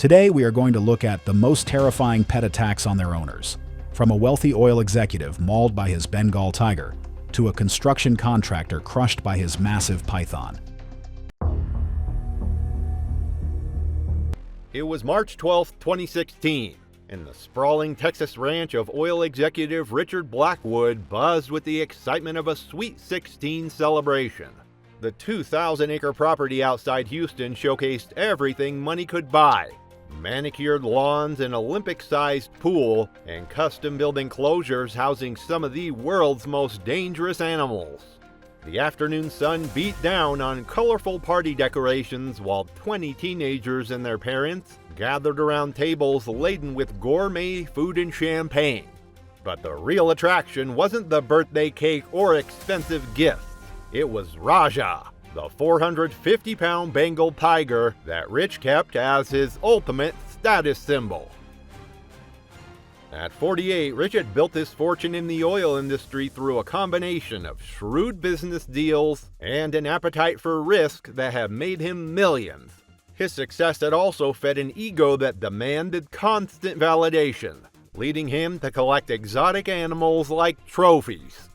Today, we are going to look at the most terrifying pet attacks on their owners, from a wealthy oil executive mauled by his Bengal tiger to a construction contractor crushed by his massive python. It was March 12, 2016, and the sprawling Texas ranch of oil executive Richard Blackwood buzzed with the excitement of a Sweet 16 celebration. The 2,000-acre property outside Houston showcased everything money could buy: manicured lawns, an Olympic-sized pool, and custom-built enclosures housing some of the world's most dangerous animals. The afternoon sun beat down on colorful party decorations while 20 teenagers and their parents gathered around tables laden with gourmet food and champagne. But the real attraction wasn't the birthday cake or expensive gifts. It was Raja, the 450-pound Bengal tiger that Rich kept as his ultimate status symbol. At 48, Rich had built his fortune in the oil industry through a combination of shrewd business deals and an appetite for risk that have made him millions. His success had also fed an ego that demanded constant validation, leading him to collect exotic animals like trophies.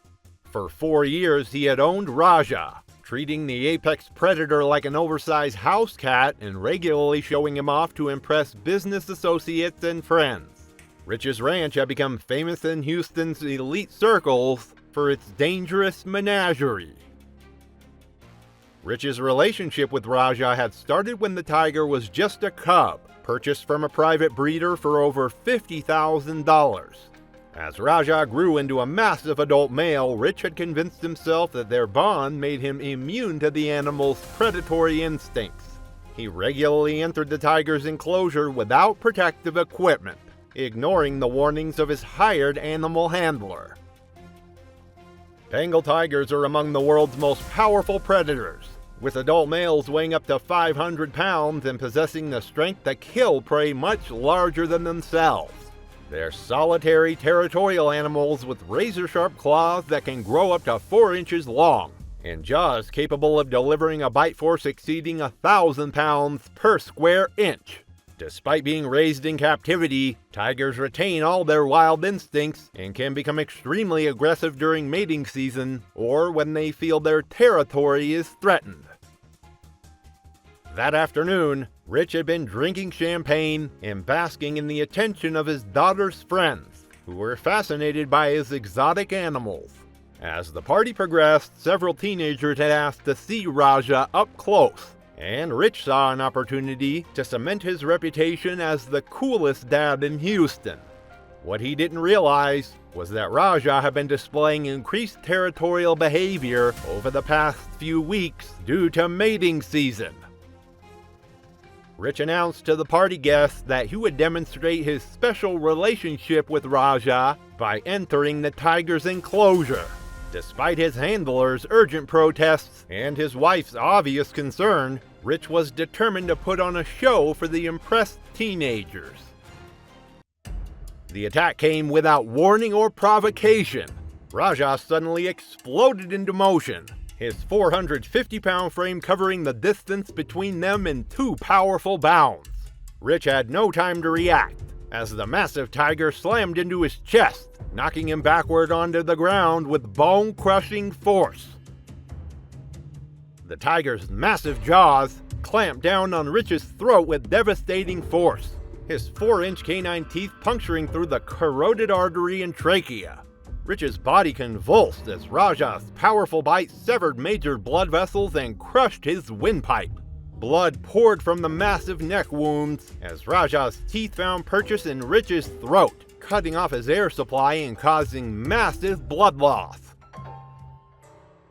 For 4 years, he had owned Raja, treating the apex predator like an oversized house cat and regularly showing him off to impress business associates and friends. Rich's ranch had become famous in Houston's elite circles for its dangerous menagerie. Rich's relationship with Raja had started when the tiger was just a cub, purchased from a private breeder for over $50,000. As Raja grew into a massive adult male, Rich had convinced himself that their bond made him immune to the animal's predatory instincts. He regularly entered the tiger's enclosure without protective equipment, ignoring the warnings of his hired animal handler. Bengal tigers are among the world's most powerful predators, with adult males weighing up to 500 pounds and possessing the strength to kill prey much larger than themselves. They're solitary, territorial animals with razor-sharp claws that can grow up to 4 inches long, and jaws capable of delivering a bite force exceeding 1,000 pounds per square inch. Despite being raised in captivity, tigers retain all their wild instincts and can become extremely aggressive during mating season or when they feel their territory is threatened. That afternoon, Rich had been drinking champagne and basking in the attention of his daughter's friends, who were fascinated by his exotic animals. As the party progressed, several teenagers had asked to see Raja up close, and Rich saw an opportunity to cement his reputation as the coolest dad in Houston. What he didn't realize was that Raja had been displaying increased territorial behavior over the past few weeks due to mating season. Rich announced to the party guests that he would demonstrate his special relationship with Raja by entering the tiger's enclosure. Despite his handler's urgent protests and his wife's obvious concern, Rich was determined to put on a show for the impressed teenagers. The attack came without warning or provocation. Raja suddenly exploded into motion, his 450-pound frame covering the distance between them in 2 powerful bounds. Rich had no time to react, as the massive tiger slammed into his chest, knocking him backward onto the ground with bone-crushing force. The tiger's massive jaws clamped down on Rich's throat with devastating force, his 4-inch canine teeth puncturing through the corroded artery and trachea. Rich's body convulsed as Raja's powerful bite severed major blood vessels and crushed his windpipe. Blood poured from the massive neck wounds as Raja's teeth found purchase in Rich's throat, cutting off his air supply and causing massive blood loss.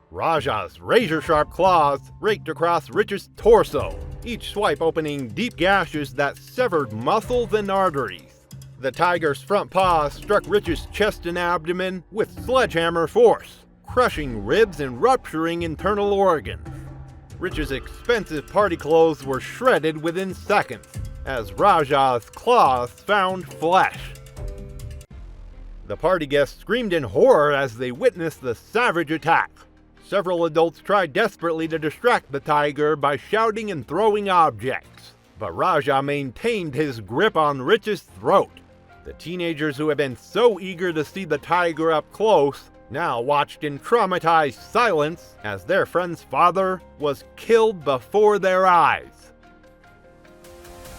Raja's razor-sharp claws raked across Rich's torso, each swipe opening deep gashes that severed muscles and arteries. The tiger's front paws struck Rich's chest and abdomen with sledgehammer force, crushing ribs and rupturing internal organs. Rich's expensive party clothes were shredded within seconds, as Raja's claws found flesh. The party guests screamed in horror as they witnessed the savage attack. Several adults tried desperately to distract the tiger by shouting and throwing objects. but Raja maintained his grip on Rich's throat. The teenagers who had been so eager to see the tiger up close now watched in traumatized silence as their friend's father was killed before their eyes.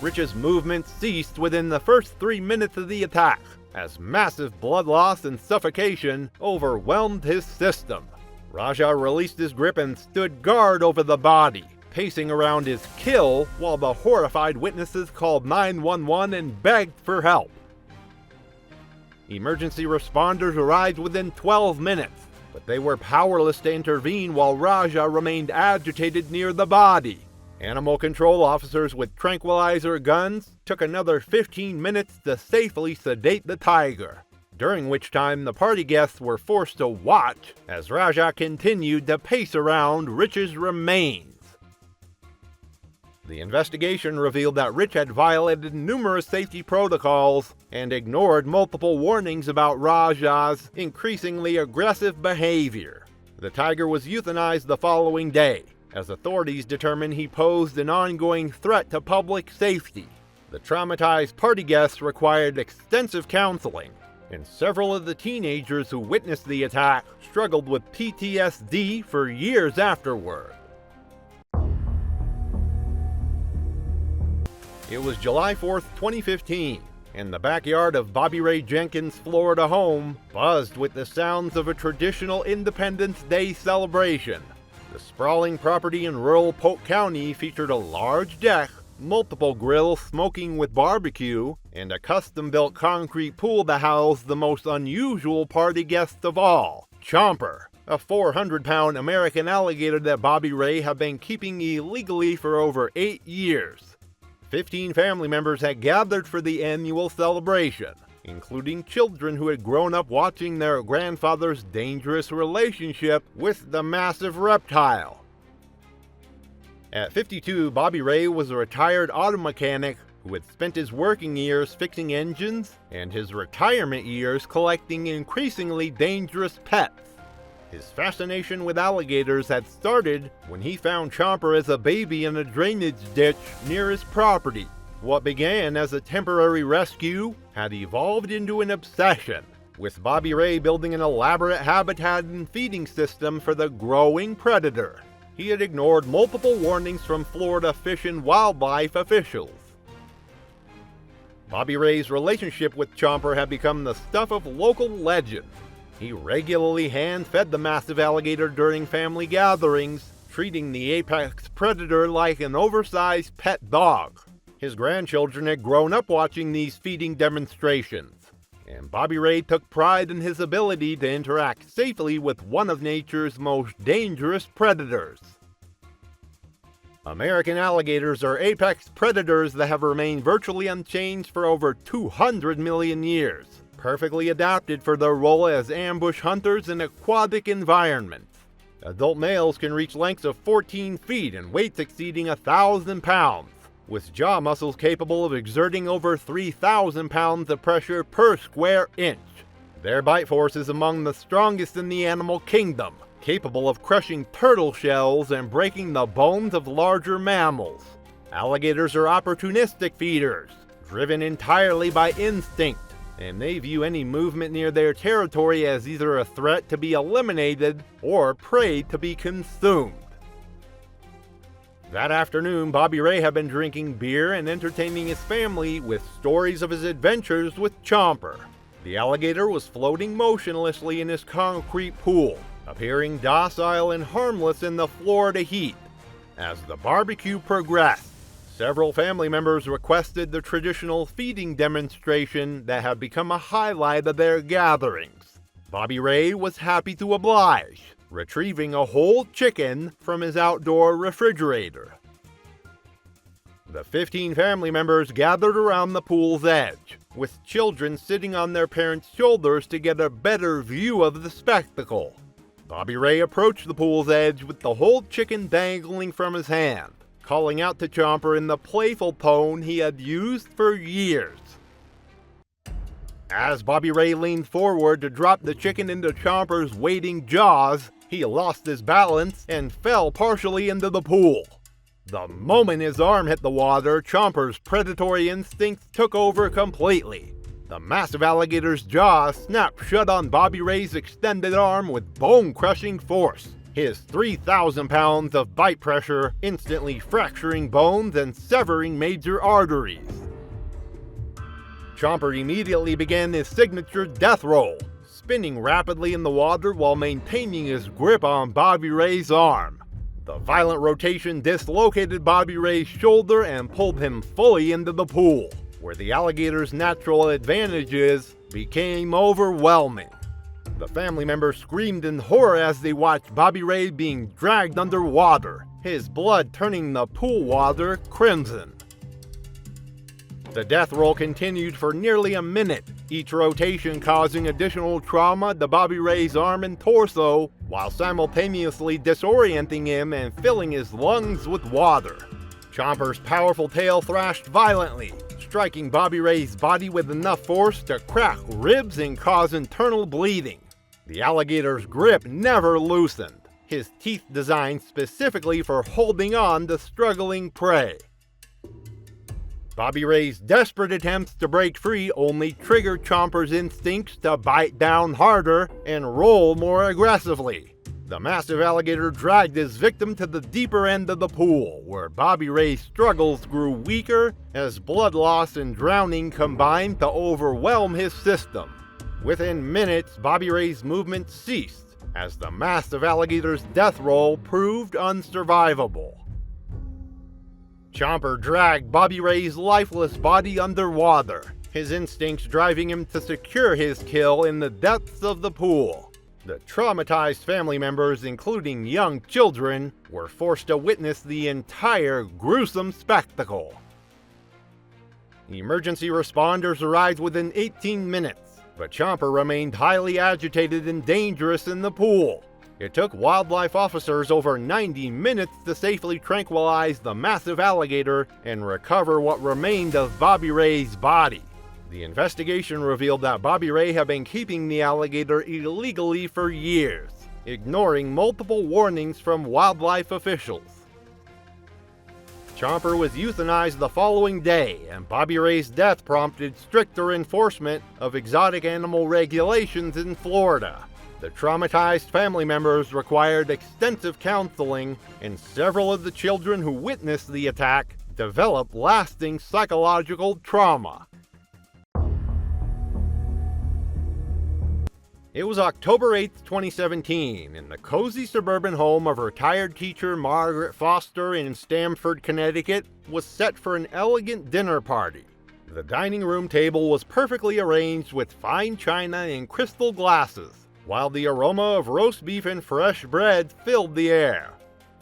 Rich's movement ceased within the first 3 minutes of the attack, as massive blood loss and suffocation overwhelmed his system. Raja released his grip and stood guard over the body, pacing around his kill while the horrified witnesses called 911 and begged for help. Emergency responders arrived within 12 minutes, but they were powerless to intervene while Raja remained agitated near the body. Animal control officers with tranquilizer guns took another 15 minutes to safely sedate the tiger, during which time the party guests were forced to watch as Raja continued to pace around Rich's remains. The investigation revealed that Rich had violated numerous safety protocols and ignored multiple warnings about Raja's increasingly aggressive behavior. The tiger was euthanized the following day, as authorities determined he posed an ongoing threat to public safety. The traumatized party guests required extensive counseling, and several of the teenagers who witnessed the attack struggled with PTSD for years afterward. It was July 4th, 2015, and the backyard of Bobby Ray Jenkins' Florida home buzzed with the sounds of a traditional Independence Day celebration. The sprawling property in rural Polk County featured a large deck, multiple grills smoking with barbecue, and a custom-built concrete pool to house the most unusual party guest of all, Chomper, a 400-pound American alligator that Bobby Ray had been keeping illegally for over 8 years. 15 family members had gathered for the annual celebration, including children who had grown up watching their grandfather's dangerous relationship with the massive reptile. At 52, Bobby Ray was a retired auto mechanic who had spent his working years fixing engines and his retirement years collecting increasingly dangerous pets. His fascination with alligators had started when he found Chomper as a baby in a drainage ditch near his property. What began as a temporary rescue had evolved into an obsession, with Bobby Ray building an elaborate habitat and feeding system for the growing predator. He had ignored multiple warnings from Florida Fish and Wildlife officials. Bobby Ray's relationship with Chomper had become the stuff of local legend. He regularly hand-fed the massive alligator during family gatherings, treating the apex predator like an oversized pet dog. His grandchildren had grown up watching these feeding demonstrations, and Bobby Ray took pride in his ability to interact safely with one of nature's most dangerous predators. American alligators are apex predators that have remained virtually unchanged for over 200 million years. Perfectly adapted for their role as ambush hunters in aquatic environments. Adult males can reach lengths of 14 feet and weights exceeding 1,000 pounds, with jaw muscles capable of exerting over 3,000 pounds of pressure per square inch. Their bite force is among the strongest in the animal kingdom, capable of crushing turtle shells and breaking the bones of larger mammals. Alligators are opportunistic feeders, driven entirely by instinct, and they view any movement near their territory as either a threat to be eliminated or prey to be consumed. That afternoon, Bobby Ray had been drinking beer and entertaining his family with stories of his adventures with Chomper. The alligator was floating motionlessly in his concrete pool, appearing docile and harmless in the Florida heat. As the barbecue progressed, several family members requested the traditional feeding demonstration that had become a highlight of their gatherings. Bobby Ray was happy to oblige, retrieving a whole chicken from his outdoor refrigerator. The 15 family members gathered around the pool's edge, with children sitting on their parents' shoulders to get a better view of the spectacle. Bobby Ray approached the pool's edge with the whole chicken dangling from his hand, calling out to Chomper in the playful tone he had used for years. As Bobby Ray leaned forward to drop the chicken into Chomper's waiting jaws, he lost his balance and fell partially into the pool. The moment his arm hit the water, Chomper's predatory instincts took over completely. The massive alligator's jaw snapped shut on Bobby Ray's extended arm with bone-crushing force, his 3,000 pounds of bite pressure instantly fracturing bones and severing major arteries. Chomper immediately began his signature death roll, spinning rapidly in the water while maintaining his grip on Bobby Ray's arm. The violent rotation dislocated Bobby Ray's shoulder and pulled him fully into the pool, where the alligator's natural advantages became overwhelming. The family members screamed in horror as they watched Bobby Ray being dragged underwater, his blood turning the pool water crimson. The death roll continued for nearly a minute, each rotation causing additional trauma to Bobby Ray's arm and torso, while simultaneously disorienting him and filling his lungs with water. Chomper's powerful tail thrashed violently, striking Bobby Ray's body with enough force to crack ribs and cause internal bleeding. The alligator's grip never loosened, his teeth designed specifically for holding on to struggling prey. Bobby Ray's desperate attempts to break free only triggered Chomper's instincts to bite down harder and roll more aggressively. The massive alligator dragged his victim to the deeper end of the pool, where Bobby Ray's struggles grew weaker as blood loss and drowning combined to overwhelm his system. Within minutes, Bobby Ray's movement ceased, as the massive alligator's death roll proved unsurvivable. Chomper dragged Bobby Ray's lifeless body underwater, his instincts driving him to secure his kill in the depths of the pool. The traumatized family members, including young children, were forced to witness the entire gruesome spectacle. Emergency responders arrived within 18 minutes, but Chomper remained highly agitated and dangerous in the pool. It took wildlife officers over 90 minutes to safely tranquilize the massive alligator and recover what remained of Bobby Ray's body. The investigation revealed that Bobby Ray had been keeping the alligator illegally for years, ignoring multiple warnings from wildlife officials. Chomper was euthanized the following day, and Bobby Ray's death prompted stricter enforcement of exotic animal regulations in Florida. The traumatized family members required extensive counseling, and several of the children who witnessed the attack developed lasting psychological trauma. It was October 8, 2017, and the cozy suburban home of retired teacher Margaret Foster in Stamford, Connecticut, was set for an elegant dinner party. The dining room table was perfectly arranged with fine china and crystal glasses, while the aroma of roast beef and fresh bread filled the air.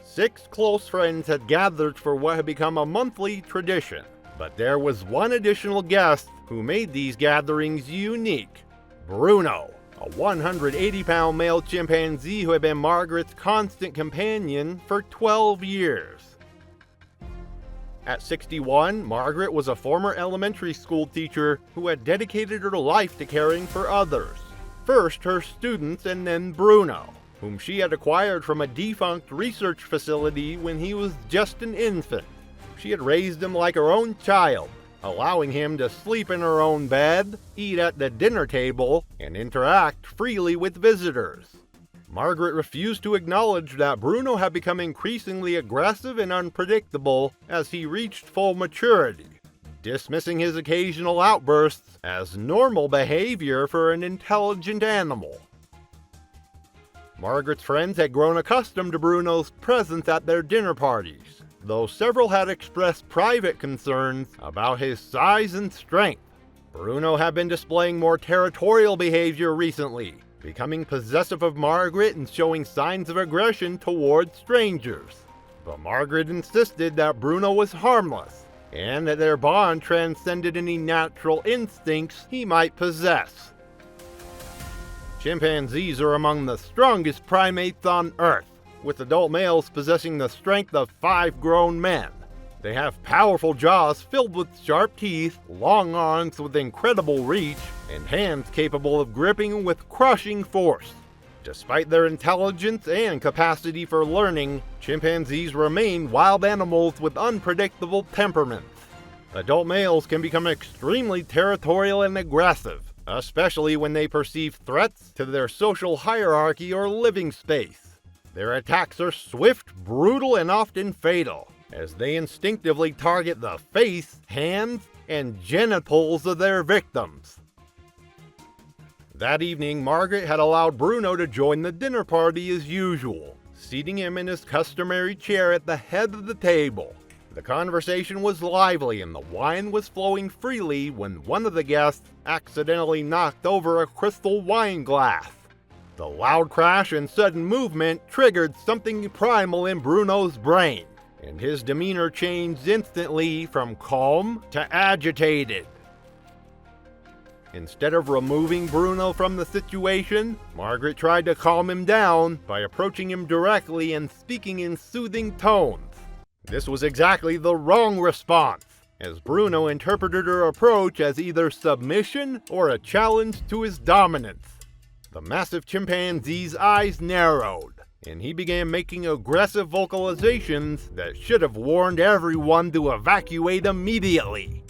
6 close friends had gathered for what had become a monthly tradition, but there was one additional guest who made these gatherings unique: Bruno, a 180-pound male chimpanzee who had been Margaret's constant companion for 12 years. At 61, Margaret was a former elementary school teacher who had dedicated her life to caring for others. First her students and then Bruno, whom she had acquired from a defunct research facility when he was just an infant. She had raised him like her own child, allowing him to sleep in her own bed, eat at the dinner table, and interact freely with visitors. Margaret refused to acknowledge that Bruno had become increasingly aggressive and unpredictable as he reached full maturity, dismissing his occasional outbursts as normal behavior for an intelligent animal. Margaret's friends had grown accustomed to Bruno's presence at their dinner parties, though several had expressed private concerns about his size and strength. Bruno had been displaying more territorial behavior recently, becoming possessive of Margaret and showing signs of aggression towards strangers. But Margaret insisted that Bruno was harmless, and that their bond transcended any natural instincts he might possess. Chimpanzees are among the strongest primates on Earth, with adult males possessing the strength of 5 grown men. They have powerful jaws filled with sharp teeth, long arms with incredible reach, and hands capable of gripping with crushing force. Despite their intelligence and capacity for learning, chimpanzees remain wild animals with unpredictable temperaments. Adult males can become extremely territorial and aggressive, especially when they perceive threats to their social hierarchy or living space. Their attacks are swift, brutal, and often fatal, as they instinctively target the face, hands, and genitals of their victims. That evening, Margaret had allowed Bruno to join the dinner party as usual, seating him in his customary chair at the head of the table. The conversation was lively and the wine was flowing freely when one of the guests accidentally knocked over a crystal wine glass. The loud crash and sudden movement triggered something primal in Bruno's brain, and his demeanor changed instantly from calm to agitated. Instead of removing Bruno from the situation, Margaret tried to calm him down by approaching him directly and speaking in soothing tones. This was exactly the wrong response, as Bruno interpreted her approach as either submission or a challenge to his dominance. The massive chimpanzee's eyes narrowed, and he began making aggressive vocalizations that should have warned everyone to evacuate immediately.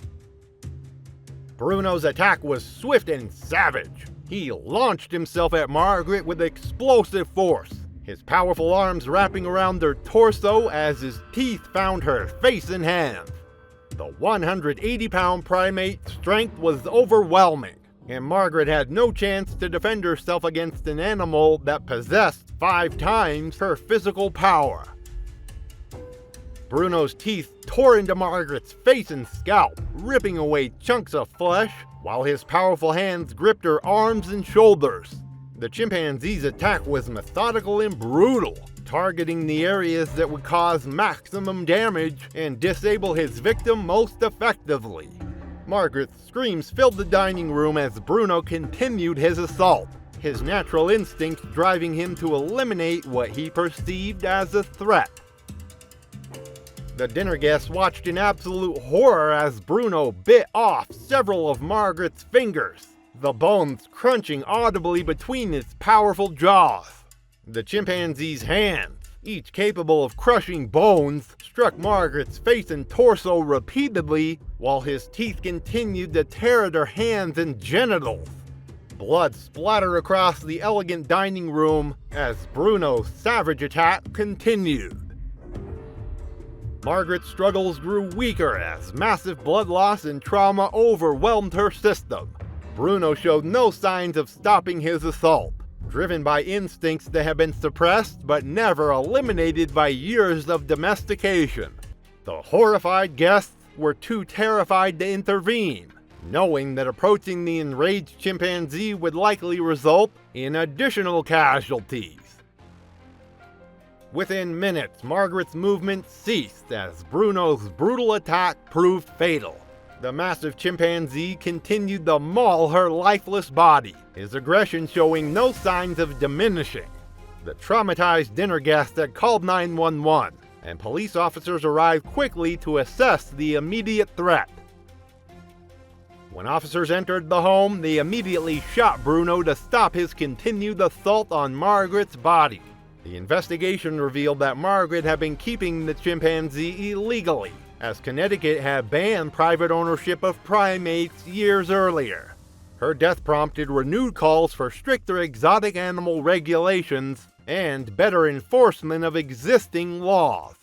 Bruno's attack was swift and savage. He launched himself at Margaret with explosive force, his powerful arms wrapping around her torso as his teeth found her face and hands. The 180-pound primate's strength was overwhelming, and Margaret had no chance to defend herself against an animal that possessed 5 times her physical power. Bruno's teeth tore into Margaret's face and scalp, ripping away chunks of flesh, while his powerful hands gripped her arms and shoulders. The chimpanzee's attack was methodical and brutal, targeting the areas that would cause maximum damage and disable his victim most effectively. Margaret's screams filled the dining room as Bruno continued his assault, his natural instinct driving him to eliminate what he perceived as a threat. The dinner guests watched in absolute horror as Bruno bit off several of Margaret's fingers, the bones crunching audibly between its powerful jaws. The chimpanzee's hands, each capable of crushing bones, struck Margaret's face and torso repeatedly, while his teeth continued to tear at her hands and genitals. Blood splattered across the elegant dining room as Bruno's savage attack continued. Margaret's struggles grew weaker as massive blood loss and trauma overwhelmed her system. Bruno showed no signs of stopping his assault, driven by instincts that had been suppressed but never eliminated by years of domestication. The horrified guests were too terrified to intervene, knowing that approaching the enraged chimpanzee would likely result in additional casualties. Within minutes, Margaret's movement ceased as Bruno's brutal attack proved fatal. The massive chimpanzee continued to maul her lifeless body, his aggression showing no signs of diminishing. The traumatized dinner guests had called 911, and police officers arrived quickly to assess the immediate threat. When officers entered the home, they immediately shot Bruno to stop his continued assault on Margaret's body. The investigation revealed that Margaret had been keeping the chimpanzee illegally, as Connecticut had banned private ownership of primates years earlier. Her death prompted renewed calls for stricter exotic animal regulations and better enforcement of existing laws.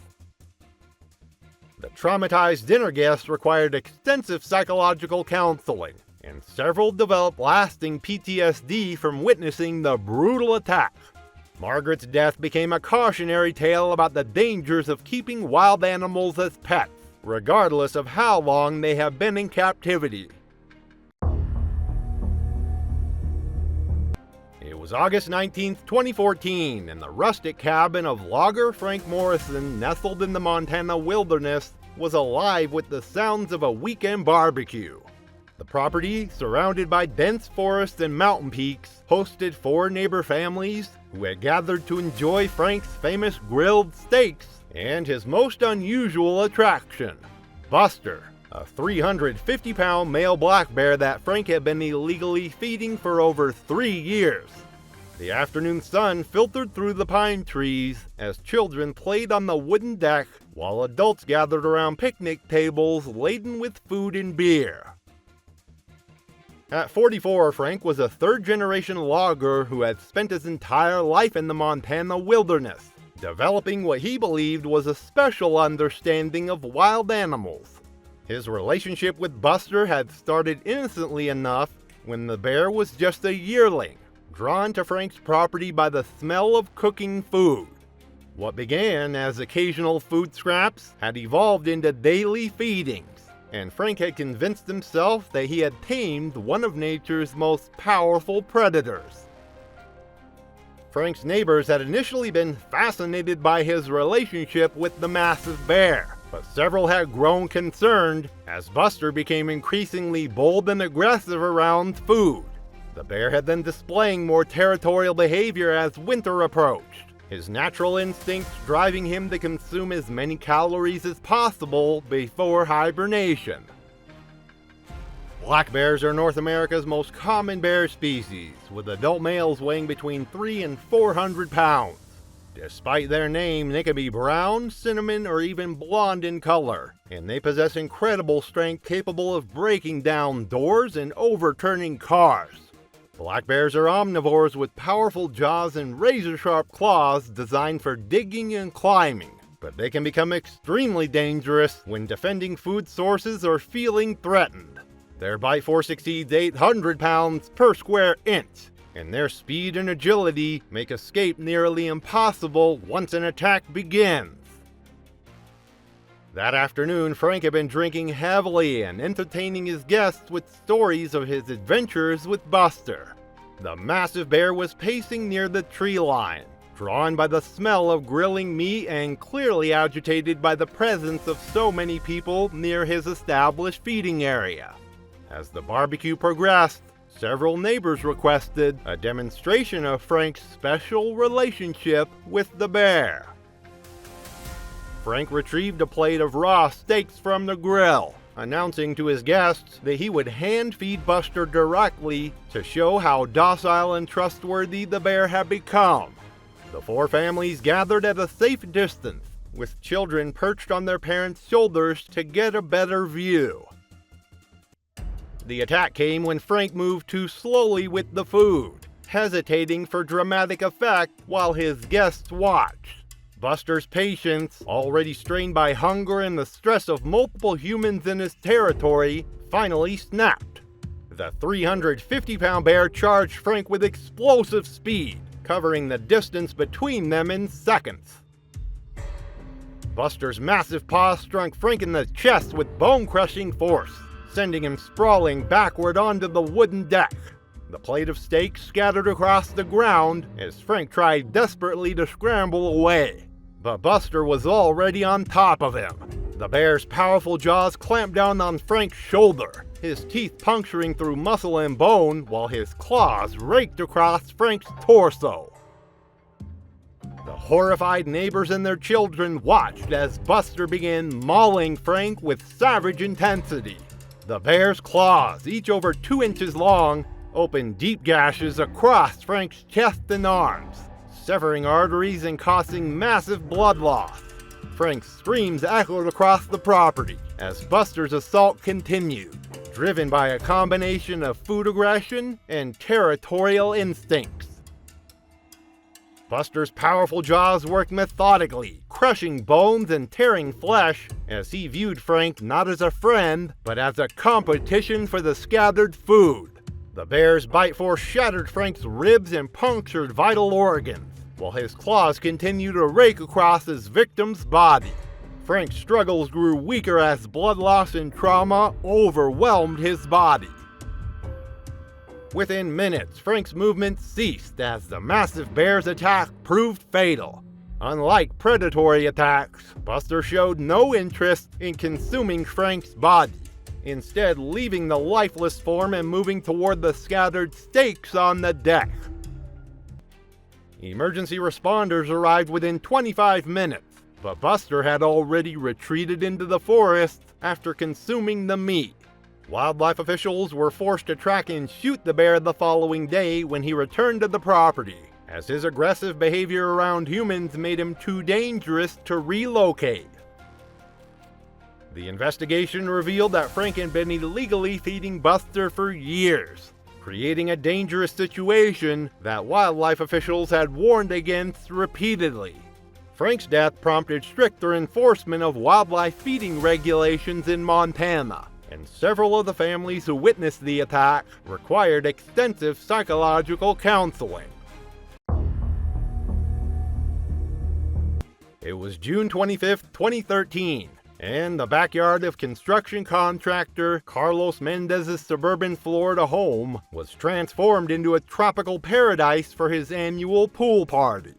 The traumatized dinner guests required extensive psychological counseling, and several developed lasting PTSD from witnessing the brutal attack. Margaret's death became a cautionary tale about the dangers of keeping wild animals as pets, regardless of how long they have been in captivity. It was August 19, 2014, and the rustic cabin of logger Frank Morrison, nestled in the Montana wilderness, was alive with the sounds of a weekend barbecue. The property, surrounded by dense forests and mountain peaks, hosted 4 neighbor families who had gathered to enjoy Frank's famous grilled steaks and his most unusual attraction, Buster, a 350-pound male black bear that Frank had been illegally feeding for over 3 years. The afternoon sun filtered through the pine trees as children played on the wooden deck while adults gathered around picnic tables laden with food and beer. At 44, Frank was a third-generation logger who had spent his entire life in the Montana wilderness, developing what he believed was a special understanding of wild animals. His relationship with Buster had started innocently enough when the bear was just a yearling, drawn to Frank's property by the smell of cooking food. What began as occasional food scraps had evolved into daily feedings, and Frank had convinced himself that he had tamed one of nature's most powerful predators. Frank's neighbors had initially been fascinated by his relationship with the massive bear, but several had grown concerned as Buster became increasingly bold and aggressive around food. The bear had been displaying more territorial behavior as winter approached, his natural instincts driving him to consume as many calories as possible before hibernation. Black bears are North America's most common bear species, with adult males weighing between 300 and 400 pounds. Despite their name, they can be brown, cinnamon, or even blonde in color, and they possess incredible strength capable of breaking down doors and overturning cars. Black bears are omnivores with powerful jaws and razor-sharp claws designed for digging and climbing, but they can become extremely dangerous when defending food sources or feeling threatened. Their bite force exceeds 800 pounds per square inch, and their speed and agility make escape nearly impossible once an attack begins. That afternoon, Frank had been drinking heavily and entertaining his guests with stories of his adventures with Buster. The massive bear was pacing near the tree line, drawn by the smell of grilling meat and clearly agitated by the presence of so many people near his established feeding area. As the barbecue progressed, several neighbors requested a demonstration of Frank's special relationship with the bear. Frank retrieved a plate of raw steaks from the grill, announcing to his guests that he would hand-feed Buster directly to show how docile and trustworthy the bear had become. The four families gathered at a safe distance, with children perched on their parents' shoulders to get a better view. The attack came when Frank moved too slowly with the food, hesitating for dramatic effect while his guests watched. Buster's patience, already strained by hunger and the stress of multiple humans in his territory, finally snapped. The 350-pound bear charged Frank with explosive speed, covering the distance between them in seconds. Buster's massive paw struck Frank in the chest with bone-crushing force, sending him sprawling backward onto the wooden deck. The plate of steak scattered across the ground as Frank tried desperately to scramble away. But Buster was already on top of him. The bear's powerful jaws clamped down on Frank's shoulder, his teeth puncturing through muscle and bone while his claws raked across Frank's torso. The horrified neighbors and their children watched as Buster began mauling Frank with savage intensity. The bear's claws, each over 2 inches long, opened deep gashes across Frank's chest and arms, severing arteries and causing massive blood loss. Frank's screams echoed across the property as Buster's assault continued, driven by a combination of food aggression and territorial instincts. Buster's powerful jaws worked methodically, crushing bones and tearing flesh as he viewed Frank not as a friend, but as a competition for the scattered food. The bear's bite force shattered Frank's ribs and punctured vital organs, while his claws continued to rake across his victim's body. Frank's struggles grew weaker as blood loss and trauma overwhelmed his body. Within minutes, Frank's movement ceased as the massive bear's attack proved fatal. Unlike predatory attacks, Buster showed no interest in consuming Frank's body, instead leaving the lifeless form and moving toward the scattered steaks on the deck. Emergency responders arrived within 25 minutes, but Buster had already retreated into the forest after consuming the meat. Wildlife officials were forced to track and shoot the bear the following day when he returned to the property, as his aggressive behavior around humans made him too dangerous to relocate. The investigation revealed that Frank had been illegally feeding Buster for years, creating a dangerous situation that wildlife officials had warned against repeatedly. Frank's death prompted stricter enforcement of wildlife feeding regulations in Montana, and several of the families who witnessed the attack required extensive psychological counseling. It was June 25, 2013, and the backyard of construction contractor Carlos Mendez's suburban Florida home was transformed into a tropical paradise for his annual pool party.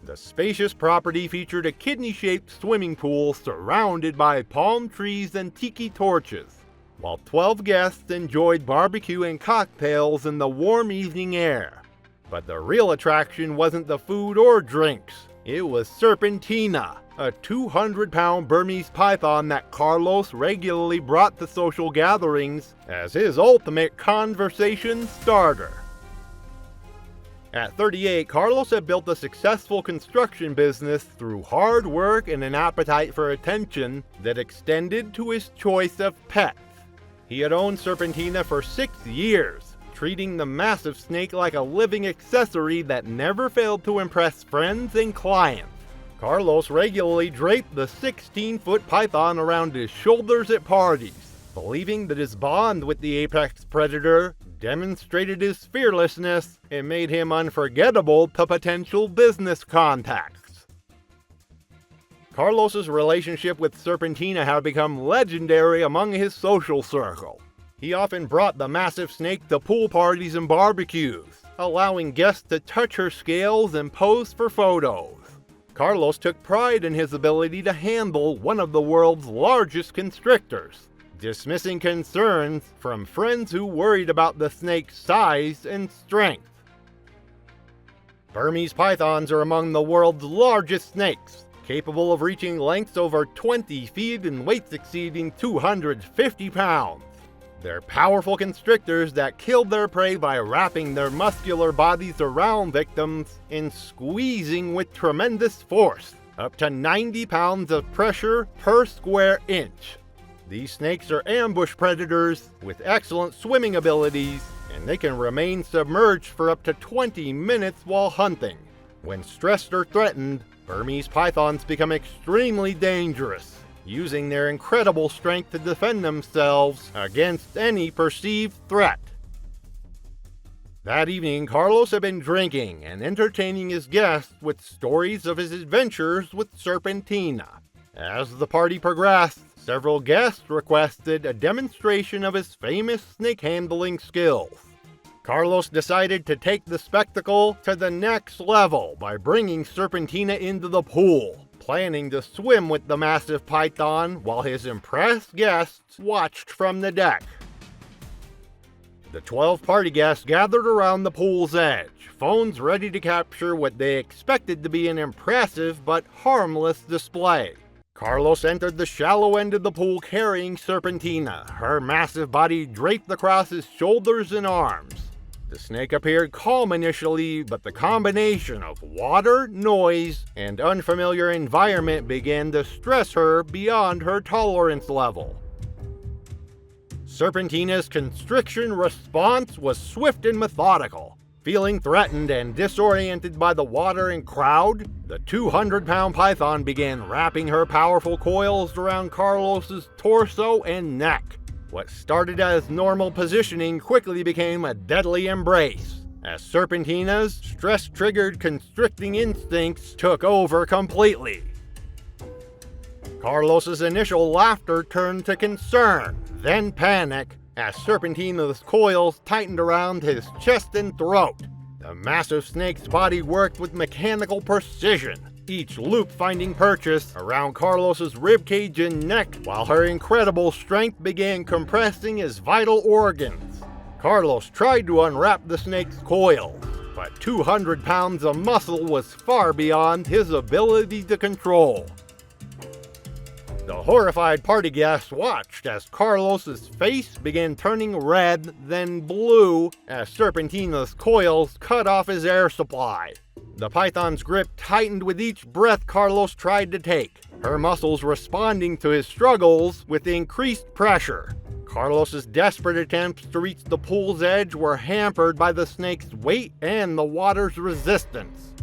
The spacious property featured a kidney-shaped swimming pool surrounded by palm trees and tiki torches, while 12 guests enjoyed barbecue and cocktails in the warm evening air. But the real attraction wasn't the food or drinks. It was Serpentina, a 200-pound Burmese python that Carlos regularly brought to social gatherings as his ultimate conversation starter. At 38, Carlos had built a successful construction business through hard work and an appetite for attention that extended to his choice of pets. He had owned Serpentina for 6 years, treating the massive snake like a living accessory that never failed to impress friends and clients. Carlos regularly draped the 16-foot python around his shoulders at parties, believing that his bond with the apex predator demonstrated his fearlessness and made him unforgettable to potential business contacts. Carlos's relationship with Serpentina had become legendary among his social circle. He often brought the massive snake to pool parties and barbecues, allowing guests to touch her scales and pose for photos. Carlos took pride in his ability to handle one of the world's largest constrictors, dismissing concerns from friends who worried about the snake's size and strength. Burmese pythons are among the world's largest snakes, capable of reaching lengths over 20 feet and weights exceeding 250 pounds. They're powerful constrictors that killed their prey by wrapping their muscular bodies around victims and squeezing with tremendous force, up to 90 pounds of pressure per square inch. These snakes are ambush predators with excellent swimming abilities, and they can remain submerged for up to 20 minutes while hunting. When stressed or threatened, Burmese pythons become extremely dangerous, using their incredible strength to defend themselves against any perceived threat. That evening, Carlos had been drinking and entertaining his guests with stories of his adventures with Serpentina. As the party progressed, several guests requested a demonstration of his famous snake handling skills. Carlos decided to take the spectacle to the next level by bringing Serpentina into the pool, planning to swim with the massive python while his impressed guests watched from the deck. The 12 party guests gathered around the pool's edge, phones ready to capture what they expected to be an impressive but harmless display. Carlos entered the shallow end of the pool carrying Serpentina, her massive body draped across his shoulders and arms. The snake appeared calm initially, but the combination of water, noise, and unfamiliar environment began to stress her beyond her tolerance level. Serpentina's constriction response was swift and methodical. Feeling threatened and disoriented by the water and crowd, the 200-pound python began wrapping her powerful coils around Carlos's torso and neck. What started as normal positioning quickly became a deadly embrace, as Serpentina's stress-triggered constricting instincts took over completely. Carlos's initial laughter turned to concern, then panic, as Serpentina's coils tightened around his chest and throat. The massive snake's body worked with mechanical precision, each loop finding purchase around Carlos's ribcage and neck, while her incredible strength began compressing his vital organs. Carlos tried to unwrap the snake's coils, but 200 pounds of muscle was far beyond his ability to control. The horrified party guests watched as Carlos's face began turning red, then blue, as Serpentina's coils cut off his air supply. The python's grip tightened with each breath Carlos tried to take, her muscles responding to his struggles with increased pressure. Carlos's desperate attempts to reach the pool's edge were hampered by the snake's weight and the water's resistance.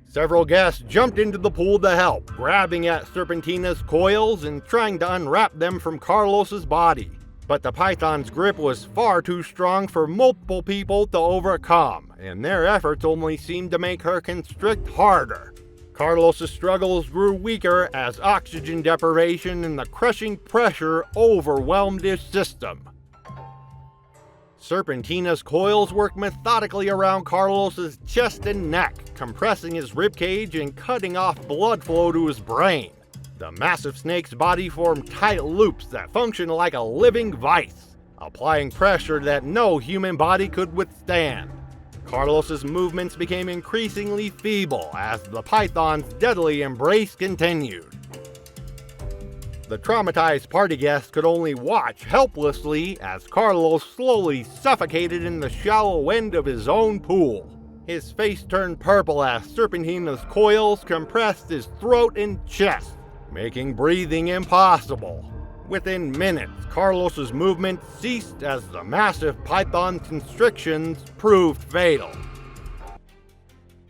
Several guests jumped into the pool to help, grabbing at Serpentina's coils and trying to unwrap them from Carlos's body. But the python's grip was far too strong for multiple people to overcome, and their efforts only seemed to make her constrict harder. Carlos's struggles grew weaker as oxygen deprivation and the crushing pressure overwhelmed his system. Serpentina's coils worked methodically around Carlos's chest and neck, compressing his ribcage and cutting off blood flow to his brain. The massive snake's body formed tight loops that functioned like a living vice, applying pressure that no human body could withstand. Carlos's movements became increasingly feeble as the python's deadly embrace continued. The traumatized party guests could only watch helplessly as Carlos slowly suffocated in the shallow end of his own pool. His face turned purple as Serpentina's coils compressed his throat and chest, making breathing impossible. Within minutes, Carlos's movement ceased as the massive python constrictions proved fatal.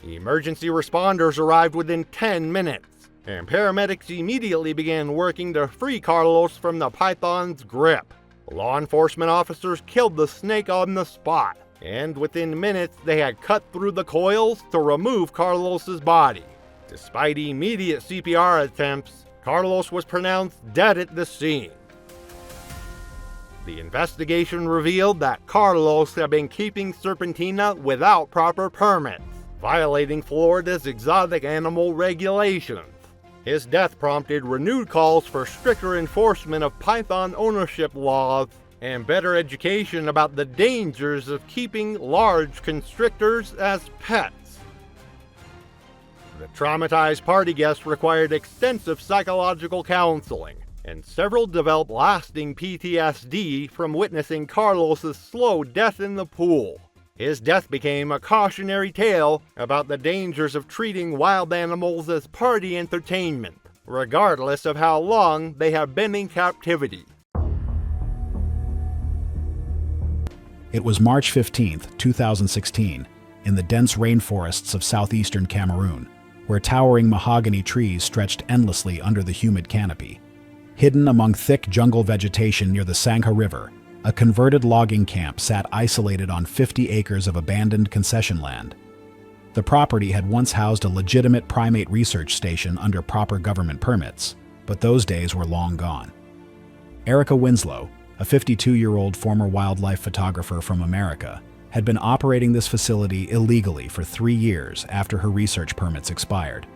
Emergency responders arrived within 10 minutes, and paramedics immediately began working to free Carlos from the python's grip. Law enforcement officers killed the snake on the spot, and within minutes they had cut through the coils to remove Carlos's body. Despite immediate CPR attempts, Carlos was pronounced dead at the scene. The investigation revealed that Carlos had been keeping Serpentina without proper permits, violating Florida's exotic animal regulations. His death prompted renewed calls for stricter enforcement of python ownership laws and better education about the dangers of keeping large constrictors as pets. The traumatized party guests required extensive psychological counseling, and several developed lasting PTSD from witnessing Carlos's slow death in the pool. His death became a cautionary tale about the dangers of treating wild animals as party entertainment, regardless of how long they have been in captivity. It was March 15, 2016, in the dense rainforests of southeastern Cameroon, where towering mahogany trees stretched endlessly under the humid canopy. Hidden among thick jungle vegetation near the Sangha River, a converted logging camp sat isolated on 50 acres of abandoned concession land. The property had once housed a legitimate primate research station under proper government permits, but those days were long gone. Erica Winslow, a 52-year-old former wildlife photographer from America, had been operating this facility illegally for 3 years after her research permits expired.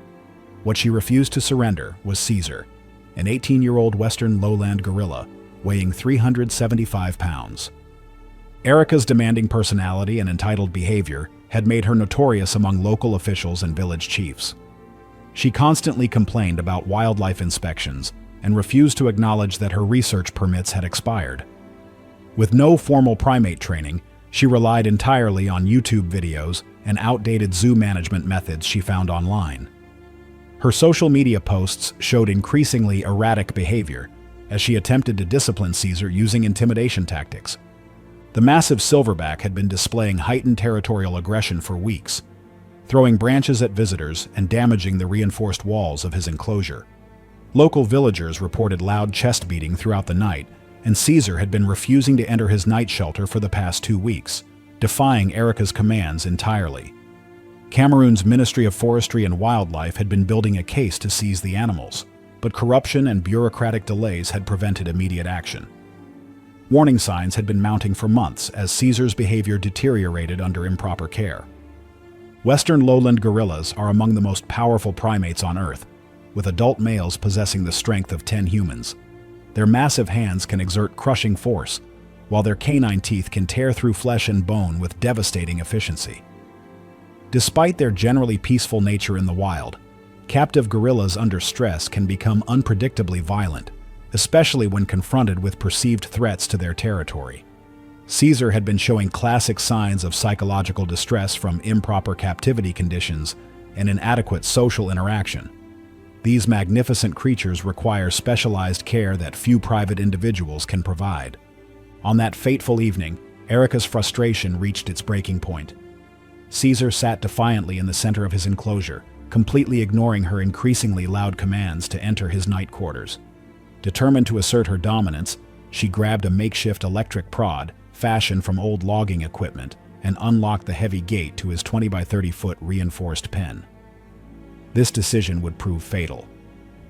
What she refused to surrender was Caesar, an 18-year-old western lowland gorilla weighing 375 pounds. Erica's demanding personality and entitled behavior had made her notorious among local officials and village chiefs. She constantly complained about wildlife inspections and refused to acknowledge that her research permits had expired. With no formal primate training, she relied entirely on YouTube videos and outdated zoo management methods she found online. Her social media posts showed increasingly erratic behavior as she attempted to discipline Caesar using intimidation tactics. The massive silverback had been displaying heightened territorial aggression for weeks, throwing branches at visitors and damaging the reinforced walls of his enclosure. Local villagers reported loud chest beating throughout the night, and Caesar had been refusing to enter his night shelter for the past 2 weeks, defying Erica's commands entirely. Cameroon's Ministry of Forestry and Wildlife had been building a case to seize the animals, but corruption and bureaucratic delays had prevented immediate action. Warning signs had been mounting for months as Caesar's behavior deteriorated under improper care. Western lowland gorillas are among the most powerful primates on Earth, with adult males possessing the strength of 10 humans. Their massive hands can exert crushing force, while their canine teeth can tear through flesh and bone with devastating efficiency. Despite their generally peaceful nature in the wild, captive gorillas under stress can become unpredictably violent, especially when confronted with perceived threats to their territory. Caesar had been showing classic signs of psychological distress from improper captivity conditions and inadequate social interaction. These magnificent creatures require specialized care that few private individuals can provide. On that fateful evening, Erica's frustration reached its breaking point. Caesar sat defiantly in the center of his enclosure, completely ignoring her increasingly loud commands to enter his night quarters. Determined to assert her dominance, she grabbed a makeshift electric prod, fashioned from old logging equipment, and unlocked the heavy gate to his 20 by 30-foot reinforced pen. This decision would prove fatal.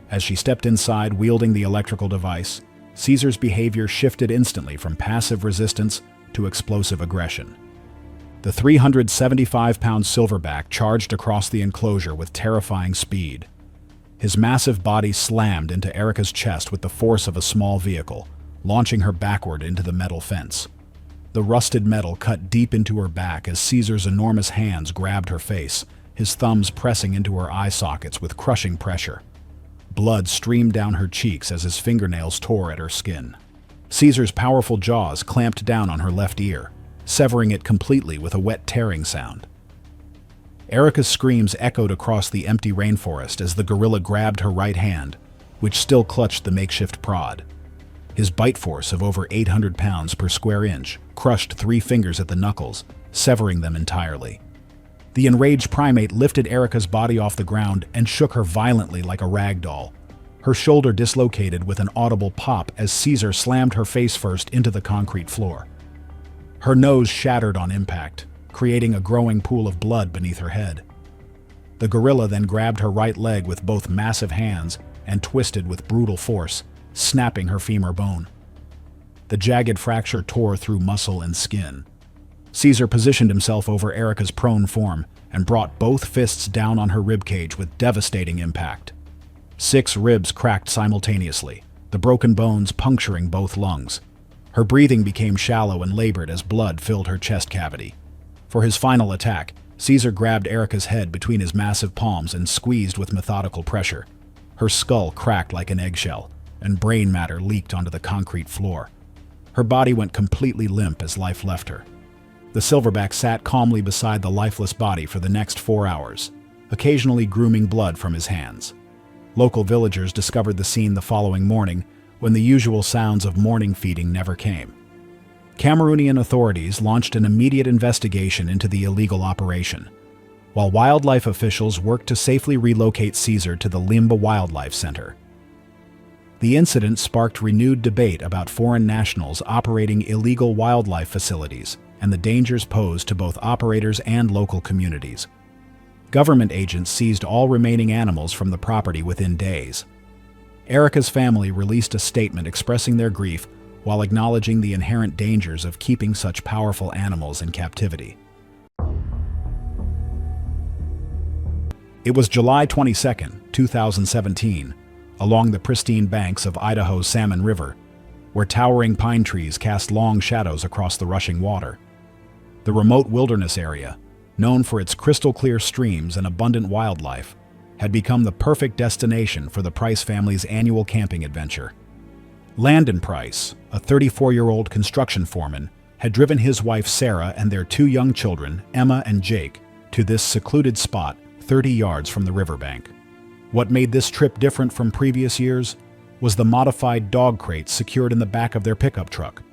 As she stepped inside wielding the electrical device, Caesar's behavior shifted instantly from passive resistance to explosive aggression. The 375-pound silverback charged across the enclosure with terrifying speed. His massive body slammed into Erica's chest with the force of a small vehicle, launching her backward into the metal fence. The rusted metal cut deep into her back as Caesar's enormous hands grabbed her face, his thumbs pressing into her eye sockets with crushing pressure. Blood streamed down her cheeks as his fingernails tore at her skin. Caesar's powerful jaws clamped down on her left ear, severing it completely with a wet tearing sound. Erica's screams echoed across the empty rainforest as the gorilla grabbed her right hand, which still clutched the makeshift prod. His bite force of over 800 pounds per square inch crushed 3 fingers at the knuckles, severing them entirely. The enraged primate lifted Erica's body off the ground and shook her violently like a rag doll. Her shoulder dislocated with an audible pop as Caesar slammed her face first into the concrete floor. Her nose shattered on impact, creating a growing pool of blood beneath her head. The gorilla then grabbed her right leg with both massive hands and twisted with brutal force, snapping her femur bone. The jagged fracture tore through muscle and skin. Caesar positioned himself over Erica's prone form and brought both fists down on her ribcage with devastating impact. 6 ribs cracked simultaneously, the broken bones puncturing both lungs. Her breathing became shallow and labored as blood filled her chest cavity. For his final attack, Caesar grabbed Erica's head between his massive palms and squeezed with methodical pressure. Her skull cracked like an eggshell, and brain matter leaked onto the concrete floor. Her body went completely limp as life left her. The silverback sat calmly beside the lifeless body for the next 4 hours, occasionally grooming blood from his hands. Local villagers discovered the scene the following morning when the usual sounds of morning feeding never came. Cameroonian authorities launched an immediate investigation into the illegal operation, while wildlife officials worked to safely relocate Caesar to the Limba Wildlife Center. The incident sparked renewed debate about foreign nationals operating illegal wildlife facilities and the dangers posed to both operators and local communities. Government agents seized all remaining animals from the property within days. Erica's family released a statement expressing their grief while acknowledging the inherent dangers of keeping such powerful animals in captivity. It was July 22, 2017, along the pristine banks of Idaho's Salmon River, where towering pine trees cast long shadows across the rushing water. The remote wilderness area, known for its crystal-clear streams and abundant wildlife, had become the perfect destination for the Price family's annual camping adventure. Landon Price, a 34-year-old construction foreman, had driven his wife Sarah and their 2 young children, Emma and Jake, to this secluded spot 30 yards from the riverbank. What made this trip different from previous years was the modified dog crate secured in the back of their pickup truck,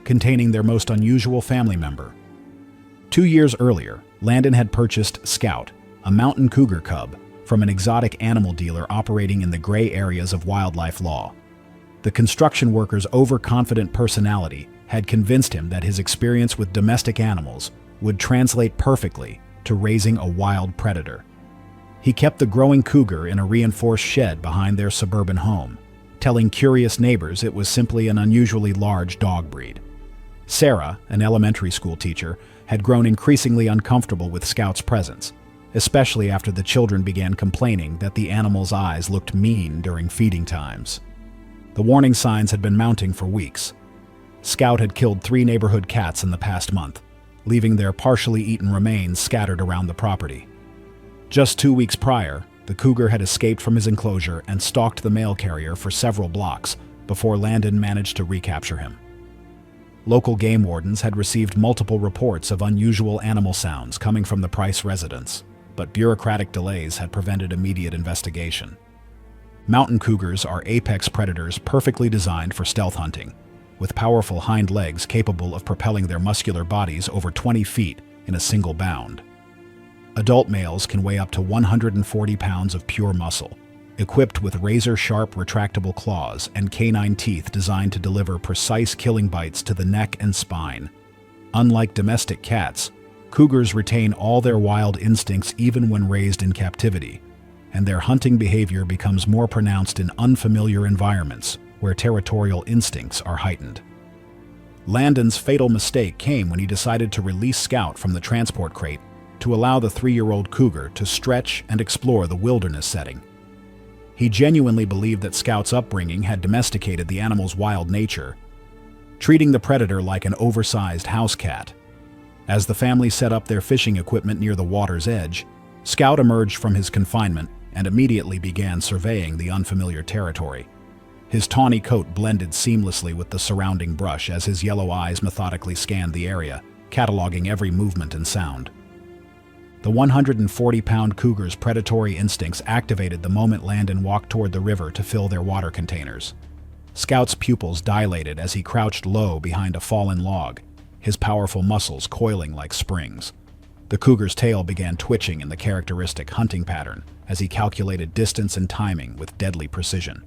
containing their most unusual family member. 2 years earlier, Landon had purchased Scout, a mountain cougar cub, from an exotic animal dealer operating in the gray areas of wildlife law. The construction worker's overconfident personality had convinced him that his experience with domestic animals would translate perfectly to raising a wild predator. He kept the growing cougar in a reinforced shed behind their suburban home, telling curious neighbors it was simply an unusually large dog breed. Sarah, an elementary school teacher, had grown increasingly uncomfortable with Scout's presence, especially after the children began complaining that the animal's eyes looked mean during feeding times. The warning signs had been mounting for weeks. Scout had killed 3 neighborhood cats in the past month, leaving their partially eaten remains scattered around the property. Just 2 weeks prior, the cougar had escaped from his enclosure and stalked the mail carrier for several blocks before Landon managed to recapture him. Local game wardens had received multiple reports of unusual animal sounds coming from the Price residence, but bureaucratic delays had prevented immediate investigation. Mountain cougars are apex predators perfectly designed for stealth hunting, with powerful hind legs capable of propelling their muscular bodies over 20 feet in a single bound. Adult males can weigh up to 140 pounds of pure muscle, equipped with razor-sharp retractable claws and canine teeth designed to deliver precise killing bites to the neck and spine. Unlike domestic cats, cougars retain all their wild instincts even when raised in captivity, and their hunting behavior becomes more pronounced in unfamiliar environments where territorial instincts are heightened. Landon's fatal mistake came when he decided to release Scout from the transport crate to allow the 3-year-old cougar to stretch and explore the wilderness setting. He genuinely believed that Scout's upbringing had domesticated the animal's wild nature, treating the predator like an oversized house cat. As the family set up their fishing equipment near the water's edge, Scout emerged from his confinement and immediately began surveying the unfamiliar territory. His tawny coat blended seamlessly with the surrounding brush as his yellow eyes methodically scanned the area, cataloging every movement and sound. The 140-pound cougar's predatory instincts activated the moment Landon walked toward the river to fill their water containers. Scout's pupils dilated as he crouched low behind a fallen log, his powerful muscles coiling like springs. The cougar's tail began twitching in the characteristic hunting pattern as he calculated distance and timing with deadly precision.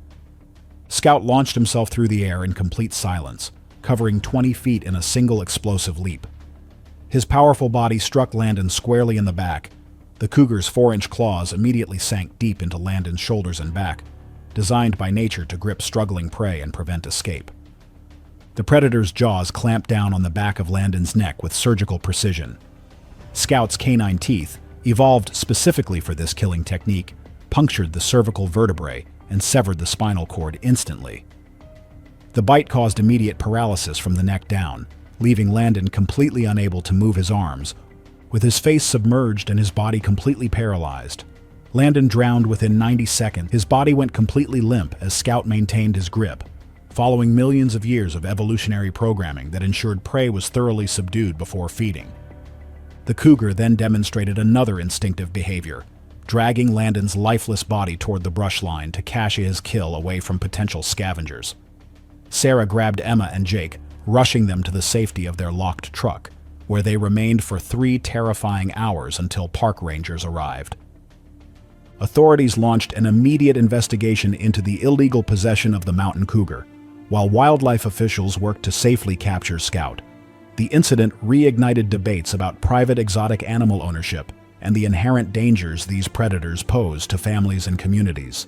Scout launched himself through the air in complete silence, covering 20 feet in a single explosive leap. His powerful body struck Landon squarely in the back. The cougar's 4-inch claws immediately sank deep into Landon's shoulders and back, designed by nature to grip struggling prey and prevent escape. The predator's jaws clamped down on the back of Landon's neck with surgical precision. Scout's canine teeth, evolved specifically for this killing technique, punctured the cervical vertebrae and severed the spinal cord instantly. The bite caused immediate paralysis from the neck down, leaving Landon completely unable to move his arms, with his face submerged and his body completely paralyzed. Landon drowned within 90 seconds. His body went completely limp as Scout maintained his grip, following millions of years of evolutionary programming that ensured prey was thoroughly subdued before feeding. The cougar then demonstrated another instinctive behavior, dragging Landon's lifeless body toward the brush line to cache his kill away from potential scavengers. Sarah grabbed Emma and Jake, rushing them to the safety of their locked truck, where they remained for 3 terrifying hours until park rangers arrived. Authorities launched an immediate investigation into the illegal possession of the mountain cougar, while wildlife officials worked to safely capture Scout. The incident reignited debates about private exotic animal ownership and the inherent dangers these predators pose to families and communities.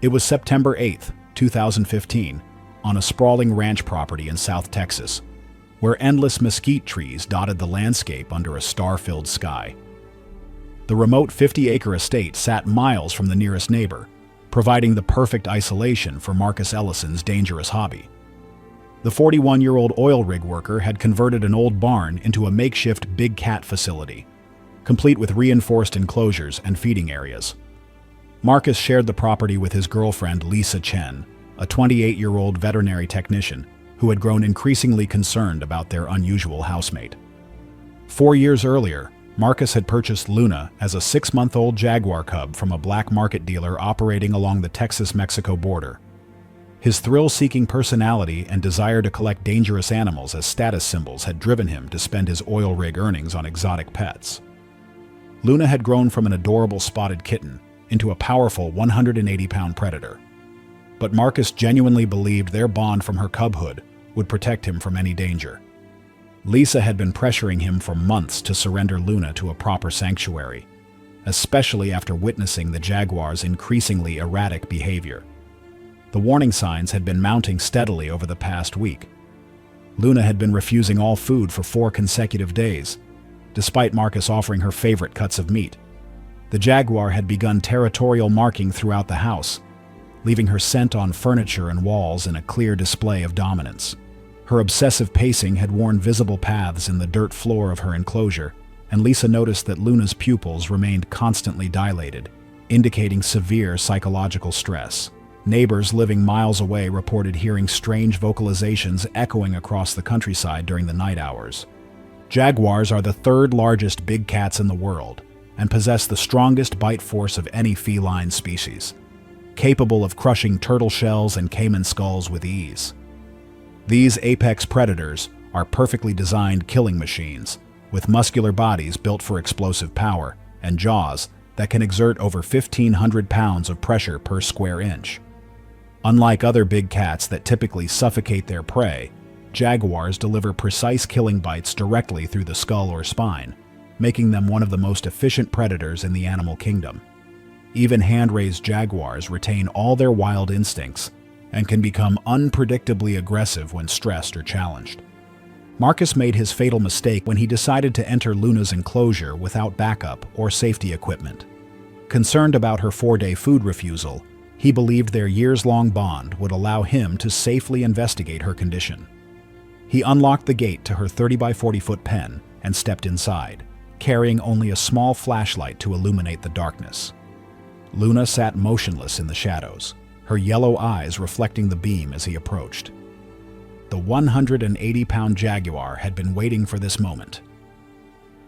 It was September 8th, 2015, on a sprawling ranch property in South Texas, where endless mesquite trees dotted the landscape under a star-filled sky. The remote 50-acre estate sat miles from the nearest neighbor, providing the perfect isolation for Marcus Ellison's dangerous hobby. The 41-year-old oil rig worker had converted an old barn into a makeshift big cat facility, complete with reinforced enclosures and feeding areas. Marcus shared the property with his girlfriend Lisa Chen, a 28-year-old veterinary technician who had grown increasingly concerned about their unusual housemate. 4 years earlier, Marcus had purchased Luna as a 6-month-old jaguar cub from a black market dealer operating along the Texas-Mexico border. His thrill-seeking personality and desire to collect dangerous animals as status symbols had driven him to spend his oil rig earnings on exotic pets. Luna had grown from an adorable spotted kitten into a powerful 180-pound predator. But Marcus genuinely believed their bond from her cubhood would protect him from any danger. Lisa had been pressuring him for months to surrender Luna to a proper sanctuary, especially after witnessing the jaguar's increasingly erratic behavior. The warning signs had been mounting steadily over the past week. Luna had been refusing all food for 4 consecutive days, despite Marcus offering her favorite cuts of meat. The jaguar had begun territorial marking throughout the house, leaving her scent on furniture and walls in a clear display of dominance. Her obsessive pacing had worn visible paths in the dirt floor of her enclosure, and Lisa noticed that Luna's pupils remained constantly dilated, indicating severe psychological stress. Neighbors living miles away reported hearing strange vocalizations echoing across the countryside during the night hours. Jaguars are the third largest big cats in the world and possess the strongest bite force of any feline species, capable of crushing turtle shells and caiman skulls with ease. These apex predators are perfectly designed killing machines, with muscular bodies built for explosive power and jaws that can exert over 1,500 pounds of pressure per square inch. Unlike other big cats that typically suffocate their prey, jaguars deliver precise killing bites directly through the skull or spine, making them one of the most efficient predators in the animal kingdom. Even hand-raised jaguars retain all their wild instincts and can become unpredictably aggressive when stressed or challenged. Marcus made his fatal mistake when he decided to enter Luna's enclosure without backup or safety equipment. Concerned about her 4-day food refusal, he believed their years-long bond would allow him to safely investigate her condition. He unlocked the gate to her 30 by 40-foot pen and stepped inside, carrying only a small flashlight to illuminate the darkness. Luna sat motionless in the shadows, her yellow eyes reflecting the beam as he approached. The 180-pound jaguar had been waiting for this moment.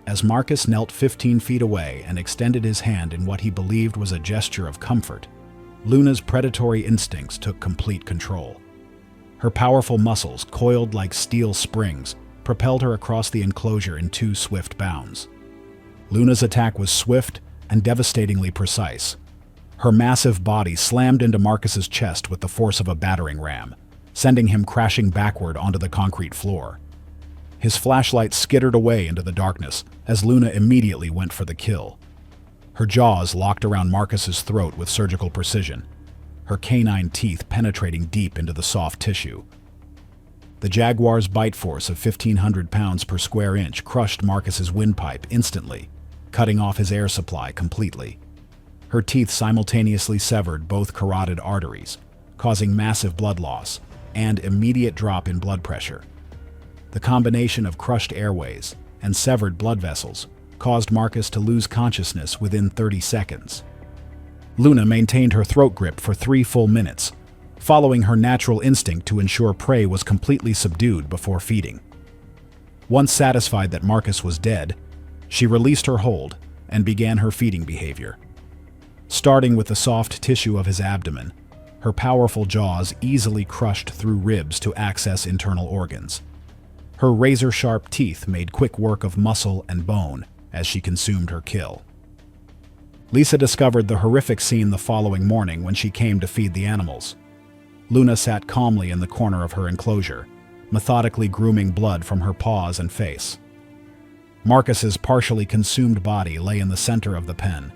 As Marcus knelt 15 feet away and extended his hand in what he believed was a gesture of comfort, Luna's predatory instincts took complete control. Her powerful muscles, coiled like steel springs, propelled her across the enclosure in 2 swift bounds. Luna's attack was swift and devastatingly precise. Her massive body slammed into Marcus's chest with the force of a battering ram, sending him crashing backward onto the concrete floor. His flashlight skittered away into the darkness as Luna immediately went for the kill. Her jaws locked around Marcus's throat with surgical precision, her canine teeth penetrating deep into the soft tissue. The jaguar's bite force of 1,500 pounds per square inch crushed Marcus's windpipe instantly, cutting off his air supply completely. Her teeth simultaneously severed both carotid arteries, causing massive blood loss and immediate drop in blood pressure. The combination of crushed airways and severed blood vessels caused Marcus to lose consciousness within 30 seconds. Luna maintained her throat grip for 3 full minutes, following her natural instinct to ensure prey was completely subdued before feeding. Once satisfied that Marcus was dead, she released her hold and began her feeding behavior. Starting with the soft tissue of his abdomen, her powerful jaws easily crushed through ribs to access internal organs. Her razor-sharp teeth made quick work of muscle and bone as she consumed her kill. Lisa discovered the horrific scene the following morning when she came to feed the animals. Luna sat calmly in the corner of her enclosure, methodically grooming blood from her paws and face. Marcus's partially consumed body lay in the center of the pen,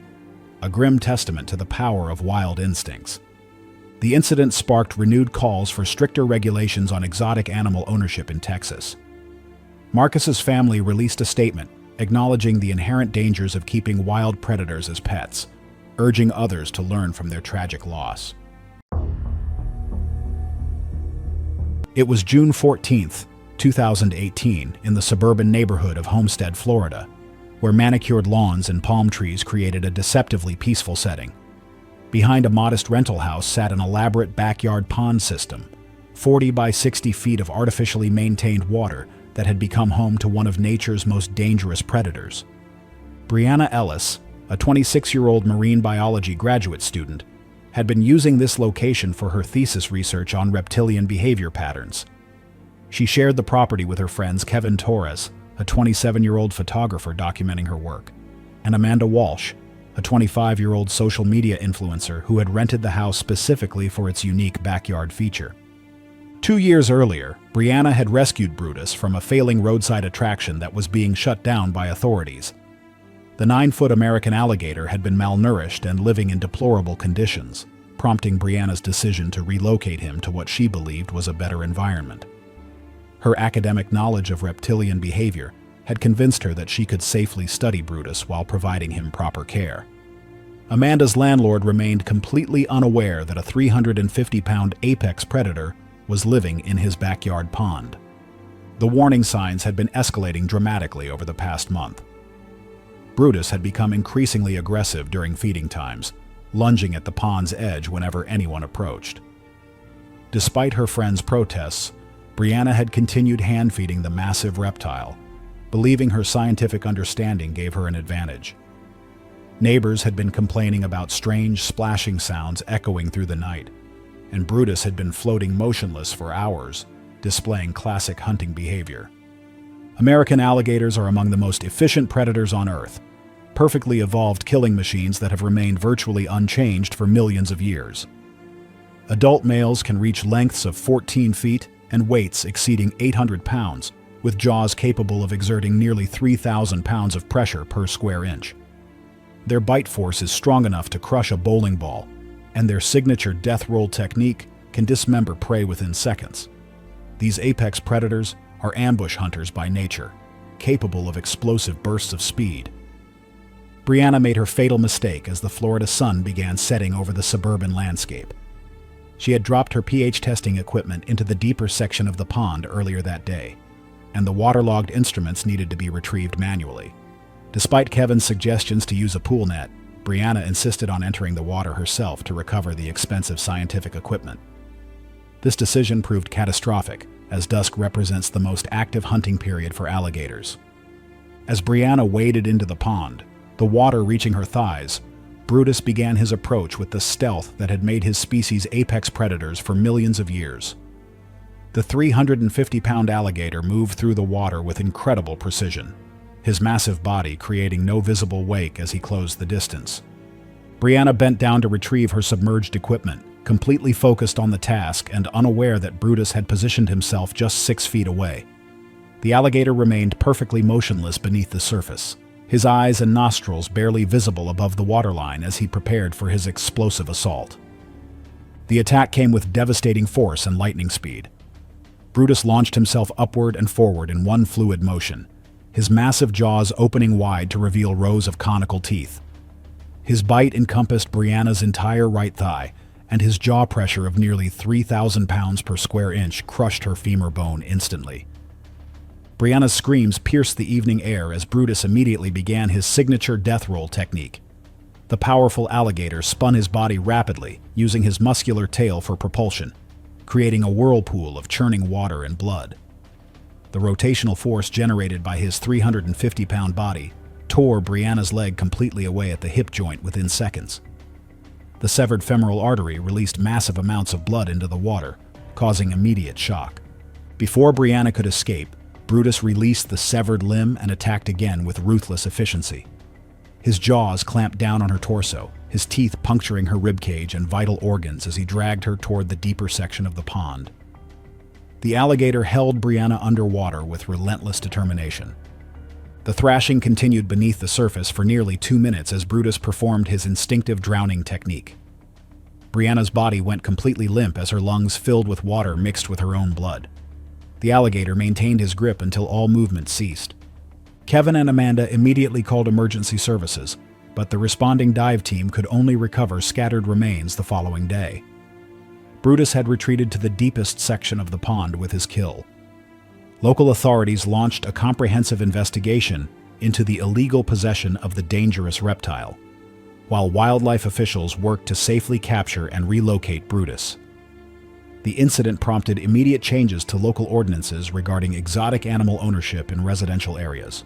a grim testament to the power of wild instincts. The incident sparked renewed calls for stricter regulations on exotic animal ownership in Texas. Marcus's family released a statement acknowledging the inherent dangers of keeping wild predators as pets, urging others to learn from their tragic loss. It was June 14, 2018, in the suburban neighborhood of Homestead, Florida, where manicured lawns and palm trees created a deceptively peaceful setting. Behind a modest rental house sat an elaborate backyard pond system, 40 by 60 feet of artificially maintained water that had become home to one of nature's most dangerous predators. Brianna Ellis, a 26-year-old marine biology graduate student, had been using this location for her thesis research on reptilian behavior patterns. She shared the property with her friends Kevin Torres, a 27-year-old photographer documenting her work, and Amanda Walsh, a 25-year-old social media influencer who had rented the house specifically for its unique backyard feature. 2 years earlier, Brianna had rescued Brutus from a failing roadside attraction that was being shut down by authorities. The 9-foot American alligator had been malnourished and living in deplorable conditions, prompting Brianna's decision to relocate him to what she believed was a better environment. Her academic knowledge of reptilian behavior had convinced her that she could safely study Brutus while providing him proper care. Amanda's landlord remained completely unaware that a 350-pound apex predator was living in his backyard pond. The warning signs had been escalating dramatically over the past month. Brutus had become increasingly aggressive during feeding times, lunging at the pond's edge whenever anyone approached. Despite her friend's protests, Brianna had continued hand-feeding the massive reptile, believing her scientific understanding gave her an advantage. Neighbors had been complaining about strange splashing sounds echoing through the night, and Brutus had been floating motionless for hours, displaying classic hunting behavior. American alligators are among the most efficient predators on Earth, perfectly evolved killing machines that have remained virtually unchanged for millions of years. Adult males can reach lengths of 14 feet and weights exceeding 800 pounds, with jaws capable of exerting nearly 3,000 pounds of pressure per square inch. Their bite force is strong enough to crush a bowling ball, and their signature death roll technique can dismember prey within seconds. These apex predators are ambush hunters by nature, capable of explosive bursts of speed. Brianna made her fatal mistake as the Florida sun began setting over the suburban landscape. She had dropped her pH testing equipment into the deeper section of the pond earlier that day, and the waterlogged instruments needed to be retrieved manually. Despite Kevin's suggestions to use a pool net, Brianna insisted on entering the water herself to recover the expensive scientific equipment. This decision proved catastrophic, as dusk represents the most active hunting period for alligators. As Brianna waded into the pond, the water reaching her thighs, Brutus began his approach with the stealth that had made his species apex predators for millions of years. The 350-pound alligator moved through the water with incredible precision, his massive body creating no visible wake as he closed the distance. Brianna bent down to retrieve her submerged equipment, completely focused on the task and unaware that Brutus had positioned himself just 6 feet away. The alligator remained perfectly motionless beneath the surface, his eyes and nostrils barely visible above the waterline as he prepared for his explosive assault. The attack came with devastating force and lightning speed. Brutus launched himself upward and forward in one fluid motion, his massive jaws opening wide to reveal rows of conical teeth. His bite encompassed Brianna's entire right thigh, and his jaw pressure of nearly 3,000 pounds per square inch crushed her femur bone instantly. Brianna's screams pierced the evening air as Brutus immediately began his signature death roll technique. The powerful alligator spun his body rapidly, using his muscular tail for propulsion, creating a whirlpool of churning water and blood. The rotational force generated by his 350-pound body tore Brianna's leg completely away at the hip joint within seconds. The severed femoral artery released massive amounts of blood into the water, causing immediate shock. Before Brianna could escape, Brutus released the severed limb and attacked again with ruthless efficiency. His jaws clamped down on her torso, his teeth puncturing her ribcage and vital organs as he dragged her toward the deeper section of the pond. The alligator held Brianna underwater with relentless determination. The thrashing continued beneath the surface for nearly 2 minutes as Brutus performed his instinctive drowning technique. Brianna's body went completely limp as her lungs filled with water mixed with her own blood. The alligator maintained his grip until all movement ceased. Kevin and Amanda immediately called emergency services, but the responding dive team could only recover scattered remains the following day. Brutus had retreated to the deepest section of the pond with his kill. Local authorities launched a comprehensive investigation into the illegal possession of the dangerous reptile, while wildlife officials worked to safely capture and relocate Brutus. The incident prompted immediate changes to local ordinances regarding exotic animal ownership in residential areas.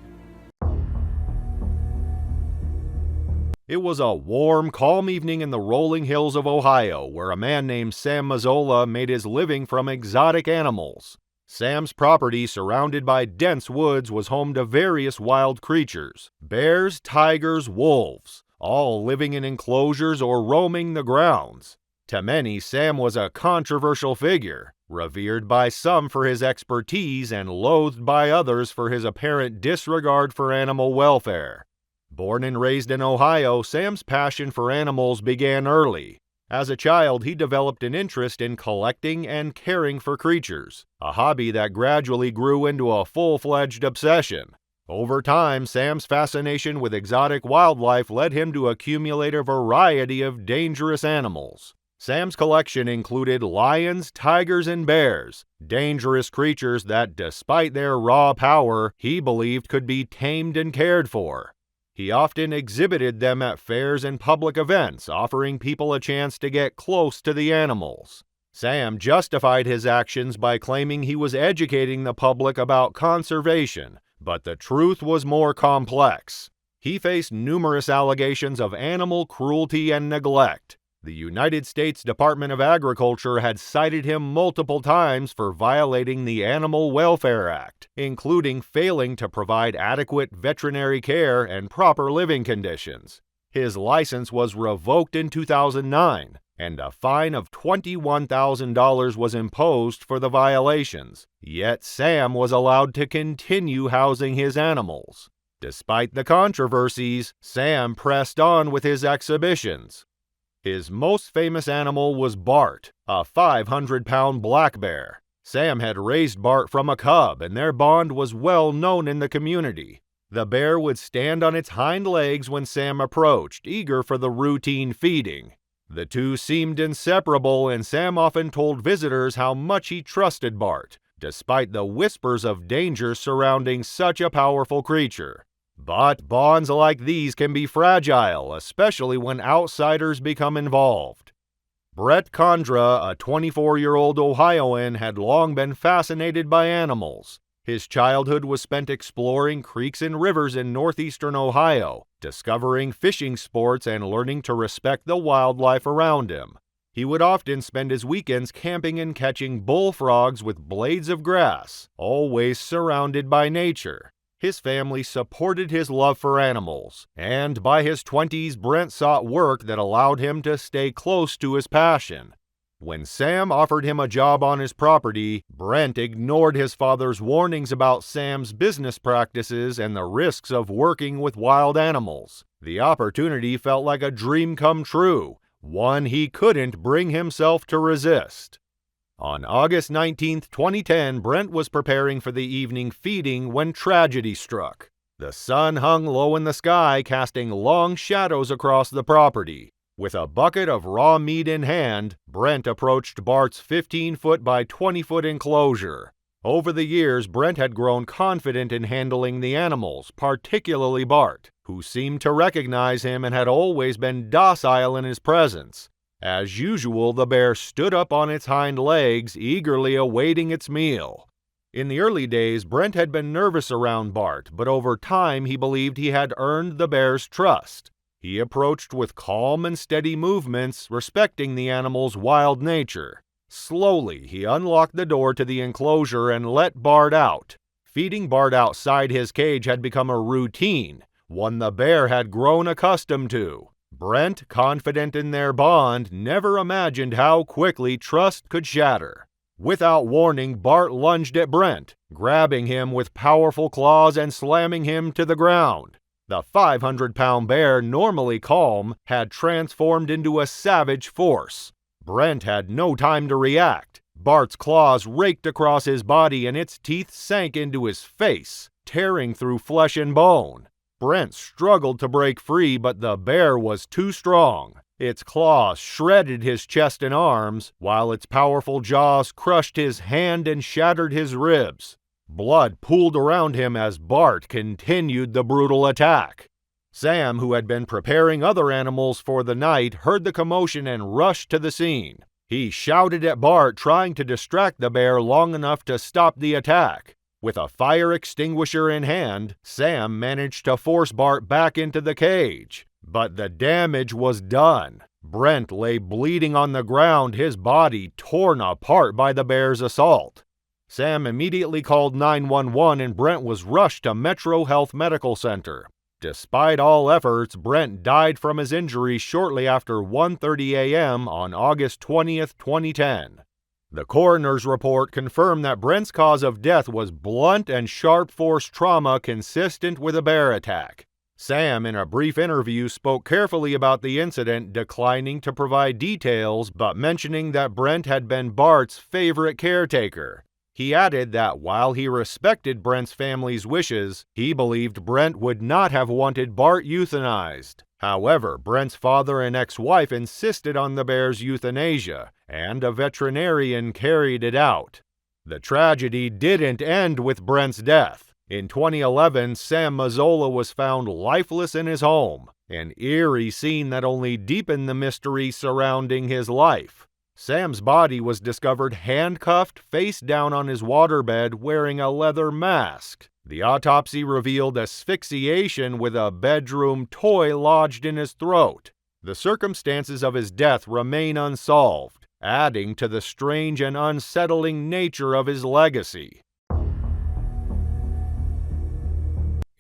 It was a warm, calm evening in the rolling hills of Ohio where a man named Sam Mazzola made his living from exotic animals. Sam's property, surrounded by dense woods, was home to various wild creatures: bears, tigers, wolves, all living in enclosures or roaming the grounds. To many, Sam was a controversial figure, revered by some for his expertise and loathed by others for his apparent disregard for animal welfare. Born and raised in Ohio, Sam's passion for animals began early. As a child, he developed an interest in collecting and caring for creatures, a hobby that gradually grew into a full-fledged obsession. Over time, Sam's fascination with exotic wildlife led him to accumulate a variety of dangerous animals. Sam's collection included lions, tigers, and bears, dangerous creatures that, despite their raw power, he believed could be tamed and cared for. He often exhibited them at fairs and public events, offering people a chance to get close to the animals. Sam justified his actions by claiming he was educating the public about conservation, but the truth was more complex. He faced numerous allegations of animal cruelty and neglect. The United States Department of Agriculture had cited him multiple times for violating the Animal Welfare Act, including failing to provide adequate veterinary care and proper living conditions. His license was revoked in 2009, and a fine of $21,000 was imposed for the violations. Yet Sam was allowed to continue housing his animals. Despite the controversies, Sam pressed on with his exhibitions. His most famous animal was Bart, a 500-pound black bear. Sam had raised Bart from a cub, and their bond was well known in the community. The bear would stand on its hind legs when Sam approached, eager for the routine feeding. The two seemed inseparable, and Sam often told visitors how much he trusted Bart, despite the whispers of danger surrounding such a powerful creature. But bonds like these can be fragile, especially when outsiders become involved. Brett Condra, a 24-year-old Ohioan, had long been fascinated by animals. His childhood was spent exploring creeks and rivers in northeastern Ohio, discovering fishing sports and learning to respect the wildlife around him. He would often spend his weekends camping and catching bullfrogs with blades of grass, always surrounded by nature. His family supported his love for animals, and by his 20s, Brent sought work that allowed him to stay close to his passion. When Sam offered him a job on his property, Brent ignored his father's warnings about Sam's business practices and the risks of working with wild animals. The opportunity felt like a dream come true, one he couldn't bring himself to resist. On August 19, 2010, Brent was preparing for the evening feeding when tragedy struck. The sun hung low in the sky, casting long shadows across the property. With a bucket of raw meat in hand, Brent approached Bart's 15-foot by 20-foot enclosure. Over the years, Brent had grown confident in handling the animals, particularly Bart, who seemed to recognize him and had always been docile in his presence. As usual, the bear stood up on its hind legs, eagerly awaiting its meal. In the early days, Brent had been nervous around Bart, but over time he believed he had earned the bear's trust. He approached with calm and steady movements, respecting the animal's wild nature. Slowly, he unlocked the door to the enclosure and let Bart out. Feeding Bart outside his cage had become a routine, one the bear had grown accustomed to. Brent, confident in their bond, never imagined how quickly trust could shatter. Without warning, Bart lunged at Brent, grabbing him with powerful claws and slamming him to the ground. The 500-pound bear, normally calm, had transformed into a savage force. Brent had no time to react. Bart's claws raked across his body and its teeth sank into his face, tearing through flesh and bone. Brent struggled to break free, but the bear was too strong. Its claws shredded his chest and arms, while its powerful jaws crushed his hand and shattered his ribs. Blood pooled around him as Bart continued the brutal attack. Sam, who had been preparing other animals for the night, heard the commotion and rushed to the scene. He shouted at Bart, trying to distract the bear long enough to stop the attack. With a fire extinguisher in hand, Sam managed to force Bart back into the cage. But the damage was done. Brent lay bleeding on the ground, his body torn apart by the bear's assault. Sam immediately called 911 and Brent was rushed to Metro Health Medical Center. Despite all efforts, Brent died from his injuries shortly after 1:30 a.m. on August 20th, 2010. The coroner's report confirmed that Brent's cause of death was blunt and sharp force trauma consistent with a bear attack. Sam, in a brief interview, spoke carefully about the incident, declining to provide details, but mentioning that Brent had been Bart's favorite caretaker. He added that while he respected Brent's family's wishes, he believed Brent would not have wanted Bart euthanized. However, Brent's father and ex-wife insisted on the bear's euthanasia, and a veterinarian carried it out. The tragedy didn't end with Brent's death. In 2011, Sam Mazzola was found lifeless in his home, an eerie scene that only deepened the mystery surrounding his life. Sam's body was discovered handcuffed, face down on his waterbed, wearing a leather mask. The autopsy revealed asphyxiation with a bedroom toy lodged in his throat. The circumstances of his death remain unsolved, adding to the strange and unsettling nature of his legacy.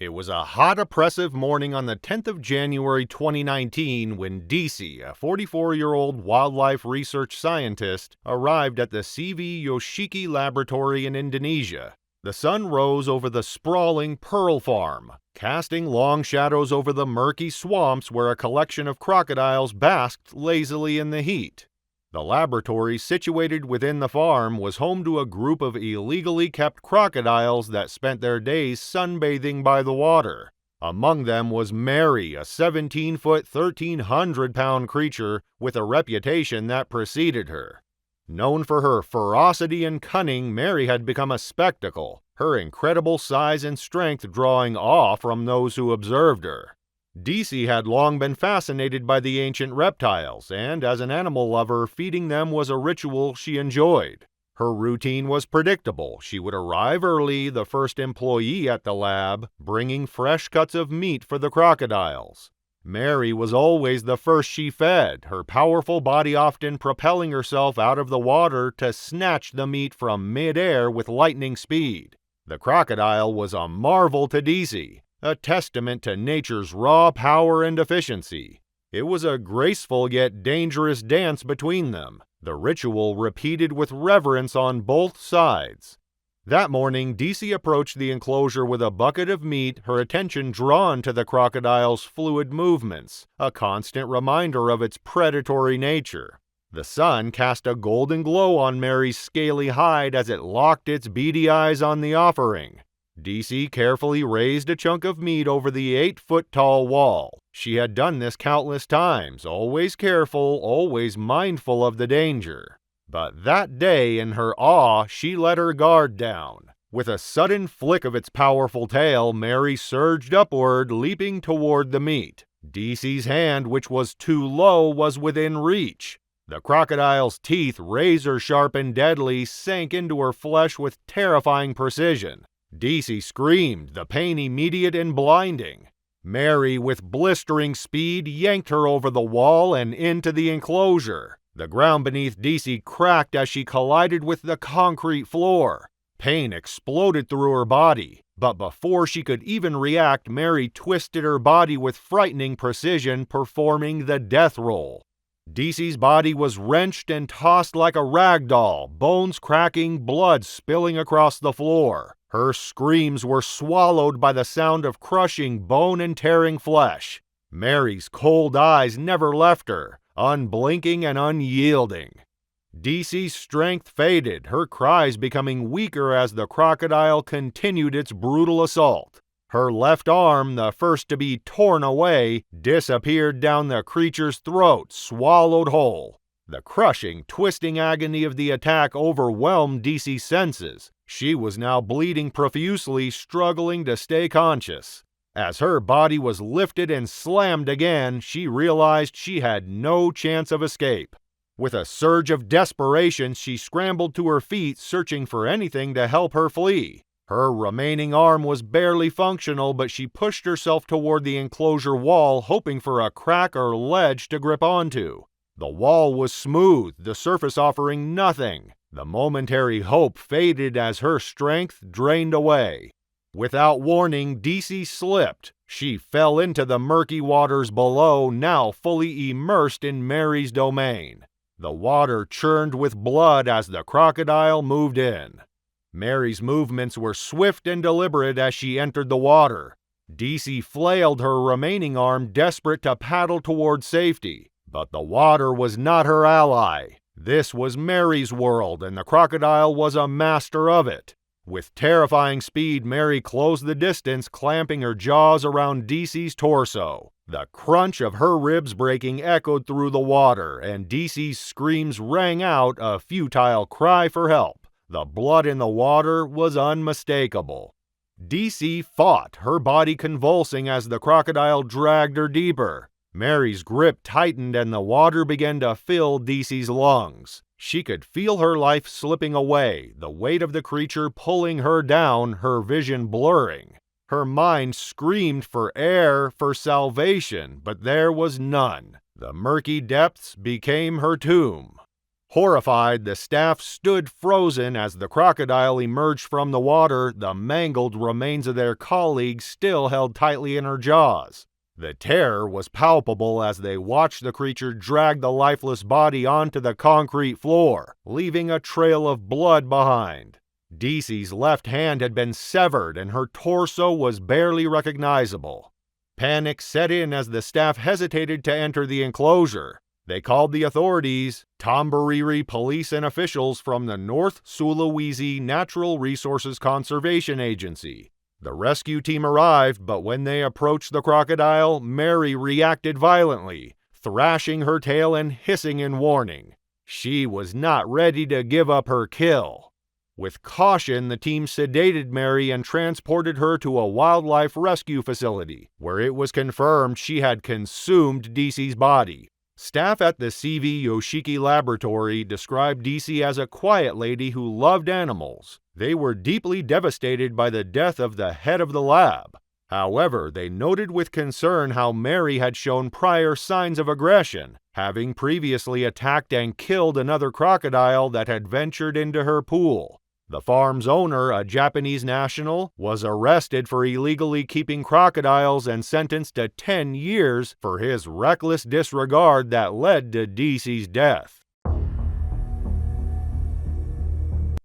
It was a hot, oppressive morning on the 10th of January 2019 when DC, a 44-year-old wildlife research scientist, arrived at the CV Yoshiki laboratory in Indonesia. The sun rose over the sprawling Pearl Farm, casting long shadows over the murky swamps where a collection of crocodiles basked lazily in the heat. The laboratory, situated within the farm, was home to a group of illegally kept crocodiles that spent their days sunbathing by the water. Among them was Mary, a 17-foot, 1,300-pound creature with a reputation that preceded her. Known for her ferocity and cunning, Mary had become a spectacle, her incredible size and strength drawing awe from those who observed her. DC had long been fascinated by the ancient reptiles, and as an animal lover, feeding them was a ritual she enjoyed. Her routine was predictable. She would arrive early, the first employee at the lab, bringing fresh cuts of meat for the crocodiles. Mary was always the first she fed, her powerful body often propelling herself out of the water to snatch the meat from mid-air with lightning speed. The crocodile was a marvel to DC, a testament to nature's raw power and efficiency. It was a graceful yet dangerous dance between them, the ritual repeated with reverence on both sides. That morning, DC approached the enclosure with a bucket of meat, her attention drawn to the crocodile's fluid movements, a constant reminder of its predatory nature. The sun cast a golden glow on Mary's scaly hide as it locked its beady eyes on the offering. DC carefully raised a chunk of meat over the 8-foot-tall wall. She had done this countless times, always careful, always mindful of the danger. But that day, in her awe, she let her guard down. With a sudden flick of its powerful tail, Mary surged upward, leaping toward the meat. DC's hand, which was too low, was within reach. The crocodile's teeth, razor-sharp and deadly, sank into her flesh with terrifying precision. DC screamed, the pain immediate and blinding. Mary, with blistering speed, yanked her over the wall and into the enclosure. The ground beneath DC cracked as she collided with the concrete floor. Pain exploded through her body, but before she could even react, Mary twisted her body with frightening precision, performing the death roll. DC's body was wrenched and tossed like a rag doll, bones cracking, blood spilling across the floor. Her screams were swallowed by the sound of crushing bone and tearing flesh. Mary's cold eyes never left her, unblinking and unyielding. DC's strength faded, her cries becoming weaker as the crocodile continued its brutal assault. Her left arm, the first to be torn away, disappeared down the creature's throat, swallowed whole. The crushing, twisting agony of the attack overwhelmed DC's senses. She was now bleeding profusely, struggling to stay conscious. As her body was lifted and slammed again, she realized she had no chance of escape. With a surge of desperation, she scrambled to her feet, searching for anything to help her flee. Her remaining arm was barely functional, but she pushed herself toward the enclosure wall, hoping for a crack or ledge to grip onto. The wall was smooth, the surface offering nothing. The momentary hope faded as her strength drained away. Without warning, DC slipped. She fell into the murky waters below, now fully immersed in Mary's domain. The water churned with blood as the crocodile moved in. Mary's movements were swift and deliberate as she entered the water. DC flailed her remaining arm, desperate to paddle toward safety. But the water was not her ally. This was Mary's world, and the crocodile was a master of it. With terrifying speed, Mary closed the distance, clamping her jaws around DC's torso. The crunch of her ribs breaking echoed through the water, and DC's screams rang out, a futile cry for help. The blood in the water was unmistakable. DC fought, her body convulsing as the crocodile dragged her deeper. Mary's grip tightened and the water began to fill DC's lungs. She could feel her life slipping away, the weight of the creature pulling her down, her vision blurring. Her mind screamed for air, for salvation, but there was none. The murky depths became her tomb. Horrified, the staff stood frozen as the crocodile emerged from the water, the mangled remains of their colleagues still held tightly in her jaws. The terror was palpable as they watched the creature drag the lifeless body onto the concrete floor, leaving a trail of blood behind. DC's left hand had been severed and her torso was barely recognizable. Panic set in as the staff hesitated to enter the enclosure. They called the authorities, Tomboriri police and officials from the North Sulawesi Natural Resources Conservation Agency. The rescue team arrived, but when they approached the crocodile, Mary reacted violently, thrashing her tail and hissing in warning. She was not ready to give up her kill. With caution, the team sedated Mary and transported her to a wildlife rescue facility, where it was confirmed she had consumed DC's body. Staff at the CV Yoshiki laboratory described DC as a quiet lady who loved animals. They were deeply devastated by the death of the head of the lab. However, they noted with concern how Mary had shown prior signs of aggression, having previously attacked and killed another crocodile that had ventured into her pool. The farm's owner, a Japanese national, was arrested for illegally keeping crocodiles and sentenced to 10 years for his reckless disregard that led to DC's death.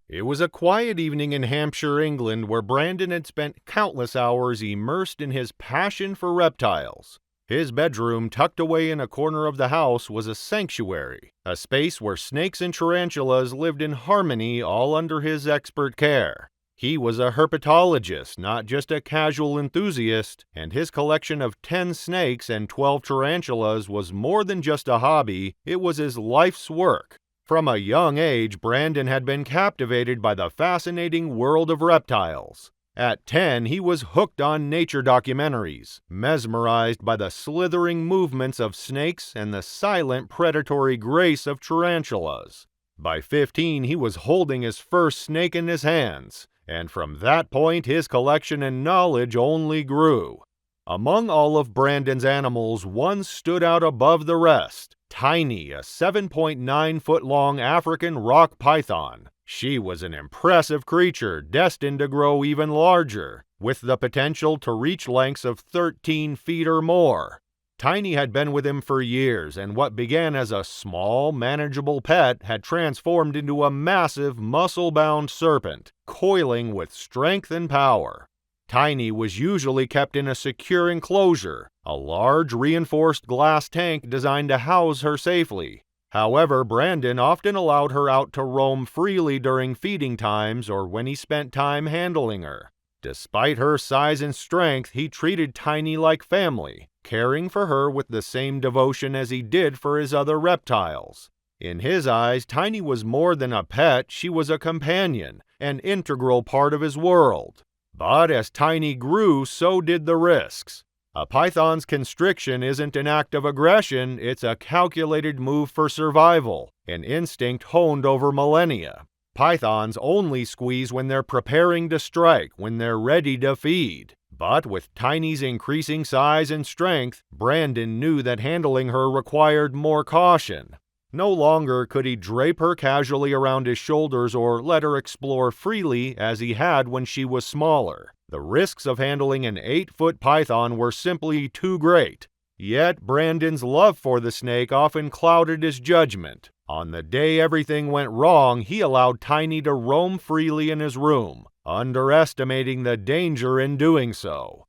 It was a quiet evening in Hampshire, England, where Brandon had spent countless hours immersed in his passion for reptiles. His bedroom, tucked away in a corner of the house, was a sanctuary, a space where snakes and tarantulas lived in harmony, all under his expert care. He was a herpetologist, not just a casual enthusiast, and his collection of 10 snakes and 12 tarantulas was more than just a hobby, it was his life's work. From a young age, Brandon had been captivated by the fascinating world of reptiles. At 10, he was hooked on nature documentaries, mesmerized by the slithering movements of snakes and the silent predatory grace of tarantulas. By 15, he was holding his first snake in his hands, and from that point his collection and knowledge only grew. Among all of Brandon's animals, one stood out above the rest. Tiny, a 7.9-foot-long African rock python. She was an impressive creature, destined to grow even larger, with the potential to reach lengths of 13 feet or more. Tiny had been with him for years, and what began as a small, manageable pet had transformed into a massive, muscle-bound serpent, coiling with strength and power. Tiny was usually kept in a secure enclosure, a large reinforced glass tank designed to house her safely. However, Brandon often allowed her out to roam freely during feeding times or when he spent time handling her. Despite her size and strength, he treated Tiny like family, caring for her with the same devotion as he did for his other reptiles. In his eyes, Tiny was more than a pet, she was a companion, an integral part of his world. But as Tiny grew, so did the risks. A python's constriction isn't an act of aggression, it's a calculated move for survival, an instinct honed over millennia. Pythons only squeeze when they're preparing to strike, when they're ready to feed. But with Tiny's increasing size and strength, Brandon knew that handling her required more caution. No longer could he drape her casually around his shoulders or let her explore freely as he had when she was smaller. The risks of handling an 8-foot python were simply too great. Yet Brandon's love for the snake often clouded his judgment. On the day everything went wrong, he allowed Tiny to roam freely in his room, underestimating the danger in doing so.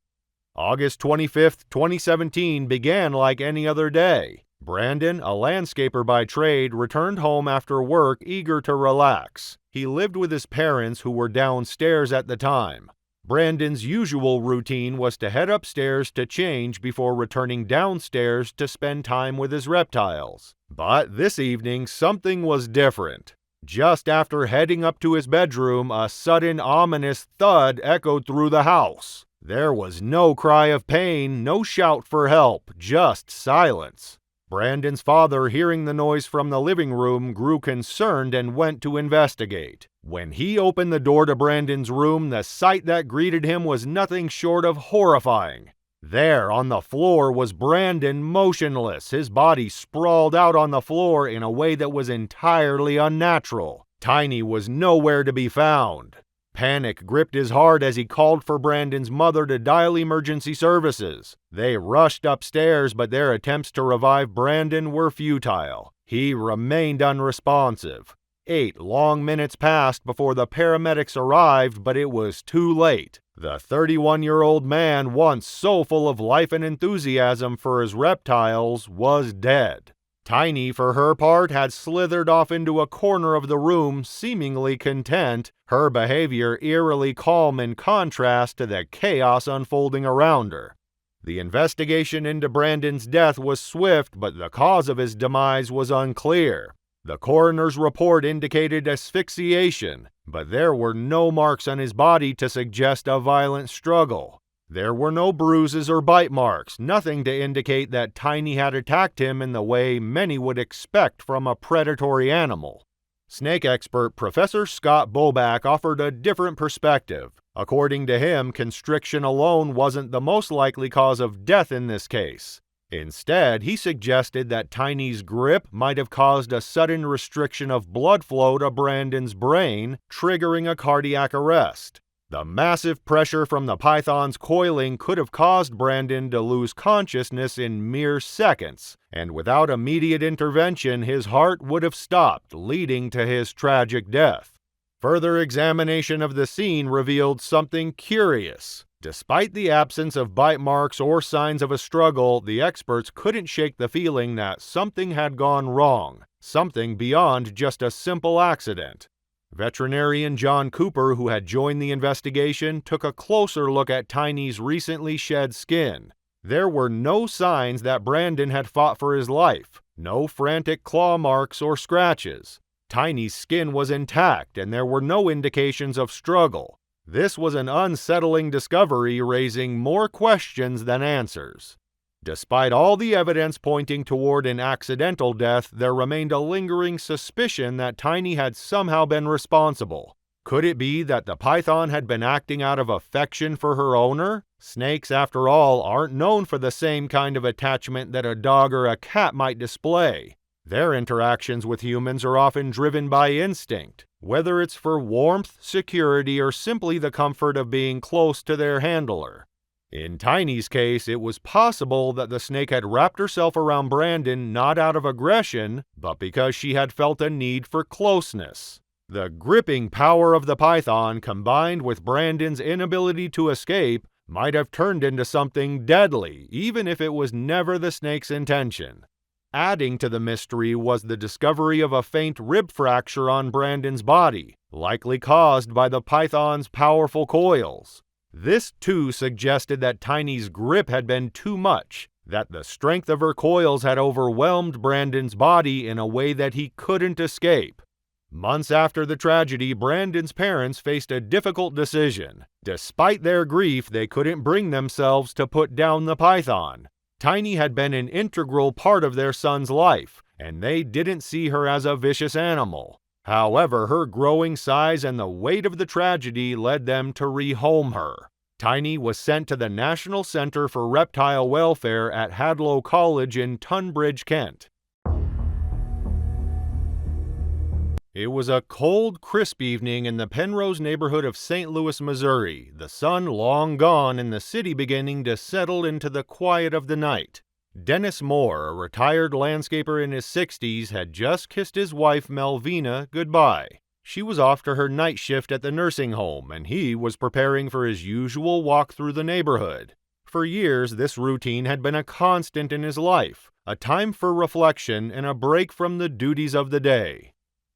August 25, 2017 began like any other day. Brandon, a landscaper by trade, returned home after work eager to relax. He lived with his parents who were downstairs at the time. Brandon's usual routine was to head upstairs to change before returning downstairs to spend time with his reptiles. But this evening, something was different. Just after heading up to his bedroom, a sudden ominous thud echoed through the house. There was no cry of pain, no shout for help, just silence. Brandon's father, hearing the noise from the living room, grew concerned and went to investigate. When he opened the door to Brandon's room, the sight that greeted him was nothing short of horrifying. There, on the floor, was Brandon, motionless, his body sprawled out on the floor in a way that was entirely unnatural. Tiny was nowhere to be found. Panic gripped his heart as he called for Brandon's mother to dial emergency services. They rushed upstairs, but their attempts to revive Brandon were futile. He remained unresponsive. 8 long minutes passed before the paramedics arrived, but it was too late. The 31-year-old man, once so full of life and enthusiasm for his reptiles, was dead. Tiny, for her part, had slithered off into a corner of the room, seemingly content, her behavior eerily calm in contrast to the chaos unfolding around her. The investigation into Brandon's death was swift, but the cause of his demise was unclear. The coroner's report indicated asphyxiation, but there were no marks on his body to suggest a violent struggle. There were no bruises or bite marks, nothing to indicate that Tiny had attacked him in the way many would expect from a predatory animal. Snake expert Professor Scott Boback offered a different perspective. According to him, constriction alone wasn't the most likely cause of death in this case. Instead, he suggested that Tiny's grip might have caused a sudden restriction of blood flow to Brandon's brain, triggering a cardiac arrest. The massive pressure from the python's coiling could have caused Brandon to lose consciousness in mere seconds, and without immediate intervention, his heart would have stopped, leading to his tragic death. Further examination of the scene revealed something curious. Despite the absence of bite marks or signs of a struggle, the experts couldn't shake the feeling that something had gone wrong, something beyond just a simple accident. Veterinarian John Cooper, who had joined the investigation, took a closer look at Tiny's recently shed skin. There were no signs that Brandon had fought for his life, no frantic claw marks or scratches. Tiny's skin was intact, and there were no indications of struggle. This was an unsettling discovery, raising more questions than answers. Despite all the evidence pointing toward an accidental death, there remained a lingering suspicion that Tiny had somehow been responsible. Could it be that the python had been acting out of affection for her owner? Snakes, after all, aren't known for the same kind of attachment that a dog or a cat might display. Their interactions with humans are often driven by instinct, whether it's for warmth, security, or simply the comfort of being close to their handler. In Tiny's case, it was possible that the snake had wrapped herself around Brandon not out of aggression, but because she had felt a need for closeness. The gripping power of the python, combined with Brandon's inability to escape, might have turned into something deadly, even if it was never the snake's intention. Adding to the mystery was the discovery of a faint rib fracture on Brandon's body, likely caused by the python's powerful coils. This too suggested that Tiny's grip had been too much, that the strength of her coils had overwhelmed Brandon's body in a way that he couldn't escape. Months after the tragedy, Brandon's parents faced a difficult decision. Despite their grief, they couldn't bring themselves to put down the python. Tiny had been an integral part of their son's life, and they didn't see her as a vicious animal. However, her growing size and the weight of the tragedy led them to rehome her. Tiny was sent to the National Center for Reptile Welfare at Hadlow College in Tunbridge, Kent. It was a cold, crisp evening in the Penrose neighborhood of St. Louis, Missouri, the sun long gone and the city beginning to settle into the quiet of the night. Dennis Moore, a retired landscaper in his 60s, had just kissed his wife Melvina goodbye. She was off to her night shift at the nursing home, and he was preparing for his usual walk through the neighborhood. For years, this routine had been a constant in his life, a time for reflection and a break from the duties of the day.